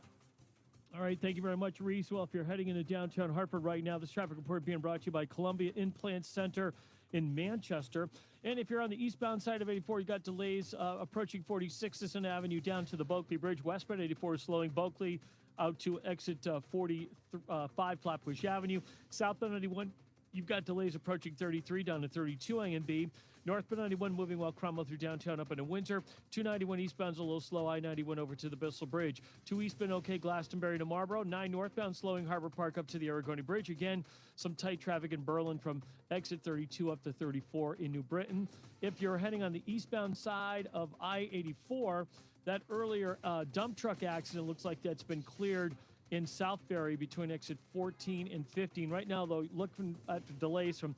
All right, thank you very much, Reese. Well, if you're heading into downtown Hartford right now, this traffic report being brought to you by Columbia Implant Center in Manchester. And if you're on the eastbound side of 84, you got delays approaching 46th Avenue down to the Bulkley Bridge. Westbound 84 is slowing. Bulkley out to exit 45 Flatbush Avenue. Southbound 91 You've got delays approaching 33 down to 32 INB. Northbound 91 moving while Cromwell through downtown up into Windsor. 291 eastbound's a little slow. I-91 over to the Bissell Bridge. 2 eastbound okay, Glastonbury to Marlboro. 9 northbound slowing Harbor Park up to the Aragoni Bridge. Again, some tight traffic in Berlin from exit 32 up to 34 in New Britain. If you're heading on the eastbound side of I-84, that earlier dump truck accident looks like that's been cleared in Southbury between exit 14 and 15. Right now, though, looking at the delays from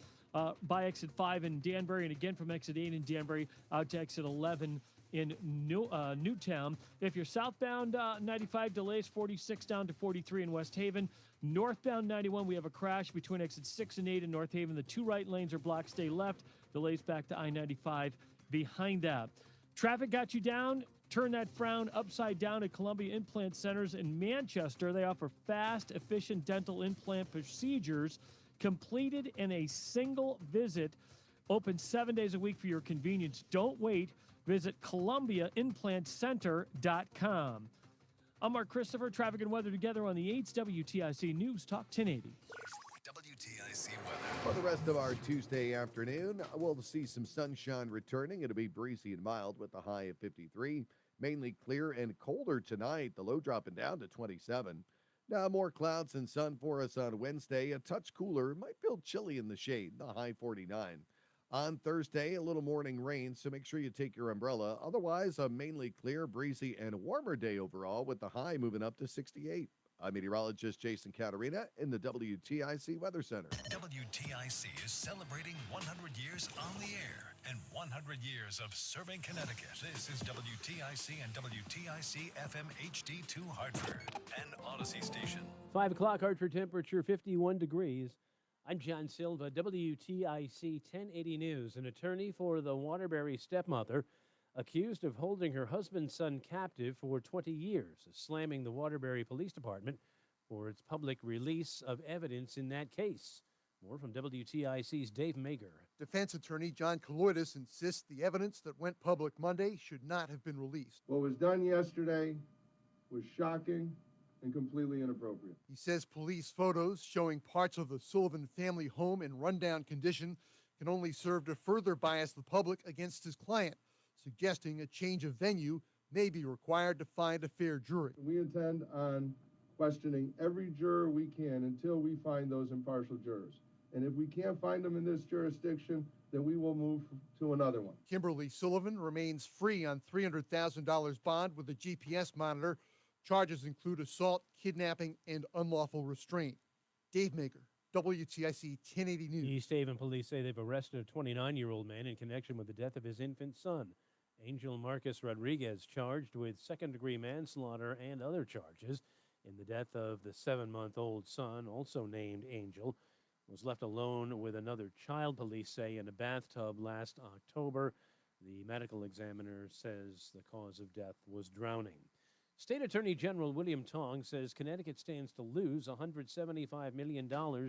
by exit 5 in Danbury and again from exit 8 in Danbury out to exit 11 in Newtown. If you're southbound 95, delays 46 down to 43 in West Haven. Northbound 91, we have a crash between exit 6 and 8 in North Haven. The 2 right lanes are blocked. Stay left. Delays back to I-95 behind that. Traffic got you down. Turn that frown upside down at Columbia Implant Centers in Manchester. They offer fast, efficient dental implant procedures completed in a single visit. Open 7 days a week for your convenience. Don't wait. Visit ColumbiaImplantCenter.com. I'm Mark Christopher. Traffic and weather together on the 8's WTIC News Talk 1080. WTIC weather. For the rest of our Tuesday afternoon, we'll see some sunshine returning. It'll be breezy and mild with a high of 53. Mainly clear and colder tonight. The low dropping down to 27. Now more clouds and sun for us on Wednesday. A touch cooler. Might feel chilly in the shade. The high 49. On Thursday, a little morning rain, so make sure you take your umbrella. Otherwise, a mainly clear, breezy, and warmer day overall with the high moving up to 68. I'm meteorologist Jason Caterina in the WTIC Weather Center. WTIC is celebrating 100 years on the air and 100 years of serving Connecticut. This is WTIC and WTIC FM HD2 Hartford, an Odyssey station. 5 o'clock, Hartford temperature 51 degrees. I'm John Silva, WTIC 1080 News. An attorney for the Waterbury stepmother accused of holding her husband's son captive for 20 years, is slamming the Waterbury Police Department for its public release of evidence in that case. More from WTIC's Dave Mager. Defense attorney John Kaloidis insists the evidence that went public Monday should not have been released. What was done yesterday was shocking and completely inappropriate. He says police photos showing parts of the Sullivan family home in rundown condition can only serve to further bias the public against his client, suggesting a change of venue may be required to find a fair jury. We intend on questioning every juror we can until we find those impartial jurors. And if we can't find them in this jurisdiction, then we will move to another one. Kimberly Sullivan remains free on $300,000 bond with a GPS monitor. Charges include assault, kidnapping, and unlawful restraint. Dave Maker, WTIC 1080 News. East Haven police say they've arrested a 29-year-old man in connection with the death of his infant son. Angel Marcus Rodriguez charged with second-degree manslaughter and other charges in the death of the 7-month-old son, also named Angel, was left alone with another child, police say, in a bathtub last October. The medical examiner says the cause of death was drowning. State Attorney General William Tong says Connecticut stands to lose $175 million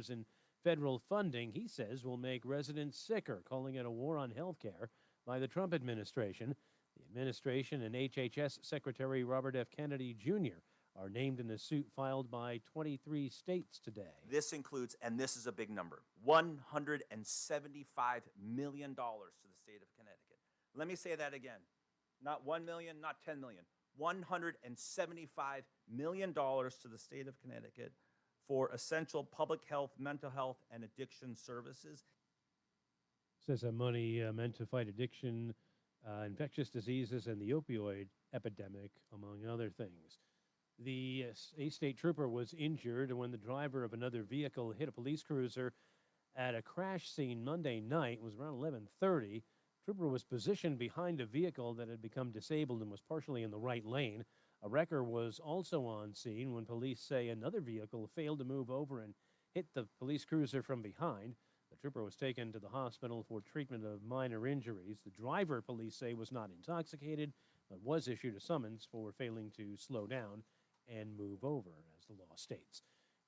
in federal funding he says will make residents sicker, calling it a war on health care by the Trump administration. The administration and HHS Secretary Robert F. Kennedy Jr. are named in a suit filed by 23 states today. This includes, and this is a big number, $175 million to the state of Connecticut. Let me say that again. Not 1 million, not 10 million. $175 million to the state of Connecticut for essential public health, mental health, and addiction services. Says that money meant to fight addiction, infectious diseases, and the opioid epidemic, among other things. A state trooper was injured when the driver of another vehicle hit a police cruiser at a crash scene Monday night. It was around 11:30. Trooper was positioned behind a vehicle that had become disabled and was partially in the right lane. A wrecker was also on scene when police say another vehicle failed to move over and hit the police cruiser from behind. The trooper was taken to the hospital for treatment of minor injuries. The driver, police say, was not intoxicated, but was issued a summons for failing to slow down and move over, as the law states.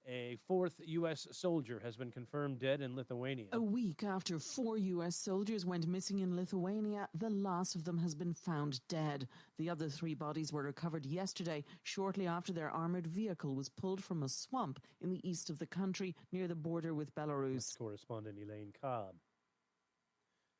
A fourth U.S. soldier has been confirmed dead in Lithuania. A week after 4 U.S. soldiers went missing in Lithuania, the last of them has been found dead. The other 3 bodies were recovered yesterday, shortly after their armored vehicle was pulled from a swamp in the east of the country near the border with Belarus. That's correspondent Elaine Cobb.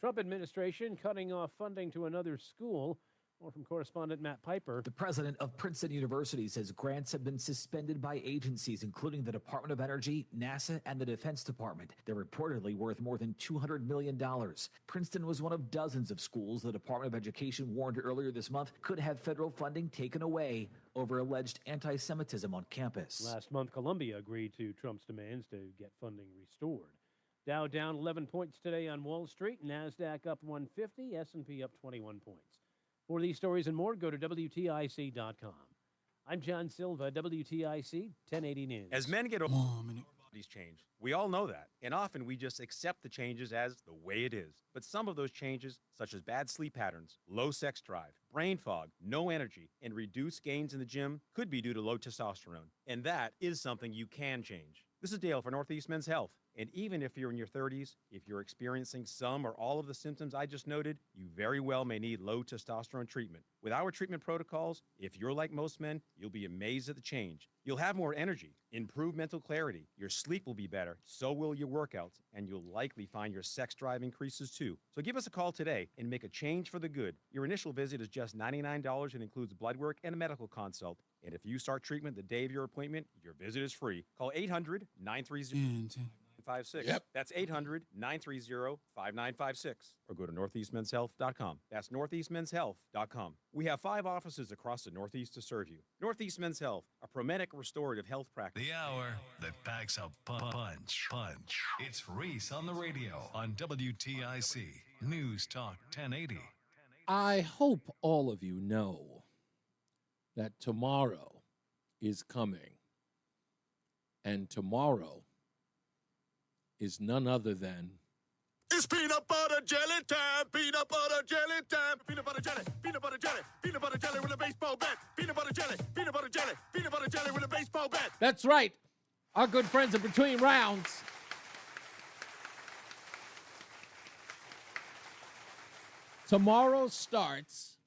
Trump administration cutting off funding to another school. More from correspondent Matt Piper. The president of Princeton University says grants have been suspended by agencies, including the Department of Energy, NASA, and the Defense Department. They're reportedly worth more than $200 million. Princeton was one of dozens of schools the Department of Education warned earlier this month could have federal funding taken away over alleged anti-Semitism on campus. Last month, Columbia agreed to Trump's demands to get funding restored. Dow down 11 points today on Wall Street. NASDAQ up 150, S&P up 21 points. For these stories and more, go to WTIC.com. I'm John Silva, WTIC 1080 News. As men get older, bodies change. We all know that. And often we just accept the changes as the way it is. But some of those changes, such as bad sleep patterns, low sex drive, brain fog, no energy, and reduced gains in the gym, could be due to low testosterone. And that is something you can change. This is Dale for Northeast Men's Health. And even if you're in your 30s, if you're experiencing some or all of the symptoms I just noted, you very well may need low testosterone treatment. With our treatment protocols, if you're like most men, you'll be amazed at the change. You'll have more energy, improved mental clarity, your sleep will be better, so will your workouts, and you'll likely find your sex drive increases too. So give us a call today and make a change for the good. Your initial visit is just $99 and includes blood work and a medical consult. And if you start treatment the day of your appointment, your visit is free. Call 800-930-5956. Yep. That's 800-930-5956. Or go to northeastmenshealth.com. That's northeastmenshealth.com. We have 5 offices across the Northeast to serve you. Northeast Men's Health, a Promedic restorative health practice. The hour that packs a punch. It's Reese on the Radio on WTIC News Talk 1080. I hope all of you know that tomorrow is coming. And tomorrow is none other than... It's peanut butter jelly time, peanut butter jelly time, peanut butter jelly, peanut butter jelly, peanut butter jelly with a baseball bat, peanut butter jelly, peanut butter jelly, peanut butter jelly with a baseball bat. That's right. Our good friends are Between Rounds. Tomorrow starts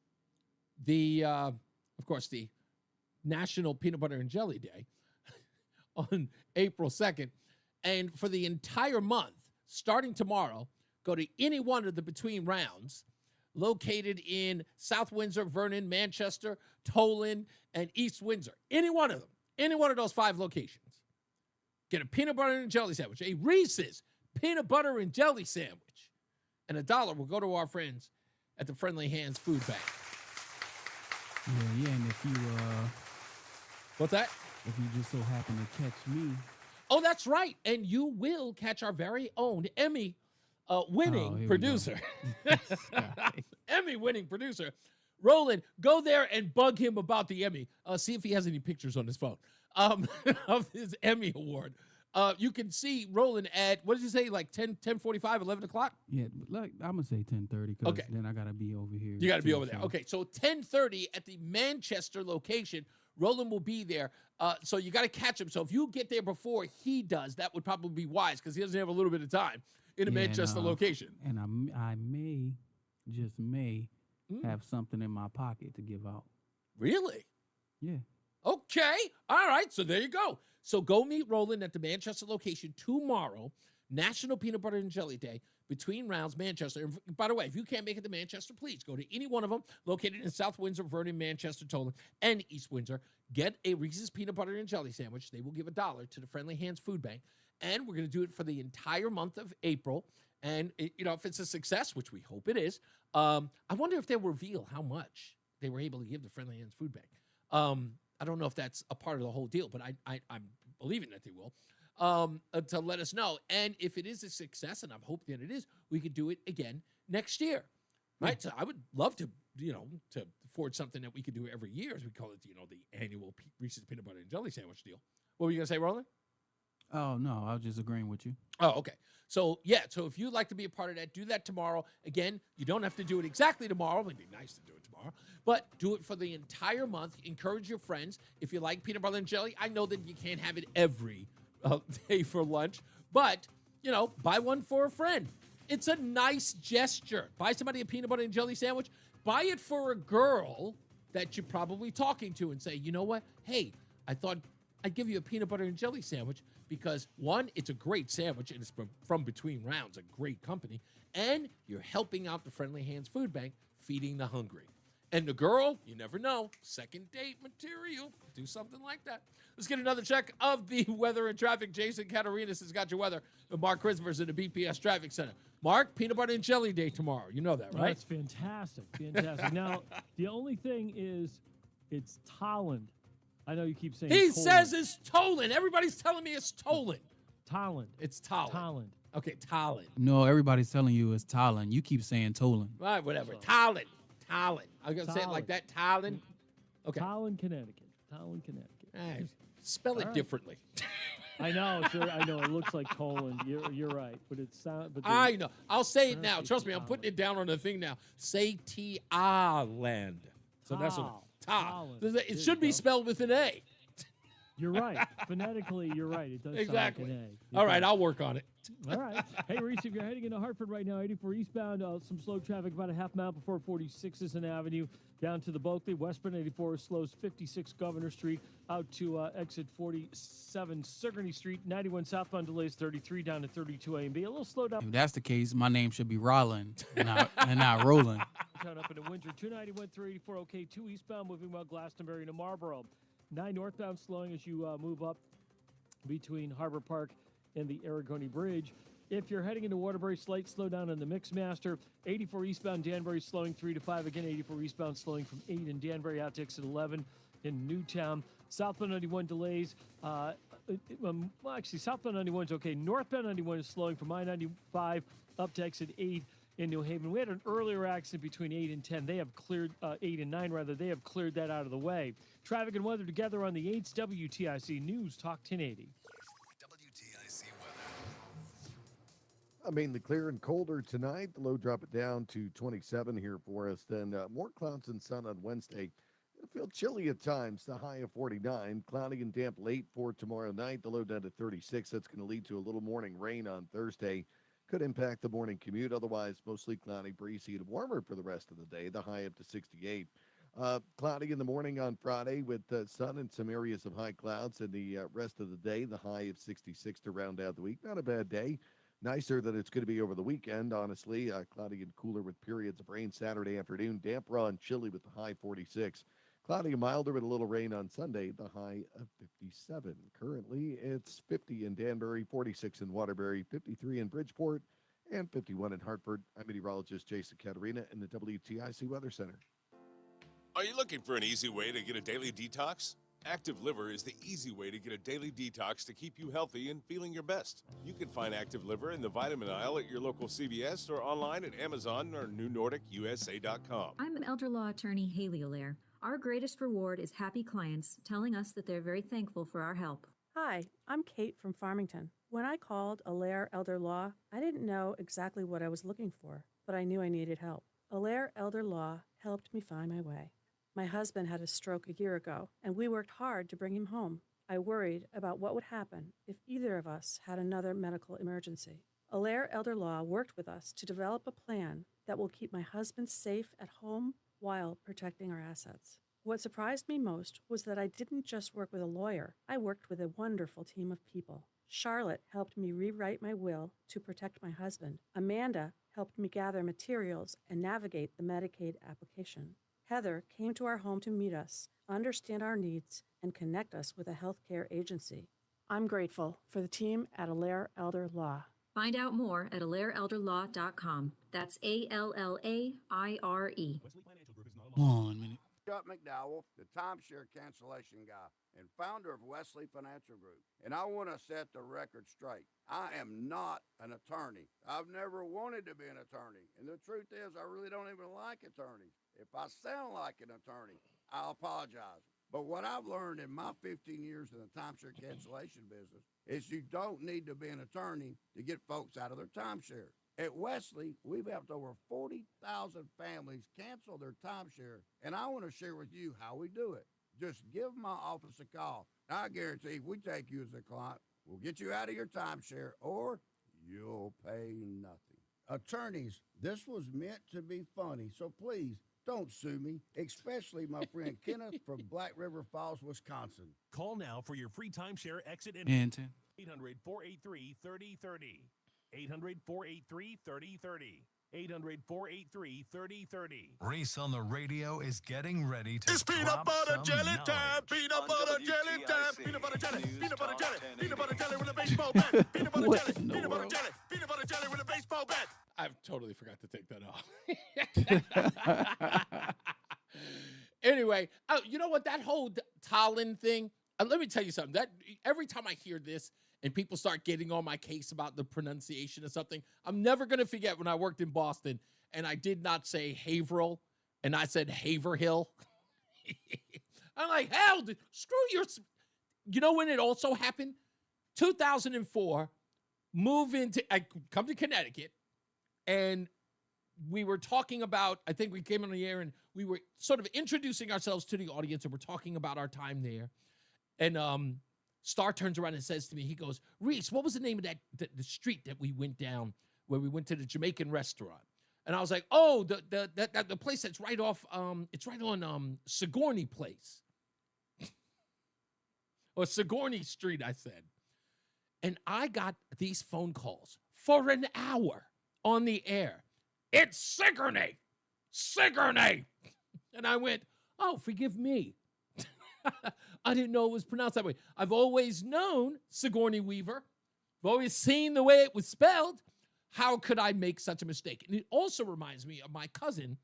the, of course, the National Peanut Butter and Jelly Day on April 2nd. And for the entire month, starting tomorrow, go to any one of the Between Rounds located in South Windsor, Vernon, Manchester, Toland, and East Windsor. Any one of them. Any one of those 5 locations. Get a peanut butter and jelly sandwich. A Reese's peanut butter and jelly sandwich. And $1 will go to our friends at the Friendly Hands Food Bank. Yeah, and if you, What's that? If you just so happen to catch me. Oh, that's right. And you will catch our very own Emmy-winning producer. Emmy-winning producer. Roland, go there and bug him about the Emmy. See if he has any pictures on his phone of his Emmy award. You can see Roland at, what did you say, like 10:45, 11 o'clock? Yeah, like, I'm going to say 10:30 because then I got to be over here. You got to be over there. Okay, so 10:30 at the Manchester location. Roland will be there, so you got to catch him. So if you get there before he does, that would probably be wise because he doesn't have a little bit of time in the Manchester location. And I may, just may, have something in my pocket to give out. Really? Yeah. Okay. All right. So there you go. So go meet Roland at the Manchester location tomorrow, National Peanut Butter and Jelly Day, Between Rounds, Manchester. And by the way, if you can't make it to Manchester, please go to any one of them located in South Windsor, Vernon, Manchester, Toland, and East Windsor. Get a Reese's Peanut Butter and Jelly sandwich. They will give $1 to the Friendly Hands Food Bank. And we're going to do it for the entire month of April. And, if it's a success, which we hope it is, I wonder if they'll reveal how much they were able to give the Friendly Hands Food Bank. I don't know if that's a part of the whole deal, but I'm believing that they will. To let us know. And if it is a success, and I'm hoping that it is, we could do it again next year. Right? So I would love to, to forge something that we could do every year, as we call it, the annual Reese's Peanut Butter and Jelly Sandwich deal. What were you going to say, Roland? Oh, no, I was just agreeing with you. Oh, okay. So, yeah, so if you'd like to be a part of that, do that tomorrow. Again, you don't have to do it exactly tomorrow. It'd be nice to do it tomorrow. But do it for the entire month. Encourage your friends. If you like peanut butter and jelly, I know that you can't have it every day for lunch. But, buy one for a friend. It's a nice gesture. Buy somebody a peanut butter and jelly sandwich. Buy it for a girl that you're probably talking to and say, you know what? Hey, I thought I'd give you a peanut butter and jelly sandwich because, one, it's a great sandwich and it's from Between Rounds, a great company, and you're helping out the Friendly Hands Food Bank, feeding the hungry. And the girl, you never know, second date material. Do something like that. Let's get another check of the weather and traffic. Jason Catarinas has got your weather. Mark Christopher's in the BPS Traffic Center. Mark, peanut butter and jelly day tomorrow. You know that, right? That's fantastic. Fantastic. Now, the only thing is it's Tolland. I know you keep saying He Toland. says it's Toland. Everybody's telling me it's Toland. Tolland. It's Tolland. Tolland. Okay, Tolland. No, everybody's telling you it's Tolland. You keep saying Toland. All right, whatever. Tolland. Tolland. I'm going to say it like that. Tolland. Okay. Tolland, Connecticut. Tolland, Connecticut. All right. Spell it differently. I know. Sure, I know. It looks like Toland. You're right. But it's I know. I'll say it now. Trust me. I'm putting it down on the thing now. Say T-A-land. So that's what. It should be spelled with an A. You're right. Phonetically, you're right. It does Exactly. sound like an A. All right. I'll work on it. All right. Hey, Reese, if you're heading into Hartford right now, 84 eastbound, some slow traffic about a half mile before 46 an Avenue, down to the Bulkley. Westbound 84 slows 56 Governor Street, out to exit 47 Sigourney Street. 91 southbound delays 33 down to 32 A and B. A little slow down. If that's the case, my name should be Rolland and not Roland. Down up into Windsor. 291 through 84 okay. 2 eastbound moving well Glastonbury to Marlboro. 9 northbound slowing as you move up between Harbor Park and the Aragoni Bridge. If you're heading into Waterbury, slight slowdown on the Mixmaster. 84 eastbound Danbury slowing 3 to 5. Again, 84 eastbound slowing from 8 in Danbury out to exit 11 in Newtown. Southbound 91 delays. Actually, southbound 91 is okay. Northbound 91 is slowing from I-95 up to exit 8 in New Haven. We had an earlier accident between 8 and 10. They have cleared 8 and 9, rather. They have cleared that out of the way. Traffic and weather together on the 8's WTIC News Talk 1080. WTIC weather. Mainly clear and colder tonight. The low drop it down to 27 here for us. Then more clouds and sun on Wednesday. It'll feel chilly at times. The high of 49. Cloudy and damp late for tomorrow night. The low down to 36. That's going to lead to a little morning rain on Thursday. Could impact the morning commute. Otherwise, mostly cloudy, breezy, and warmer for the rest of the day. The high up to 68. Cloudy in the morning on Friday with sun and some areas of high clouds. And the rest of the day, the high of 66 to round out the week. Not a bad day. Nicer than it's going to be over the weekend, honestly. Cloudy and cooler with periods of rain Saturday afternoon. Damp, raw, and chilly with the high 46. Cloudy and milder with a little rain on Sunday, the high of 57. Currently, it's 50 in Danbury, 46 in Waterbury, 53 in Bridgeport, and 51 in Hartford. I'm meteorologist Jason Caterina in the WTIC Weather Center. Are you looking for an easy way to get a daily detox? Active Liver is the easy way to get a daily detox to keep you healthy and feeling your best. You can find Active Liver in the vitamin aisle at your local CVS or online at Amazon or NewNordicUSA.com. I'm elder law attorney Haley Allaire. Our greatest reward is happy clients telling us that they're very thankful for our help. Hi, I'm Kate from Farmington. When I called Allaire Elder Law, I didn't know exactly what I was looking for, but I knew I needed help. Allaire Elder Law helped me find my way. My husband had a stroke a year ago, and we worked hard to bring him home. I worried about what would happen if either of us had another medical emergency. Allaire Elder Law worked with us to develop a plan that will keep my husband safe at home while protecting our assets. What surprised me most was that I didn't just work with a lawyer. I worked with a wonderful team of people. Charlotte helped me rewrite my will to protect my husband. Amanda helped me gather materials and navigate the Medicaid application. Heather came to our home to meet us, understand our needs, and connect us with a healthcare agency. I'm grateful for the team at Allaire Elder Law. Find out more at AllaireElderLaw.com. That's ALLAIRE. 1 minute. Scott McDowell, the timeshare cancellation guy and founder of Wesley Financial Group. And I want to set the record straight. I am not an attorney. I've never wanted to be an attorney. And the truth is, I really don't even like attorneys. If I sound like an attorney, I'll apologize. But what I've learned in my 15 years in the timeshare cancellation business is you don't need to be an attorney to get folks out of their timeshare. At Wesley, we've helped over 40,000 families cancel their timeshare, and I want to share with you how we do it. Just give my office a call. I guarantee if we take you as a client, will get you out of your timeshare or you'll pay nothing. Attorneys, this was meant to be funny, so please don't sue me, especially my friend Kenneth from Black River Falls, Wisconsin. Call now for your free timeshare exit and 800-483-3030. 800-483-3030. 800-483-3030. Reese on the Radio is getting ready to It's peanut drop butter some jelly knowledge. time. Peanut butter jelly time. Peanut butter jelly. Peanut butter jelly. Peanut butter jelly with a baseball bat. Peanut butter jelly. Peanut butter jelly. Peanut butter jelly with a baseball bat. I've totally forgot to take that off. Anyway, you know what? That whole Tallinn thing, let me tell you something. That every time I hear this and people start getting on my case about the pronunciation of something, I'm never going to forget when I worked in Boston and I did not say Haverhill and I said Haverhill. I'm like, hell, screw your... You know when it also happened? 2004, I come to Connecticut, and we were talking about, I think we came on the air and we were sort of introducing ourselves to the audience and we're talking about our time there. And Star turns around and says to me, he goes, Reese, what was the name of the street that we went down where we went to the Jamaican restaurant? And I was like, oh, the place that's right off, it's right on Sigourney Place. Or Sigourney Street, I said. And I got these phone calls for an hour on the air. It's Sigourney. Sigourney. And I went, oh, forgive me. I didn't know it was pronounced that way. I've always known Sigourney Weaver. I've always seen the way it was spelled. How could I make such a mistake? And it also reminds me of my cousin,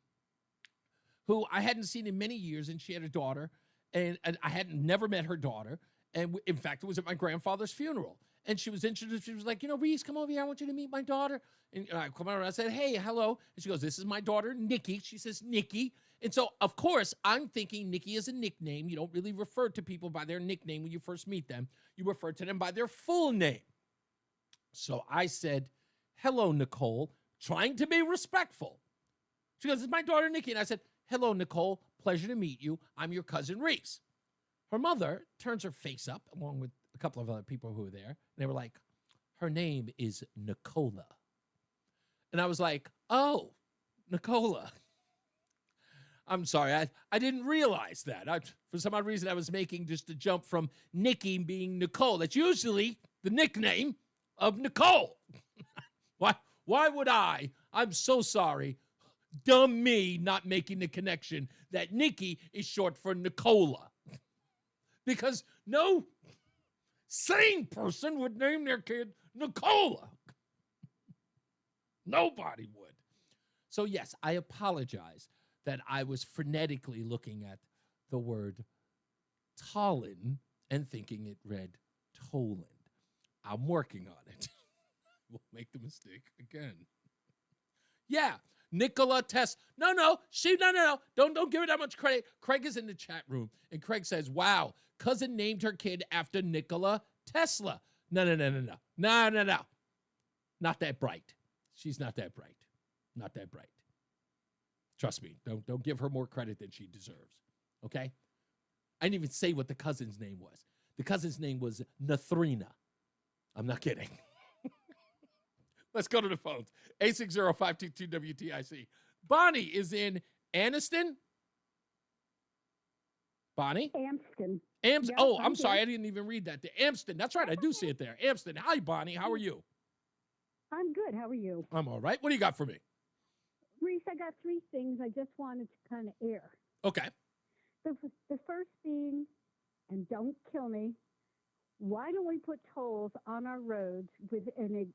who I hadn't seen in many years, and she had a daughter, and I hadn't never met her daughter. And in fact, it was at my grandfather's funeral. And she was introduced. She was like, Reese, come over here. I want you to meet my daughter. And I come over and I said, hey, hello. And she goes, this is my daughter, Nikki. She says, Nikki. And so, of course, I'm thinking Nikki is a nickname. You don't really refer to people by their nickname when you first meet them. You refer to them by their full name. So I said, hello, Nicole, trying to be respectful. She goes, it's my daughter, Nikki. And I said, hello, Nicole. Pleasure to meet you. I'm your cousin, Reese. Her mother turns her face up, along with a couple of other people who were there. And they were like, her name is Nicola. And I was like, oh, Nicola. I'm sorry, I didn't realize that. For some odd reason, I was making just a jump from Nikki being Nicole. That's usually the nickname of Nicole. Why would I? I'm so sorry. Dumb me not making the connection that Nikki is short for Nicola. Because no sane person would name their kid Nicola. Nobody would. So yes, I apologize that I was frenetically looking at the word Tallinn and thinking it read Toland. I'm working on it. We'll make the mistake again. Yeah, Nicola Tesla. No. Don't give her that much credit. Craig is in the chat room, and Craig says, wow, cousin named her kid after Nikola Tesla. No. Not that bright. She's not that bright. Not that bright. Trust me, don't give her more credit than she deserves, okay? I didn't even say what the cousin's name was. The cousin's name was Nathrina. I'm not kidding. Let's go to the phones. 860-522-WTIC. Bonnie is in Anniston. Bonnie? Amston. Yep, I'm I'm sorry. here. I didn't even read that. The Amston. That's right. I do see it there. Amston. Hi, Bonnie. How are you? I'm good. How are you? I'm all right. What do you got for me? Reese, I got three things I just wanted to kind of air. Okay. The first being, and don't kill me, why don't we put tolls on our roads with an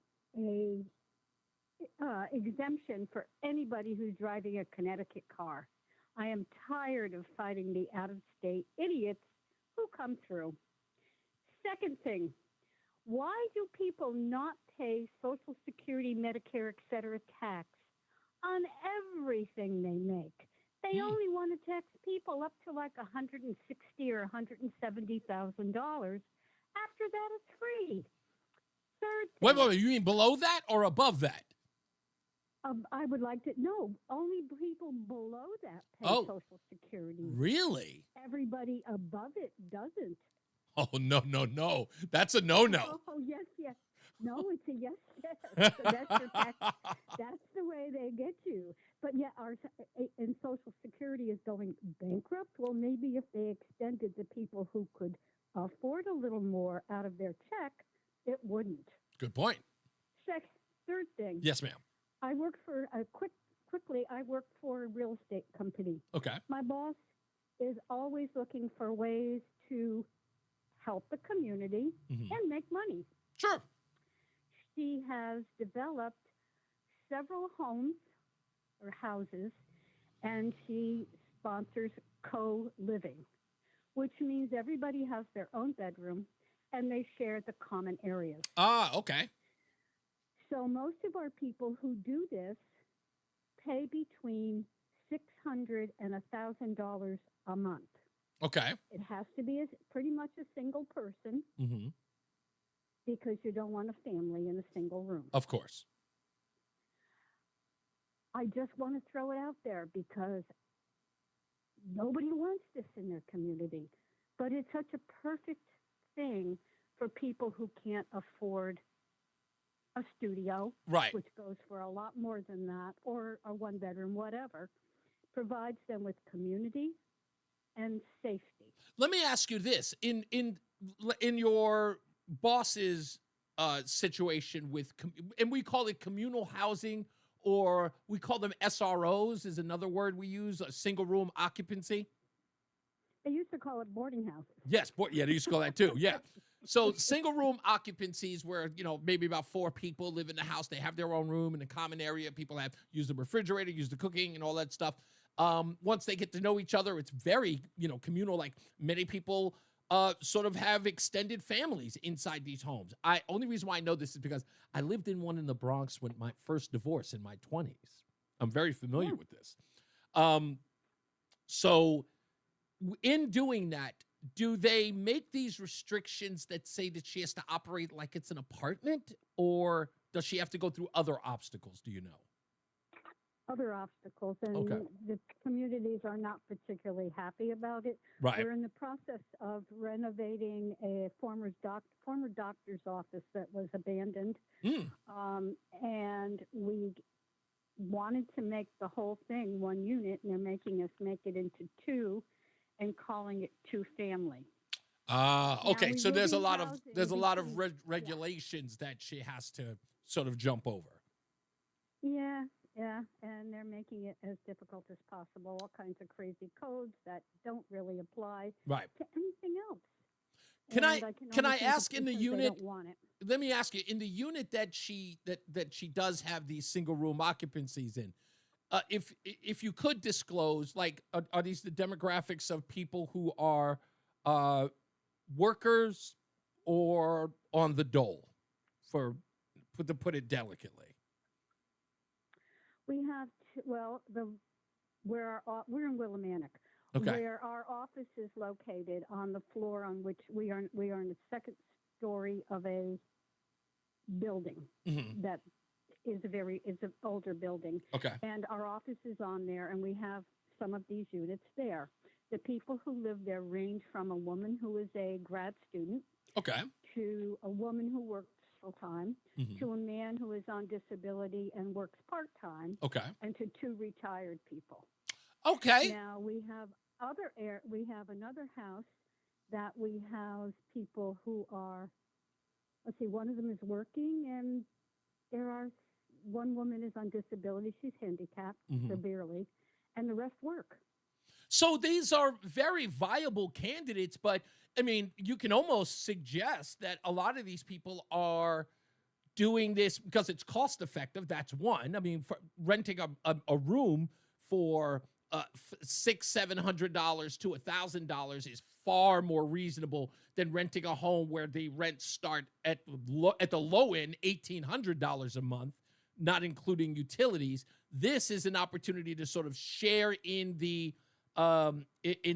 exemption for anybody who's driving a Connecticut car? I am tired of fighting the out-of-state idiots who come through. Second thing, why do people not pay Social Security, Medicare, et cetera, tax on everything they make? They only want to tax people up to like $160,000 or $170,000. After that, it's free. Third thing, Wait, you mean below that or above that? I would like to know, only people below that pay Oh, Social Security. really? Everybody above it doesn't. Oh, no. That's a no. Oh, yes. No, it's a yes. So that's the way they get you. But yeah, and Social Security is going bankrupt. Well, maybe if they extended the people who could afford a little more out of their check, it wouldn't. Good point. Third thing. Yes, ma'am. I work for I work for a real estate company. Okay. My boss is always looking for ways to help the community and make money. Sure. She has developed several homes or houses, and she sponsors co-living, which means everybody has their own bedroom and they share the common areas. Ah, okay. So most of our people who do this pay between $600 and $1,000 a month. Okay. It has to be pretty much a single person because you don't want a family in a single room. Of course. I just want to throw it out there because nobody wants this in their community, but it's such a perfect thing for people who can't afford a studio, right, which goes for a lot more than that, or a one-bedroom, whatever. Provides them with community and safety. Let me ask you this: in your boss's situation with, and we call it communal housing, or we call them SROs, is another word we use, a single room occupancy. They used to call it boarding houses. Yes, they used to call that too. Yeah. So single room occupancies where, maybe about 4 people live in the house. They have their own room in a common area. People use the refrigerator, use the cooking and all that stuff. Once they get to know each other, it's very, communal. Like many people sort of have extended families inside these homes. Only reason why I know this is because I lived in one in the Bronx when my first divorce in my 20s. I'm very familiar with this. So in doing that, do they make these restrictions that say that she has to operate like it's an apartment, or does she have to go through other obstacles? Do you know? Other obstacles, and the communities are not particularly happy about it. Right. We're in the process of renovating a former doctor's office that was abandoned, and we wanted to make the whole thing one unit, and they're making us make it into 2. And calling it 2-family. Okay. So there's a lot of regulations that she has to sort of jump over. Yeah, and they're making it as difficult as possible. All kinds of crazy codes that don't really apply to anything else. Can I ask in the unit? Don't want it. Let me ask you, in the unit that she does have these single room occupancies in. If you could disclose, like, are these the demographics of people who are workers or on the dole, to put it delicately? We have we're in Willimantic, where our office is located on the floor on which we are in the second story of a building that is an older building. Okay. And our office is on there, and we have some of these units there. The people who live there range from a woman who is a grad student, to a woman who works full-time, to a man who is on disability and works part-time, and to 2 retired people. Okay. Now we have another house that we house people who are, one of them is working, and one woman is on disability. She's handicapped severely, and the rest work. So these are very viable candidates, but I mean, you can almost suggest that a lot of these people are doing this because it's cost effective. That's one. I mean, for renting a room for $600-700 to $1,000 is far more reasonable than renting a home where the rents start at the low end $1,800 a month, not including utilities. This is an opportunity to sort of share in the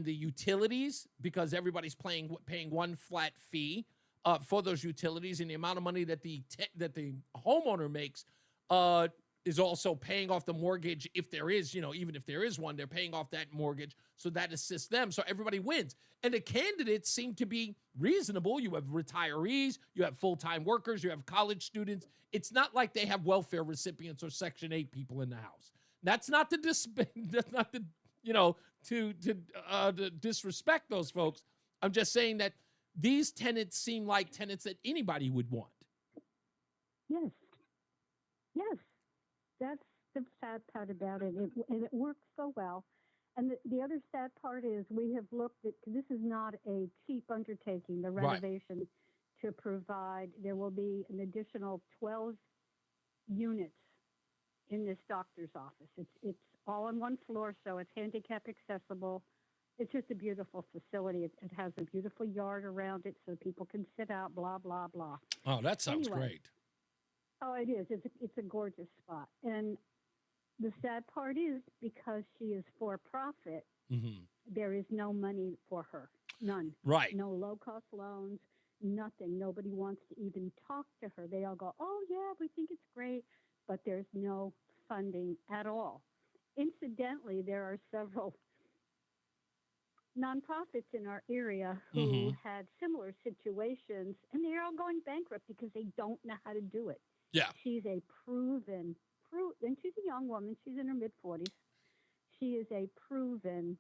utilities, because everybody's paying one flat fee for those utilities, and the amount of money that the homeowner makes is also paying off the mortgage if there is, even if there is one, they're paying off that mortgage. So that assists them. So everybody wins. And the candidates seem to be reasonable. You have retirees, you have full-time workers, you have college students. It's not like they have welfare recipients or Section 8 people in the House. That's not to to disrespect those folks. I'm just saying that these tenants seem like tenants that anybody would want. Yes. Yes. That's the sad part about it. And it works so well. And the other sad part is we have looked at, this is not a cheap undertaking, the renovation to provide, there will be an additional 12 units in this doctor's office. It's all on one floor, so it's handicap accessible. It's just a beautiful facility. It has a beautiful yard around it so people can sit out, blah, blah, blah. Oh, that sounds great. Oh, it is. It's a gorgeous spot. And the sad part is because she is for profit, there is no money for her. None. Right. No low-cost loans, nothing. Nobody wants to even talk to her. They all go, oh, yeah, we think it's great, but there's no funding at all. Incidentally, there are several nonprofits in our area who had similar situations, and they're all going bankrupt because they don't know how to do it. Yeah. She's a proven, and she's a young woman. She's in her mid-40s. She is a proven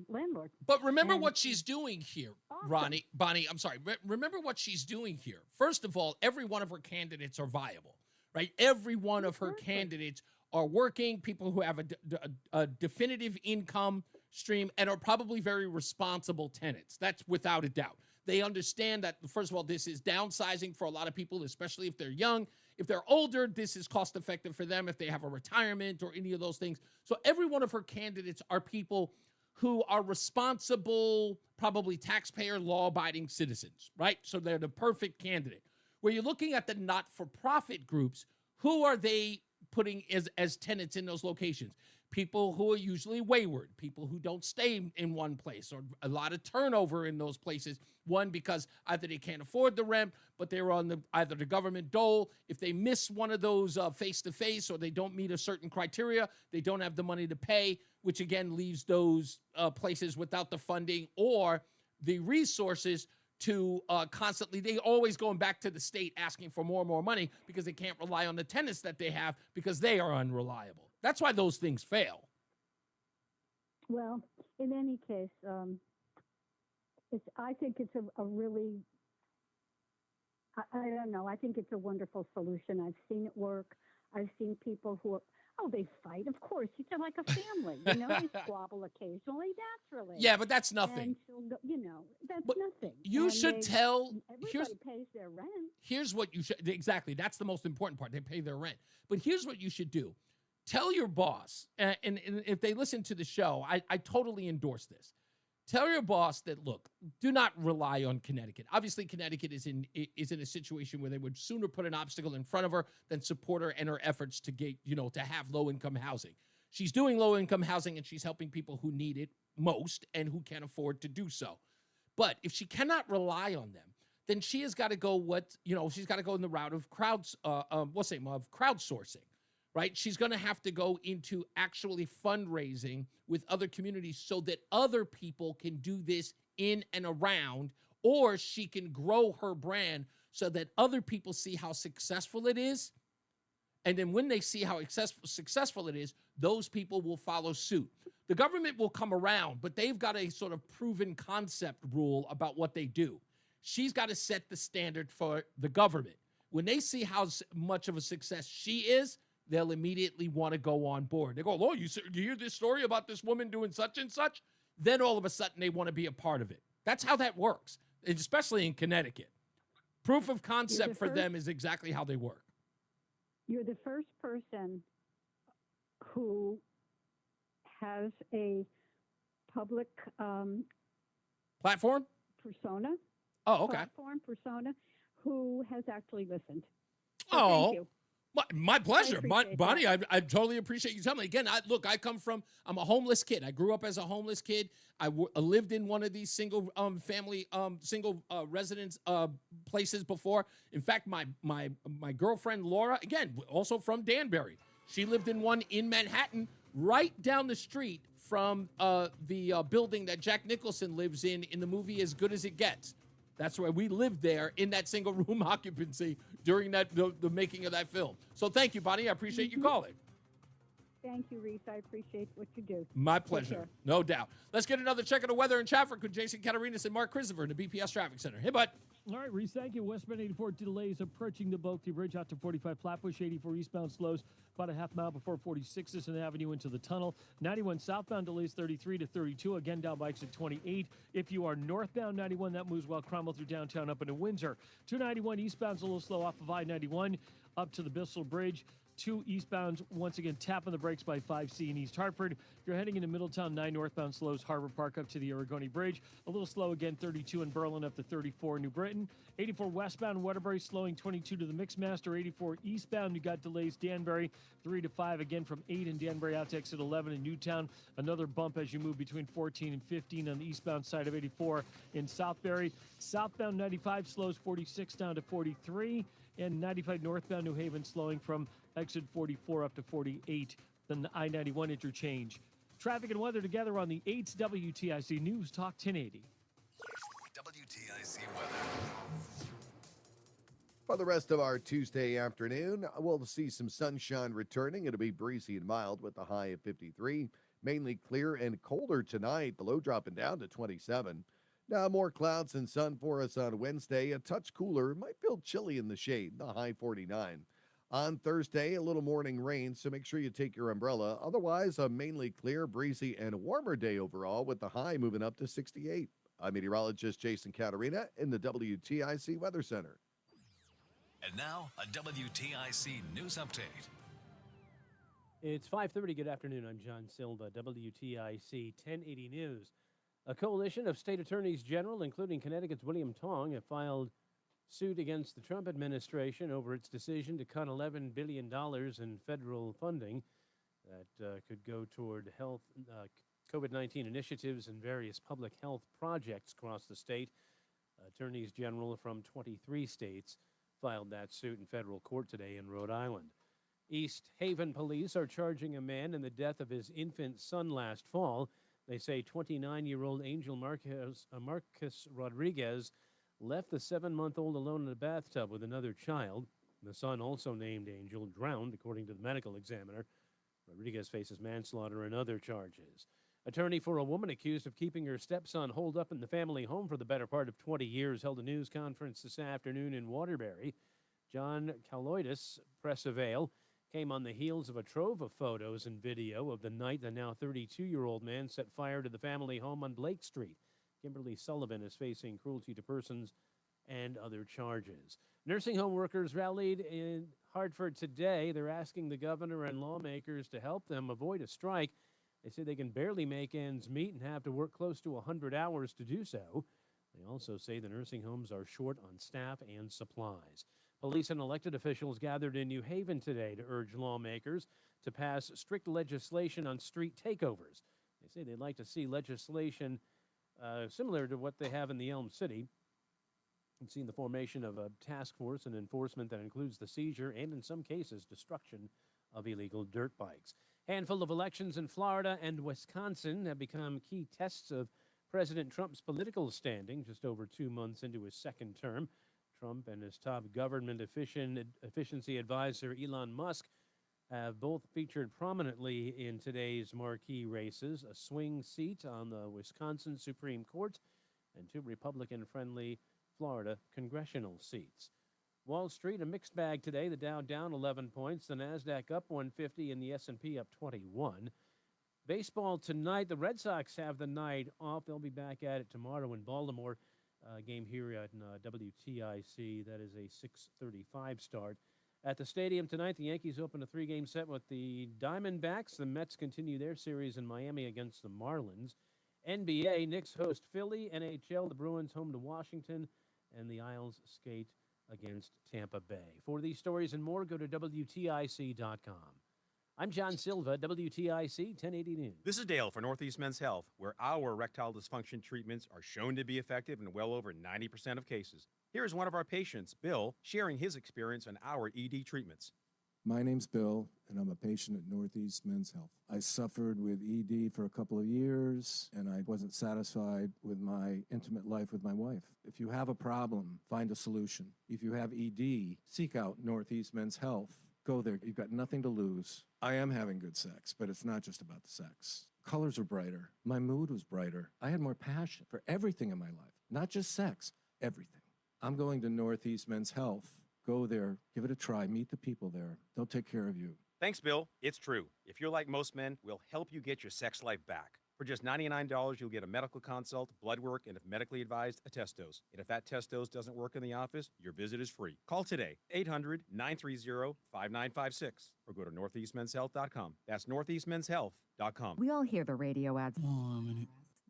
landlord. But remember what she's doing here, Bonnie, I'm sorry. Remember what she's doing here. First of all, every one of her candidates are viable, right? Every one of her candidates are working, people who have a definitive income stream and are probably very responsible tenants. That's without a doubt. They understand that, first of all, this is downsizing for a lot of people, especially if they're young. If they're older, this is cost effective for them if they have a retirement or any of those things. So every one of her candidates are people who are responsible, probably taxpayer, law-abiding citizens, right? So they're the perfect candidate. Where you're looking at the not-for-profit groups, who are they putting as tenants in those locations? People who are usually wayward, people who don't stay in one place, or a lot of turnover in those places. One, because either they can't afford the rent, but they're on either the government dole. If they miss one of those face-to-face, or they don't meet a certain criteria, they don't have the money to pay, which again leaves those places without the funding or the resources to constantly, they always going back to the state asking for more and more money because they can't rely on the tenants that they have because they are unreliable. That's why those things fail. Well, in any case, I think it's a really, I don't know, I think it's a wonderful solution. I've seen it work. I've seen people who are, they fight. Of course, they're like a family. They squabble occasionally, naturally. Yeah, but that's nothing. And that's nothing. You should tell. Everybody pays their rent. Here's what you should, exactly. That's the most important part. They pay their rent. But here's what you should do. Tell your boss, and if they listen to the show, I totally endorse this. Tell your boss that, look, do not rely on Connecticut. Obviously, Connecticut is in a situation where they would sooner put an obstacle in front of her than support her in her efforts to get, to have low-income housing. She's doing low-income housing, and she's helping people who need it most and who can't afford to do so. But if she cannot rely on them, then she has got to go she's got to go in the route of crowdsourcing. Right? She's going to have to go into actually fundraising with other communities so that other people can do this in and around, or she can grow her brand so that other people see how successful it is. And then when they see how successful it is, those people will follow suit. The government will come around, but they've got a sort of proven concept rule about what they do. She's got to set the standard for the government. When they see how much of a success she is, they'll immediately want to go on board. They go, oh, you hear this story about this woman doing such and such? Then all of a sudden they want to be a part of it. That's how that works, especially in Connecticut. Proof of concept for them is exactly how they work. You're the first person who has a public platform persona. Oh, okay. Platform persona who has actually listened. So thank you. My pleasure. appreciate Bonnie, that. I totally appreciate you telling me. Again, I'm a homeless kid. I grew up as a homeless kid. I lived in one of these single family, single residence places before. In fact, my girlfriend, Laura, again, also from Danbury, she lived in one in Manhattan, right down the street from the building that Jack Nicholson lives in the movie As Good As It Gets. That's why we lived there in that single room occupancy during the making of that film. So thank you, Bonnie. I appreciate you calling. Thank you, Reese. I appreciate what you do. My Take pleasure. care. No doubt. Let's get another check of the weather and traffic with Jason Catarinas and Mark Christopher in the BPS Traffic Center. Hey, bud. All right, Reese, thank you. Westbound 84 delays approaching the Bulkley Bridge out to 45 Flatbush. 84 eastbound slows about a half mile before 46th and Avenue into the tunnel. 91 southbound delays 33 to 32. Again, down bikes at 28. If you are northbound 91, that moves well Cromwell through downtown up into Windsor. 291 eastbound's a little slow off of I-91 up to the Bissell Bridge. 2 eastbounds, once again, tapping the brakes by 5C in East Hartford. If you're heading into Middletown, 9 northbound slows Harbor Park up to the Oregoni Bridge. A little slow again, 32 in Berlin up to 34 in New Britain. 84 westbound Waterbury slowing 22 to the Mixmaster. 84 eastbound, you got delays Danbury 3 to 5 again from 8 in Danbury out to exit 11 in Newtown. Another bump as you move between 14 and 15 on the eastbound side of 84 in Southbury. Southbound 95 slows 46 down to 43. And 95 northbound New Haven slowing from exit 44 up to 48, then the I-91 interchange. Traffic and weather together on the 8's WTIC News Talk 1080. WTIC weather. For the rest of our Tuesday afternoon, we'll see some sunshine returning. It'll be breezy and mild with a high of 53. Mainly clear and colder tonight, the low dropping down to 27. Now, more clouds and sun for us on Wednesday. A touch cooler. Might feel chilly in the shade, the high 49. On Thursday, a little morning rain, so make sure you take your umbrella. Otherwise, a mainly clear, breezy, and warmer day overall with the high moving up to 68. I'm meteorologist Jason Catarina in the WTIC Weather Center. And now, a WTIC news update. It's 5:30. Good afternoon. I'm John Silva, WTIC 1080 News. A coalition of state attorneys general, including Connecticut's William Tong, have filed suit against the Trump administration over its decision to cut $11 billion in federal funding that could go toward health COVID-19 initiatives and various public health projects across the state. Attorneys general from 23 states filed that suit in federal court today in Rhode Island. East Haven police are charging a man in the death of his infant son last fall. They say 29-year-old Angel Marcus Rodriguez left the 7-month-old alone in a bathtub with another child. The son, also named Angel, drowned, according to the medical examiner. Rodriguez faces manslaughter and other charges. Attorney for a woman accused of keeping her stepson holed up in the family home for the better part of 20 years held a news conference this afternoon in Waterbury. John Kaloidis, press avail, came on the heels of a trove of photos and video of the night the now 32-year-old man set fire to the family home on Blake Street. Kimberly Sullivan is facing cruelty to persons and other charges. Nursing home workers rallied in Hartford today. They're asking the governor and lawmakers to help them avoid a strike. They say they can barely make ends meet and have to work close to 100 hours to do so. They also say the nursing homes are short on staff and supplies. Police and elected officials gathered in New Haven today to urge lawmakers to pass strict legislation on street takeovers. They say they'd like to see legislation similar to what they have in the Elm City. We've seen the formation of a task force and enforcement that includes the seizure and, in some cases, destruction of illegal dirt bikes. Handful of elections in Florida and Wisconsin have become key tests of President Trump's political standing just over 2 months into his second term. Trump and his top government efficiency advisor, Elon Musk, have both featured prominently in today's marquee races, a swing seat on the Wisconsin Supreme Court and 2 Republican-friendly Florida congressional seats. Wall Street, a mixed bag today. The Dow down 11 points, the NASDAQ up 150, and the S&P up 21. Baseball tonight, the Red Sox have the night off. They'll be back at it tomorrow in Baltimore. Game here at WTIC. That is a 6:35 start. At the stadium tonight, the Yankees open a 3-game set with the Diamondbacks. The Mets continue their series in Miami against the Marlins. NBA, Knicks host Philly. NHL, the Bruins home to Washington. And the Isles skate against Tampa Bay. For these stories and more, go to WTIC.com. I'm John Silva, WTIC 1080 News. This is Dale for Northeast Men's Health, where our erectile dysfunction treatments are shown to be effective in well over 90% of cases. Here is one of our patients, Bill, sharing his experience on our ED treatments. My name's Bill, and I'm a patient at Northeast Men's Health. I suffered with ED for a couple of years, and I wasn't satisfied with my intimate life with my wife. If you have a problem, find a solution. If you have ED, seek out Northeast Men's Health. Go there. You've got nothing to lose. I am having good sex, but it's not just about the sex. Colors are brighter. My mood was brighter. I had more passion for everything in my life, not just sex, everything. I'm going to Northeast Men's Health. Go there, give it a try, meet the people there. They'll take care of you. Thanks, Bill. It's true. If you're like most men, we'll help you get your sex life back. For just $99, you'll get a medical consult, blood work, and if medically advised, a test dose. And if that test dose doesn't work in the office, your visit is free. Call today, 800-930-5956, or go to northeastmenshealth.com. That's northeastmenshealth.com. We all hear the radio ads.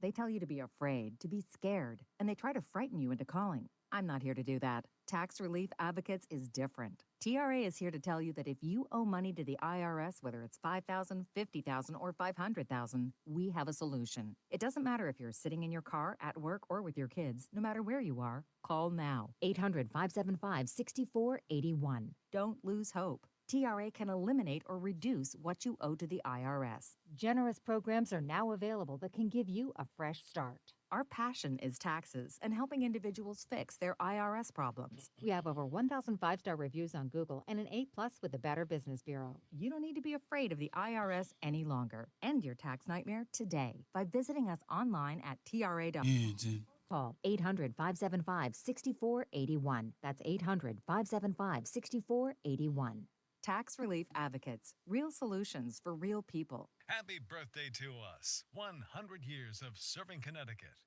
They tell you to be afraid, to be scared, and they try to frighten you into calling. I'm not here to do that. Tax Relief Advocates is different. TRA is here to tell you that if you owe money to the IRS, whether it's $5,000, $50,000, or $500,000, we have a solution. It doesn't matter if you're sitting in your car, at work, or with your kids. No matter where you are, call now. 800-575-6481. Don't lose hope. TRA can eliminate or reduce what you owe to the IRS. Generous programs are now available that can give you a fresh start. Our passion is taxes and helping individuals fix their IRS problems. We have over 1,000 5-star reviews on Google and an A+ with the Better Business Bureau. You don't need to be afraid of the IRS any longer. End your tax nightmare today by visiting us online at tra.com. Call 800-575-6481. That's 800-575-6481. Tax Relief Advocates. Real solutions for real people. Happy birthday to us. 100 years of serving Connecticut.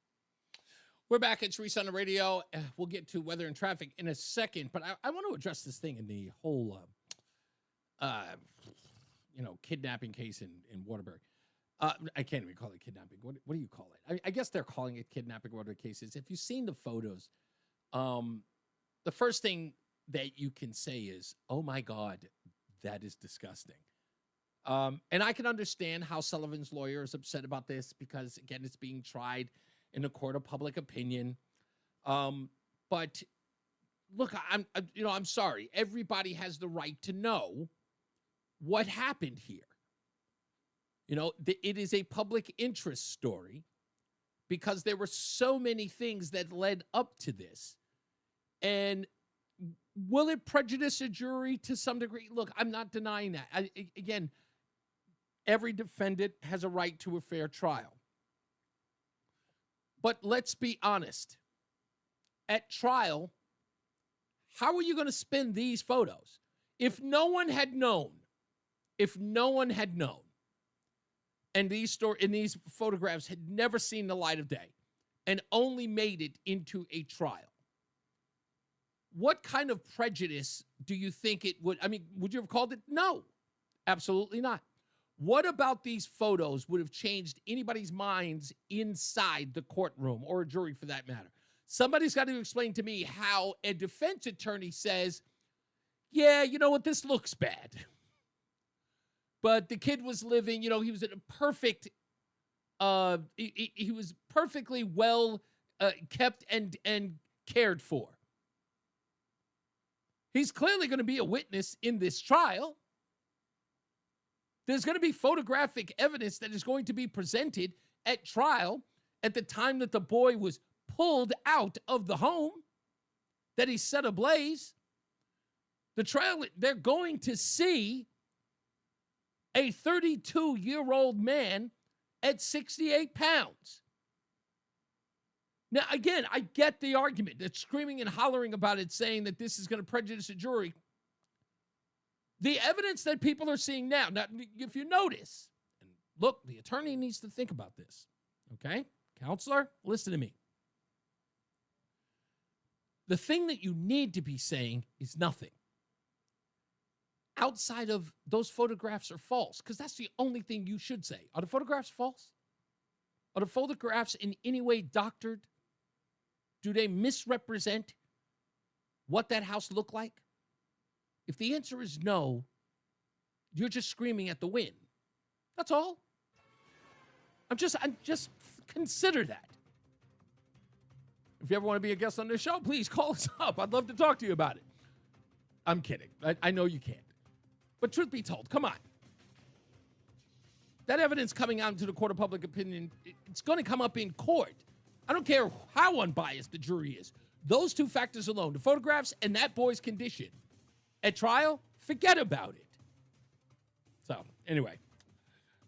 We're back. It's Reese on the Radio. We'll get to weather and traffic in a second, but I want to address this thing in the whole, kidnapping case in Waterbury. I can't even call it kidnapping. What do you call it? I guess they're calling it kidnapping. Waterbury cases. If you've seen the photos, the first thing that you can say is, oh my God, that is disgusting. And I can understand how Sullivan's lawyer is upset about this because, again, it's being tried in a court of public opinion. But look, I'm sorry. Everybody has the right to know what happened here. It is a public interest story because there were so many things that led up to this. And will it prejudice a jury to some degree? Look, I'm not denying that. Again, every defendant has a right to a fair trial. But let's be honest. At trial, how are you going to spin these photos? If no one had known, and these photographs had never seen the light of day and only made it into a trial, what kind of prejudice do you think it would? I mean, would you have called it? No, absolutely not. What about these photos would have changed anybody's minds inside the courtroom or a jury for that matter? Somebody's got to explain to me how a defense attorney says, yeah, you know what, this looks bad. But the kid was living, he was in a perfect, he was perfectly well kept and cared for. He's clearly going to be a witness in this trial. There's going to be photographic evidence that is going to be presented at trial at the time that the boy was pulled out of the home, that he set ablaze. The trial, they're going to see a 32-year-old man at 68 pounds. Now, again, I get the argument. They're screaming and hollering about it, saying that this is going to prejudice a jury. The evidence that people are seeing now, if you notice, and look, the attorney needs to think about this, okay? Counselor, listen to me. The thing that you need to be saying is nothing. Outside of those photographs are false, because that's the only thing you should say. Are the photographs false? Are the photographs in any way doctored? Do they misrepresent what that house looked like? If the answer is no, you're just screaming at the wind. That's all. I'm just consider that. If you ever want to be a guest on this show, please call us up. I'd love to talk to you about it. I'm kidding. I know you can't. But truth be told, come on. That evidence coming out into the court of public opinion, it's going to come up in court. I don't care how unbiased the jury is. Those two factors alone, the photographs and that boy's condition, at trial, forget about it. So, anyway,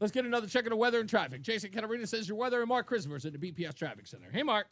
let's get another check of the weather and traffic. Jason Catarina says your weather, and Mark Christopher's in the BPS Traffic Center. Hey, Mark.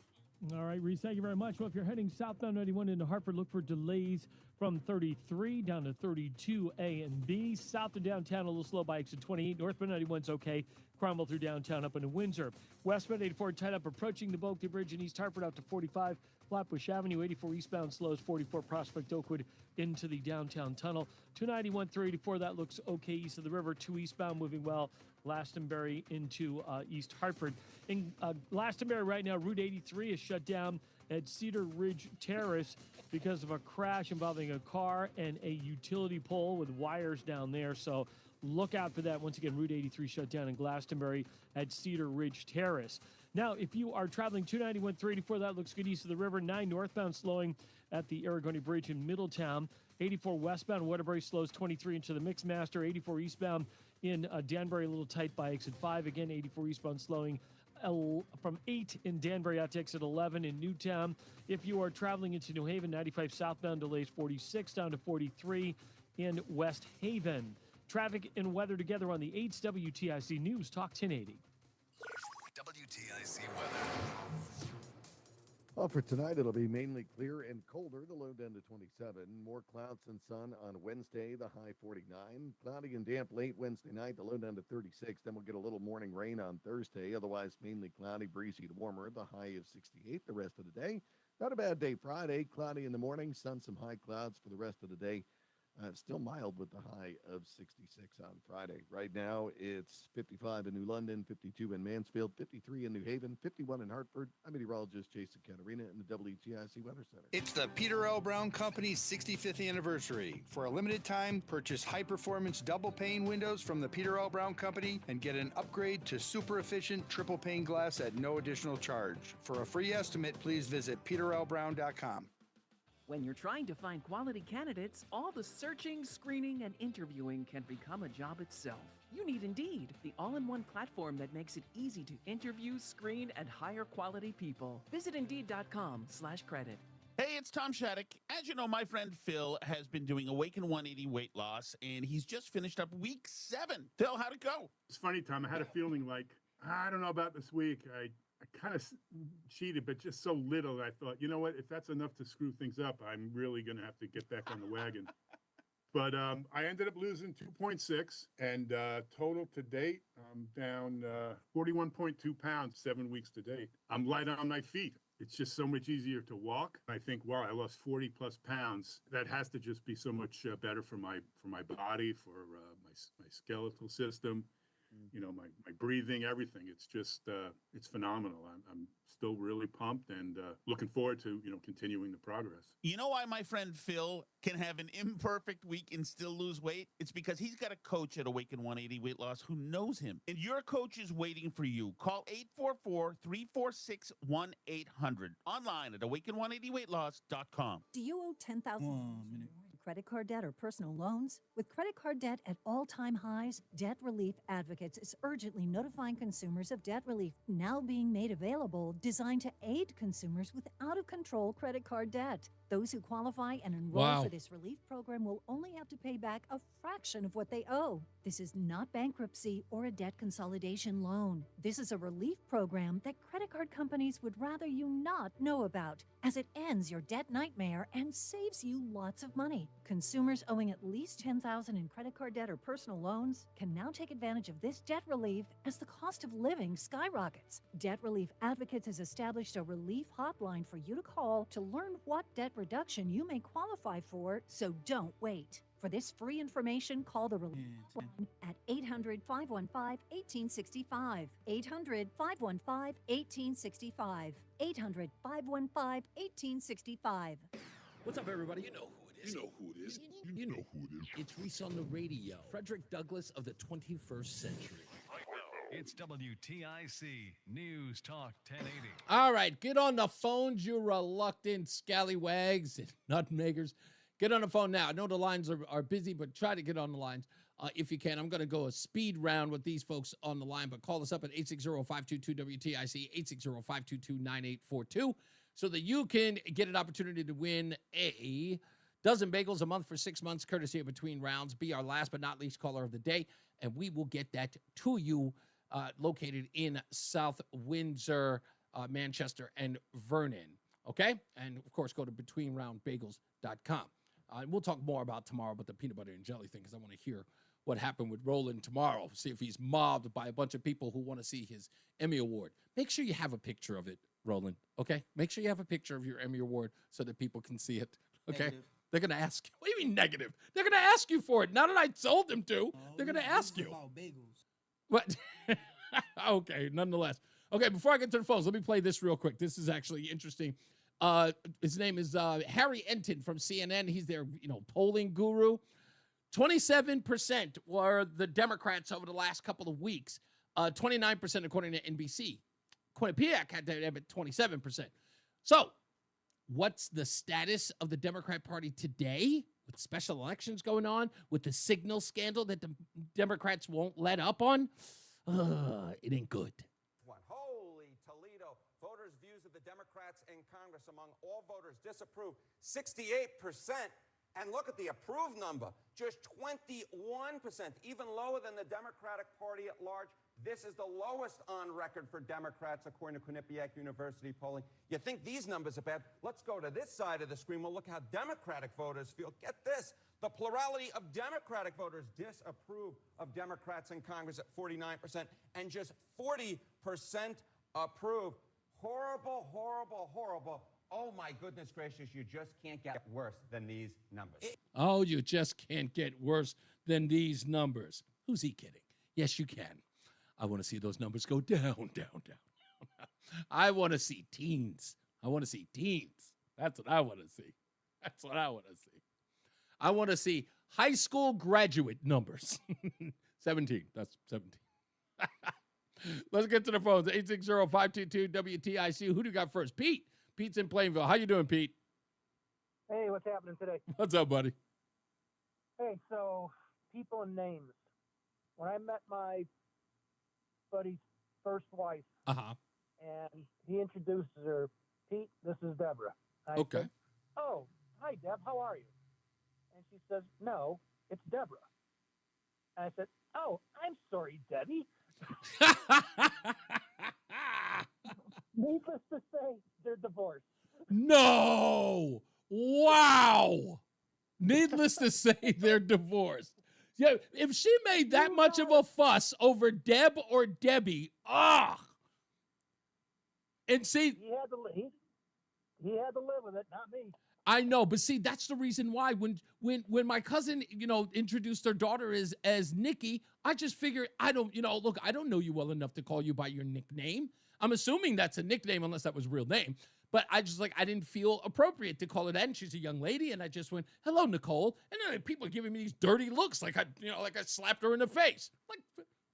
All right, Reese, thank you very much. Well, if you're heading southbound 91 into Hartford, look for delays from 33 down to 32 A and B. South of downtown, a little slow by exit 28. Northbound 91's okay. Cromwell through downtown up into Windsor. Westbound 84 tied up approaching the Bulkley Bridge in East Hartford out to 45. Flatbush Avenue, 84 eastbound slows, 44 Prospect Oakwood into the downtown tunnel. 291 through 84, that looks okay east of the river. 2 eastbound moving well. Glastonbury into East Hartford. In Glastonbury right now, Route 83 is shut down at Cedar Ridge Terrace because of a crash involving a car and a utility pole with wires down there. So look out for that. Once again, Route 83 shut down in Glastonbury at Cedar Ridge Terrace. Now, if you are traveling 291 through 84, that looks good east of the river. 9 northbound slowing at the Aragoni Bridge in Middletown. 84 westbound Waterbury slows 23 into the Mixmaster. 84 eastbound in Danbury, a little tight by exit 5. Again, 84 eastbound slowing from 8 in Danbury out to exit 11 in Newtown. If you are traveling into New Haven, 95 southbound delays 46 down to 43 in West Haven. Traffic and weather together on the 8's WTIC News Talk 1080. WTIC weather. Well, for tonight, it'll be mainly clear and colder, the low down to 27. More clouds and sun on Wednesday, the high 49. Cloudy and damp late Wednesday night, the low down to 36. Then we'll get a little morning rain on Thursday. Otherwise, mainly cloudy, breezy to warmer, the high of 68 the rest of the day. Not a bad day Friday, cloudy in the morning, sun, some high clouds for the rest of the day. Still mild with the high of 66 on Friday. Right now, it's 55 in New London, 52 in Mansfield, 53 in New Haven, 51 in Hartford. I'm meteorologist Jason Catarina in the WTIC Weather Center. It's the Peter L. Brown Company's 65th anniversary. For a limited time, purchase high-performance double-pane windows from the Peter L. Brown Company and get an upgrade to super-efficient triple-pane glass at no additional charge. For a free estimate, please visit peterlbrown.com. When you're trying to find quality candidates, all the searching, screening, and interviewing can become a job itself. You need Indeed, the all-in-one platform that makes it easy to interview, screen, and hire quality people. Visit Indeed.com/credit. Hey, it's Tom Shattuck. As you know, my friend Phil has been doing Awaken 180 weight loss, and he's just finished up week 7. Phil, how'd it go? It's funny, Tom. I had a feeling like, I don't know about this week. I kind of cheated, but just so little. I thought, you know what? If that's enough to screw things up, I'm really going to have to get back on the wagon. But I ended up losing 2.6, and total to date, I'm down 41.2 pounds, 7 weeks to date. I'm light on my feet. It's just so much easier to walk. I think, wow, I lost 40 plus pounds. That has to just be so much better for my body, for my skeletal system. You know, my breathing, everything. It's just, it's phenomenal. I'm still really pumped and looking forward to, continuing the progress. You know why my friend Phil can have an imperfect week and still lose weight? It's because he's got a coach at Awaken 180 Weight Loss who knows him. And your coach is waiting for you. Call 844-346-1800. Online at awaken180weightloss.com. Do you owe $10,000? Credit card debt or personal loans? With credit card debt at all-time highs, Debt Relief Advocates is urgently notifying consumers of debt relief now being made available, designed to aid consumers with out-of-control credit card debt. Those who qualify and enroll for this relief program will only have to pay back a fraction of what they owe. This is not bankruptcy or a debt consolidation loan. This is a relief program that credit card companies would rather you not know about, as it ends your debt nightmare and saves you lots of money. Consumers owing at least $10,000 in credit card debt or personal loans can now take advantage of this debt relief as the cost of living skyrockets. Debt Relief Advocates has established a relief hotline for you to call to learn what debt reduction you may qualify for, so don't wait. For this free information, call the relief line at 800-515-1865. 800-515-1865. 800-515-1865. What's up, everybody? You know who it is. You know who it is. You know who it is. It's Reese on the Radio. Frederick Douglass of the 21st century. It's WTIC News Talk 1080. All right, get on the phones, you reluctant scallywags and nutmeggers. Get on the phone now. I know the lines are busy, but try to get on the lines if you can. I'm going to go a speed round with these folks on the line, but call us up at 860-522-WTIC, 860-522-9842, so that you can get an opportunity to win a dozen bagels a month for 6 months, courtesy of Between Rounds. Be our last but not least caller of the day, and we will get that to you, located in South Windsor, Manchester, and Vernon. Okay? And, of course, go to betweenroundbagels.com. And we'll talk more about tomorrow about the peanut butter and jelly thing, because I want to hear what happened with Roland tomorrow, see if he's mobbed by a bunch of people who want to see his Emmy Award. Make sure you have a picture of it, Roland, okay? Make sure you have a picture of your Emmy Award so that people can see it, okay? Negative. They're going to ask you. What do you mean negative? They're going to ask you for it. Now that I told them to, they're going to ask you. About bagels. What? Okay, nonetheless. Okay, before I get to the phones, let me play this real quick. This is actually interesting. His name is Harry Enton from CNN. He's their, polling guru. 27% were the Democrats over the last couple of weeks. 29% according to NBC. Quinnipiac had that at 27%. So, what's the status of the Democrat Party today with special elections going on, with the signal scandal that the Democrats won't let up on? It ain't good. Holy Toledo. Voters' views of the Democrats in Congress among all voters disapprove, 68%. And look at the approved number, just 21%, even lower than the Democratic Party at large. This is the lowest on record for Democrats, according to Quinnipiac University polling. You think these numbers are bad? Let's go to this side of the screen. We'll look how Democratic voters feel. Get this. The plurality of Democratic voters disapprove of Democrats in Congress at 49%, and just 40% approve. Horrible, horrible, horrible. Oh, my goodness gracious, you just can't get worse than these numbers. Oh, you just can't get worse than these numbers. Who's he kidding? Yes, you can. I want to see those numbers go down, down, down. I want to see teens. I want to see teens. That's what I want to see. That's what I want to see. I want to see high school graduate numbers. 17. That's 17. Let's get to the phones. 860-522-WTIC. Who do you got first? Pete. Pete's in Plainville. How you doing, Pete? Hey, what's happening today? What's up, buddy? Hey, so people and names. When I met my buddy's first wife, and he introduces her, Pete, this is Deborah. I said, oh, hi, Deb, how are you? And she says, no, it's Deborah. And I said, oh, I'm sorry, Debbie. Needless to say, they're divorced. No! Wow! Needless to say, they're divorced. Yeah, if she made that much of a fuss over Deb or Debbie, and see, he had to live with it, not me. I know, but see, that's the reason why. When my cousin, introduced her daughter as Nikki, I just figured I don't know you well enough to call you by your nickname. I'm assuming that's a nickname unless that was a real name. But I didn't feel appropriate to call her that. And she's a young lady, and I just went, hello, Nicole. And then people are giving me these dirty looks like I slapped her in the face. Like,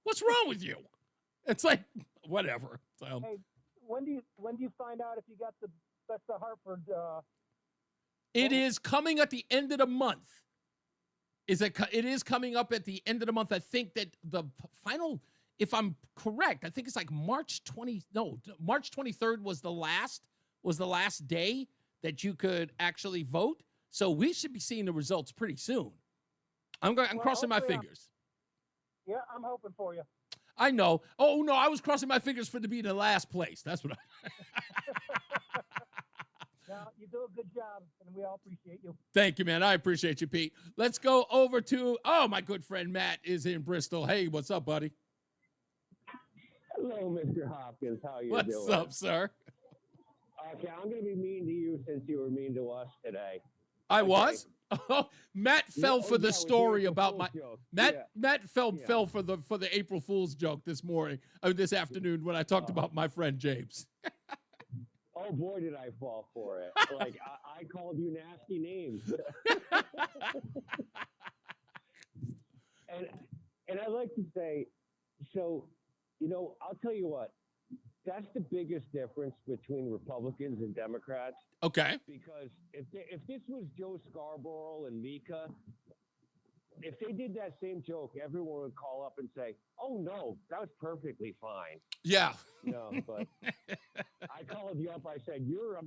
what's wrong with you? It's like, whatever. So, hey, when do you find out if you got the Best of Hartford? It is coming at the end of the month. It is coming up at the end of the month. I think that the final, if I'm correct, I think it's like March 23rd was the last day that you could actually vote. So we should be seeing the results pretty soon. I'm crossing my fingers. I'm hoping for you. I know. Oh, no, I was crossing my fingers for to be in the last place. That's what I... Now, you do a good job, and we all appreciate you. Thank you, man. I appreciate you, Pete. Let's go over to, my good friend Matt is in Bristol. Hey, what's up, buddy? Hello, Mr. Hopkins. How you doing? What's up, sir? Okay, I'm going to be mean to you since you were mean to us today. I was? Matt fell for the story about my Matt fell for the April Fool's joke this afternoon when I talked about my friend James. Oh boy, did I fall for it! Like I called you nasty names, and I like to say, so I'll tell you what. That's the biggest difference between Republicans and Democrats. Okay. Because if this was Joe Scarborough and Mika, if they did that same joke, everyone would call up and say, "Oh no, that was perfectly fine." Yeah. No, but I called you up. I said, "You're a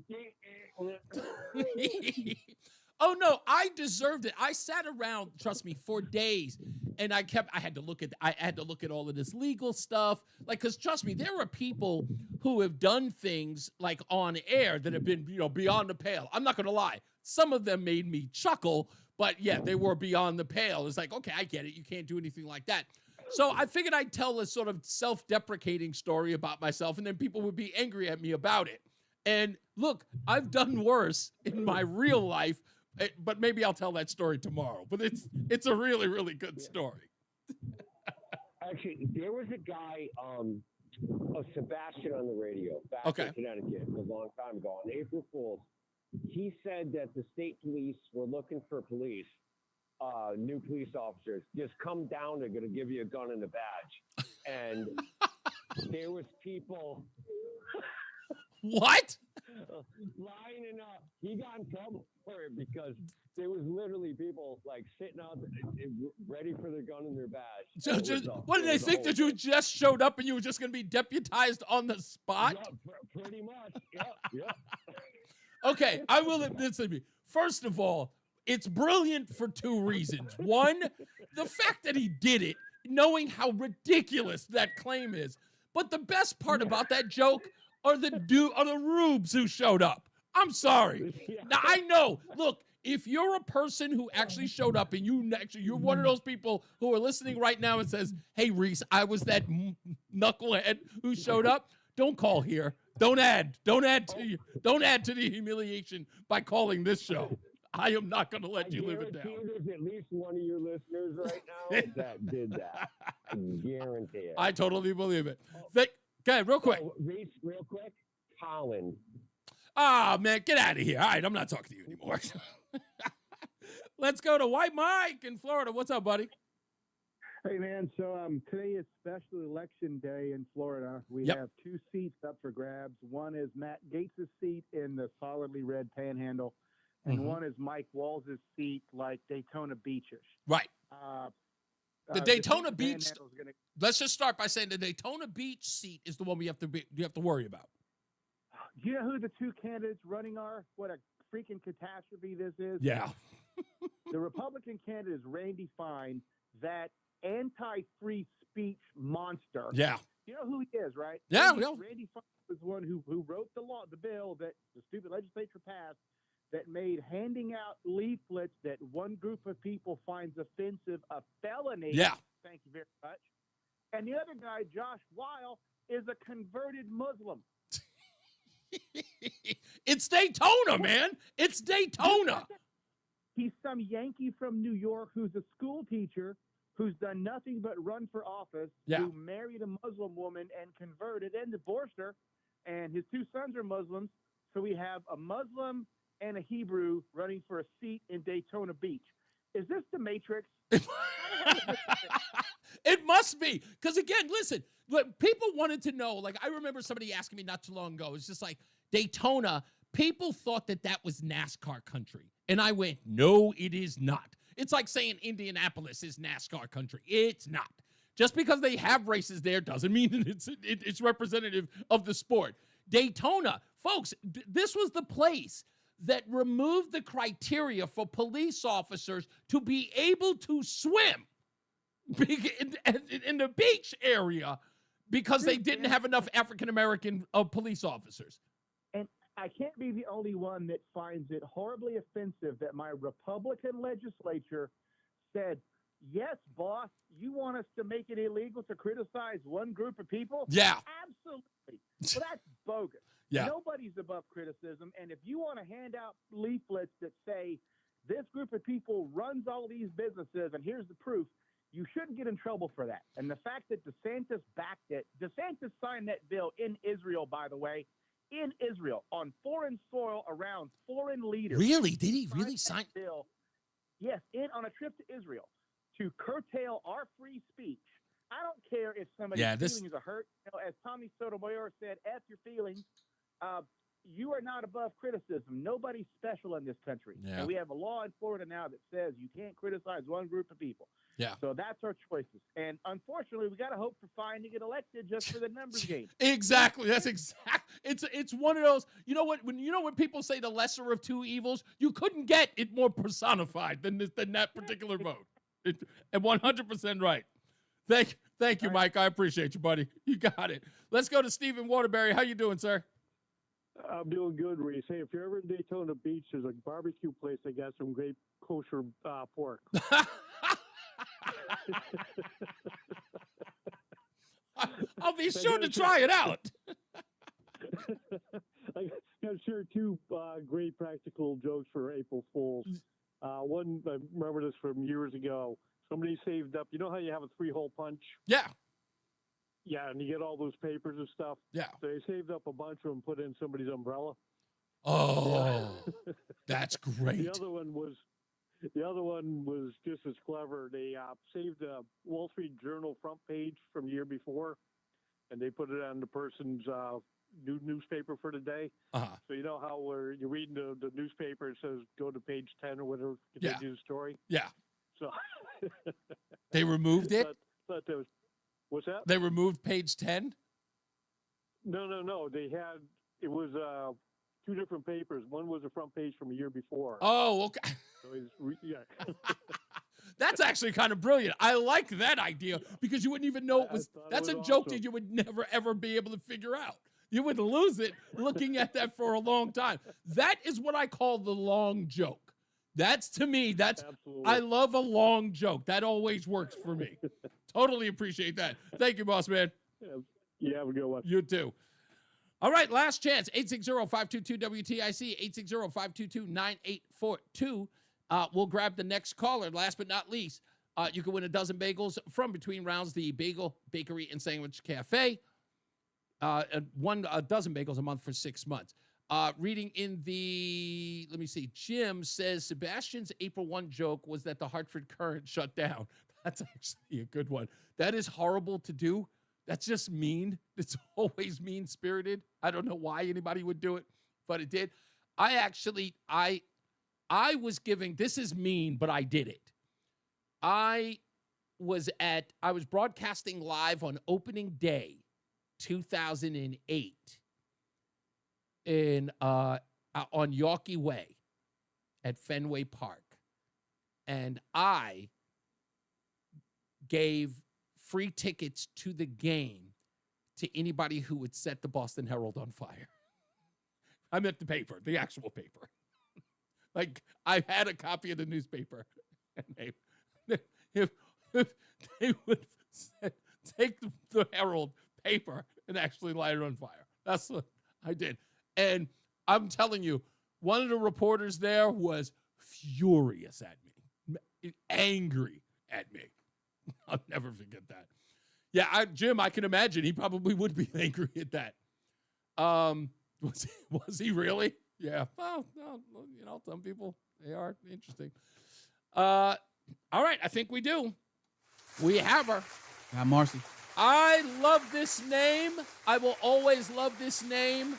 Oh no, I deserved it. I sat around, trust me, for days, and I had to look at all of this legal stuff, like, because trust me, there are people who have done things like on air that have been beyond the pale. I'm not gonna lie, some of them made me chuckle, but yeah, they were beyond the pale. It's like, okay, I get it. You can't do anything like that. So I figured I'd tell a sort of self-deprecating story about myself, and then people would be angry at me about it. And look, I've done worse in my real life. But maybe I'll tell that story tomorrow. But it's a really, really good story. Actually, there was a guy, Sebastian on the radio back in Connecticut a long time ago on April Fool's. He said that the state police were looking for new police officers. Just come down, they're going to give you a gun and a badge. And there was people... What? Lining up. He got in trouble for it because there was literally people like sitting out ready for their gun and their badge. So what did they think, that you just showed up and you were just going to be deputized on the spot? Yeah, pretty much. Yep. Okay, I will admit to me. First of all, it's brilliant for two reasons. One, the fact that he did it, knowing how ridiculous that claim is. But the best part about that joke are the rubes who showed up. I'm sorry. Now, I know. Look, if you're a person who actually showed up and you're one of those people who are listening right now and says, "Hey, Reese, I was that knucklehead who showed up," don't call here. Don't add to the humiliation by calling this show. I am not going to let you live it down. There's at least one of your listeners right now that did that. I guarantee it. I totally believe it. Go ahead, real quick. Reese, real quick. Holland. Ah, man, get out of here. All right, I'm not talking to you anymore. Let's go to White Mike in Florida. What's up, buddy? Hey, man. So today is special election day in Florida. We have two seats up for grabs. One is Matt Gaetz' seat in the solidly red Panhandle, and one is Mike Walls' seat, like Daytona Beach-ish. Right. The Daytona Beach. Let's just start by saying the Daytona Beach seat is the one you have to worry about. Do you know who the two candidates running are? What a freaking catastrophe this is. Yeah. The Republican candidate is Randy Fine, that anti-free speech monster. Yeah. You know who he is, right? Yeah. Randy Fine was the one who wrote the bill that the stupid legislature passed that made handing out leaflets that one group of people finds offensive a felony. Yeah. Thank you very much. And the other guy, Josh Weil, is a converted Muslim. It's Daytona, man. It's Daytona. He's some Yankee from New York who's a school teacher who's done nothing but run for office, who married a Muslim woman and converted and divorced her, and his two sons are Muslims. So we have a Muslim and a Hebrew running for a seat in Daytona Beach. Is this the Matrix? It must be. Because again, listen, people wanted to know, like, I remember somebody asking me not too long ago, it's just like, Daytona, people thought that was NASCAR country. And I went, no, it is not. It's like saying Indianapolis is NASCAR country. It's not. Just because they have races there doesn't mean that it's representative of the sport. Daytona, folks, this was the place that removed the criteria for police officers to be able to swim in the beach area because they didn't have enough African-American police officers. And I can't be the only one that finds it horribly offensive that my Republican legislature said, yes, boss, you want us to make it illegal to criticize one group of people? Yeah. Absolutely. Well, that's bogus. Yeah. Nobody's above criticism. And if you want to hand out leaflets that say this group of people runs all these businesses and here's the proof, you shouldn't get in trouble for that. And the fact that DeSantis backed it, DeSantis signed that bill in Israel, by the way, in Israel on foreign soil around foreign leaders. Really? Did he really sign? Bill, yes, on a trip to Israel to curtail our free speech. I don't care if somebody's feelings are hurt. As Tommy Sotomayor said, F your feelings. You are not above criticism. Nobody's special in this country. Yeah. And we have a law in Florida now that says you can't criticize one group of people. Yeah. So that's our choices. And unfortunately, we got to hope for Fine to get elected just for the numbers game. Exactly. That's it's one of those, you know what, when people say the lesser of two evils, you couldn't get it more personified than that particular vote. And 100% right. Thank you, Mike. I appreciate you, buddy. You got it. Let's go to Stephen Waterbury. How you doing, sir? I'm doing good, Reese. Hey, if you're ever in Daytona Beach, there's a barbecue place that got some great kosher pork. I'll be sure to try it out. I got share two great practical jokes for April Fools. One, I remember this from years ago. Somebody saved up. You know how you have a 3-hole punch? Yeah. Yeah, and you get all those papers and stuff. Yeah. So they saved up a bunch of them, put in somebody's umbrella. Oh, that's great. The other one was just as clever. They saved a Wall Street Journal front page from the year before, and they put it on the person's new newspaper for the day. Uh-huh. So you know how where you're reading the newspaper, it says go to page 10 or whatever, continue the story? Yeah. So they removed it? But there was, what's that? They removed page 10? No. They had, it was two different papers. One was the front page from a year before. Oh, okay. So yeah. That's actually kind of brilliant. I like that idea because you wouldn't even know it was. That's a joke that you would never, ever be able to figure out. You would lose it looking at that for a long time. That is what I call the long joke. That's, to me, Absolutely. I love a long joke. That always works for me. Totally appreciate that. Thank you, boss man. Yeah, have a good one. You too. All right, last chance. 860-522-WTIC, 860-522-9842. We'll grab the next caller. Last but not least, you can win a dozen bagels from Between Rounds, the Bagel Bakery and Sandwich Cafe. A dozen bagels a month for 6 months. Reading in the, let me see, Jim says Sebastian's April 1 joke was that the Hartford Current shut down. That's actually a good one. That is horrible to do. That's just mean. It's always mean-spirited. I don't know why anybody would do it, but it did. I was giving, this is mean, but I did it. I was broadcasting live on opening day, 2008, on Yawkey Way at Fenway Park. And I gave free tickets to the game to anybody who would set the Boston Herald on fire. I meant the paper, the actual paper. Like, I had a copy of the newspaper. And if they would take the Herald paper and actually light it on fire. That's what I did. And I'm telling you, one of the reporters there was furious at me, angry at me. I'll never forget that. Yeah, Jim, I can imagine he probably would be angry at that. Was he really? Yeah. Well, some people, they are interesting. All right, I think we do. We have her. Marcy. I love this name. I will always love this name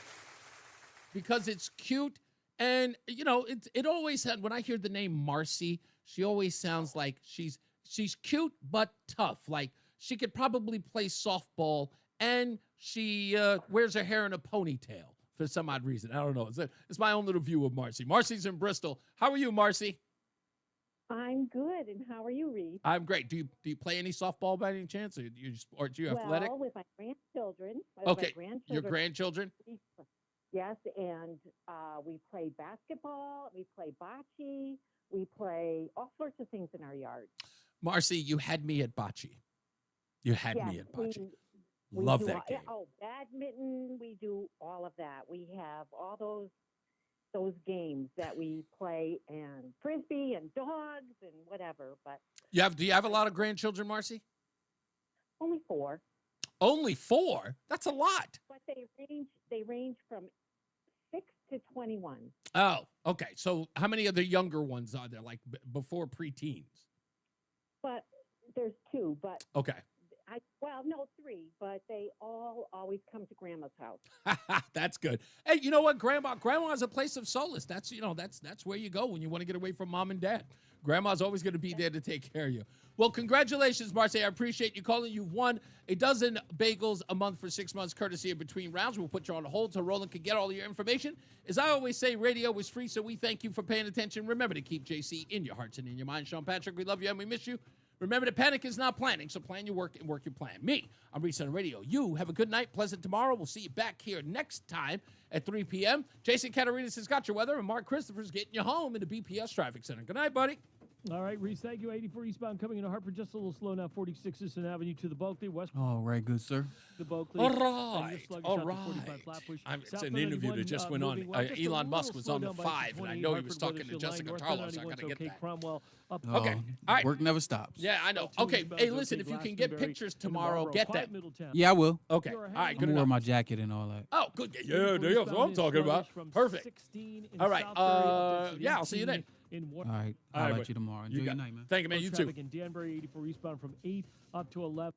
because it's cute. And, it always had, when I hear the name Marcy, she always sounds like she's cute but tough. Like, she could probably play softball, and she wears her hair in a ponytail for some odd reason. I don't know. It's my own little view of Marcy. Marcy's in Bristol. How are you, Marcy? I'm good, and how are you, Reed? I'm great. Do you play any softball by any chance, or are you athletic? Well, with my grandchildren. Your grandchildren? Yes, and we play basketball, we play bocce, we play all sorts of things in our yard. Marcy, you had me at bocce. You had me at bocce. Love that game. Badminton, we do all of that. We have all those games that we play, and frisbee and dogs and whatever. But do you have a lot of grandchildren, Marcy? Only 4. Only 4? That's a lot. But they range from 6 to 21. Oh, okay. So how many of the younger ones are there, like before preteens? But there's 2, but Okay. no, 3, but they all always come to Grandma's house. That's good. Hey, you know what? Grandma is a place of solace. That's where you go when you want to get away from mom and dad. Grandma's always going to be there to take care of you. Well, congratulations, Marcy. I appreciate you calling. You've won a dozen bagels a month for 6 months, courtesy of Between Rounds. We'll put you on hold so Roland can get all your information. As I always say, radio is free, so we thank you for paying attention. Remember to keep JC in your hearts and in your minds. Sean Patrick, we love you and we miss you. Remember that panic is not planning, so plan your work and work your plan. Me, I'm Reese On The Radio. You have a good night, pleasant tomorrow. We'll see you back here next time at 3 p.m. Jason Catarinas has got your weather, and Mark Christopher's getting you home in the BPS Traffic Center. Good night, buddy. All right, Reese, thank you. 84 eastbound coming into Hartford, just a little slow now. 46 Eastern Avenue to the Bulkley, West. All right, good sir. The Bulkley. All right. It's an interview that just went on. Elon Musk was on the 5, and I know he was talking to Jessica Tarlow, so I got to get that. Cromwell up. Okay. All right. Work never stops. Yeah, I know. Okay. Hey, listen, if you can get pictures tomorrow, get them. Yeah, I will. Okay. All right. I'm wear my jacket and all that. Oh, good. Yeah, that's what I'm talking about. Perfect. All right. Yeah, I'll see you then. All right. I'll let you tomorrow. Enjoy your night, man. Thank you, man. You too. In Danbury, 84 eastbound from 8 up to 11.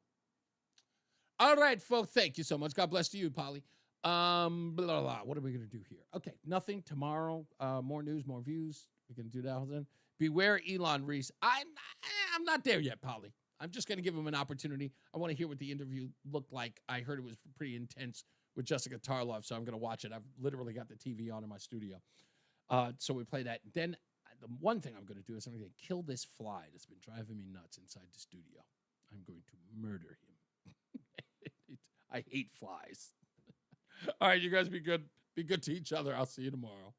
All right, folks. Thank you so much. God bless you, Polly. Blah, blah, blah. What are we going to do here? Okay, nothing. Tomorrow, more news, more views. We can do that then. Beware Elon, Reese. I'm not there yet, Polly. I'm just going to give him an opportunity. I want to hear what the interview looked like. I heard it was pretty intense with Jessica Tarlow, so I'm going to watch it. I've literally got the TV on in my studio. So we play that. Then the one thing I'm going to do is I'm going to kill this fly that's been driving me nuts inside the studio. I'm going to murder him. I hate flies. All right, you guys be good. Be good to each other. I'll see you tomorrow.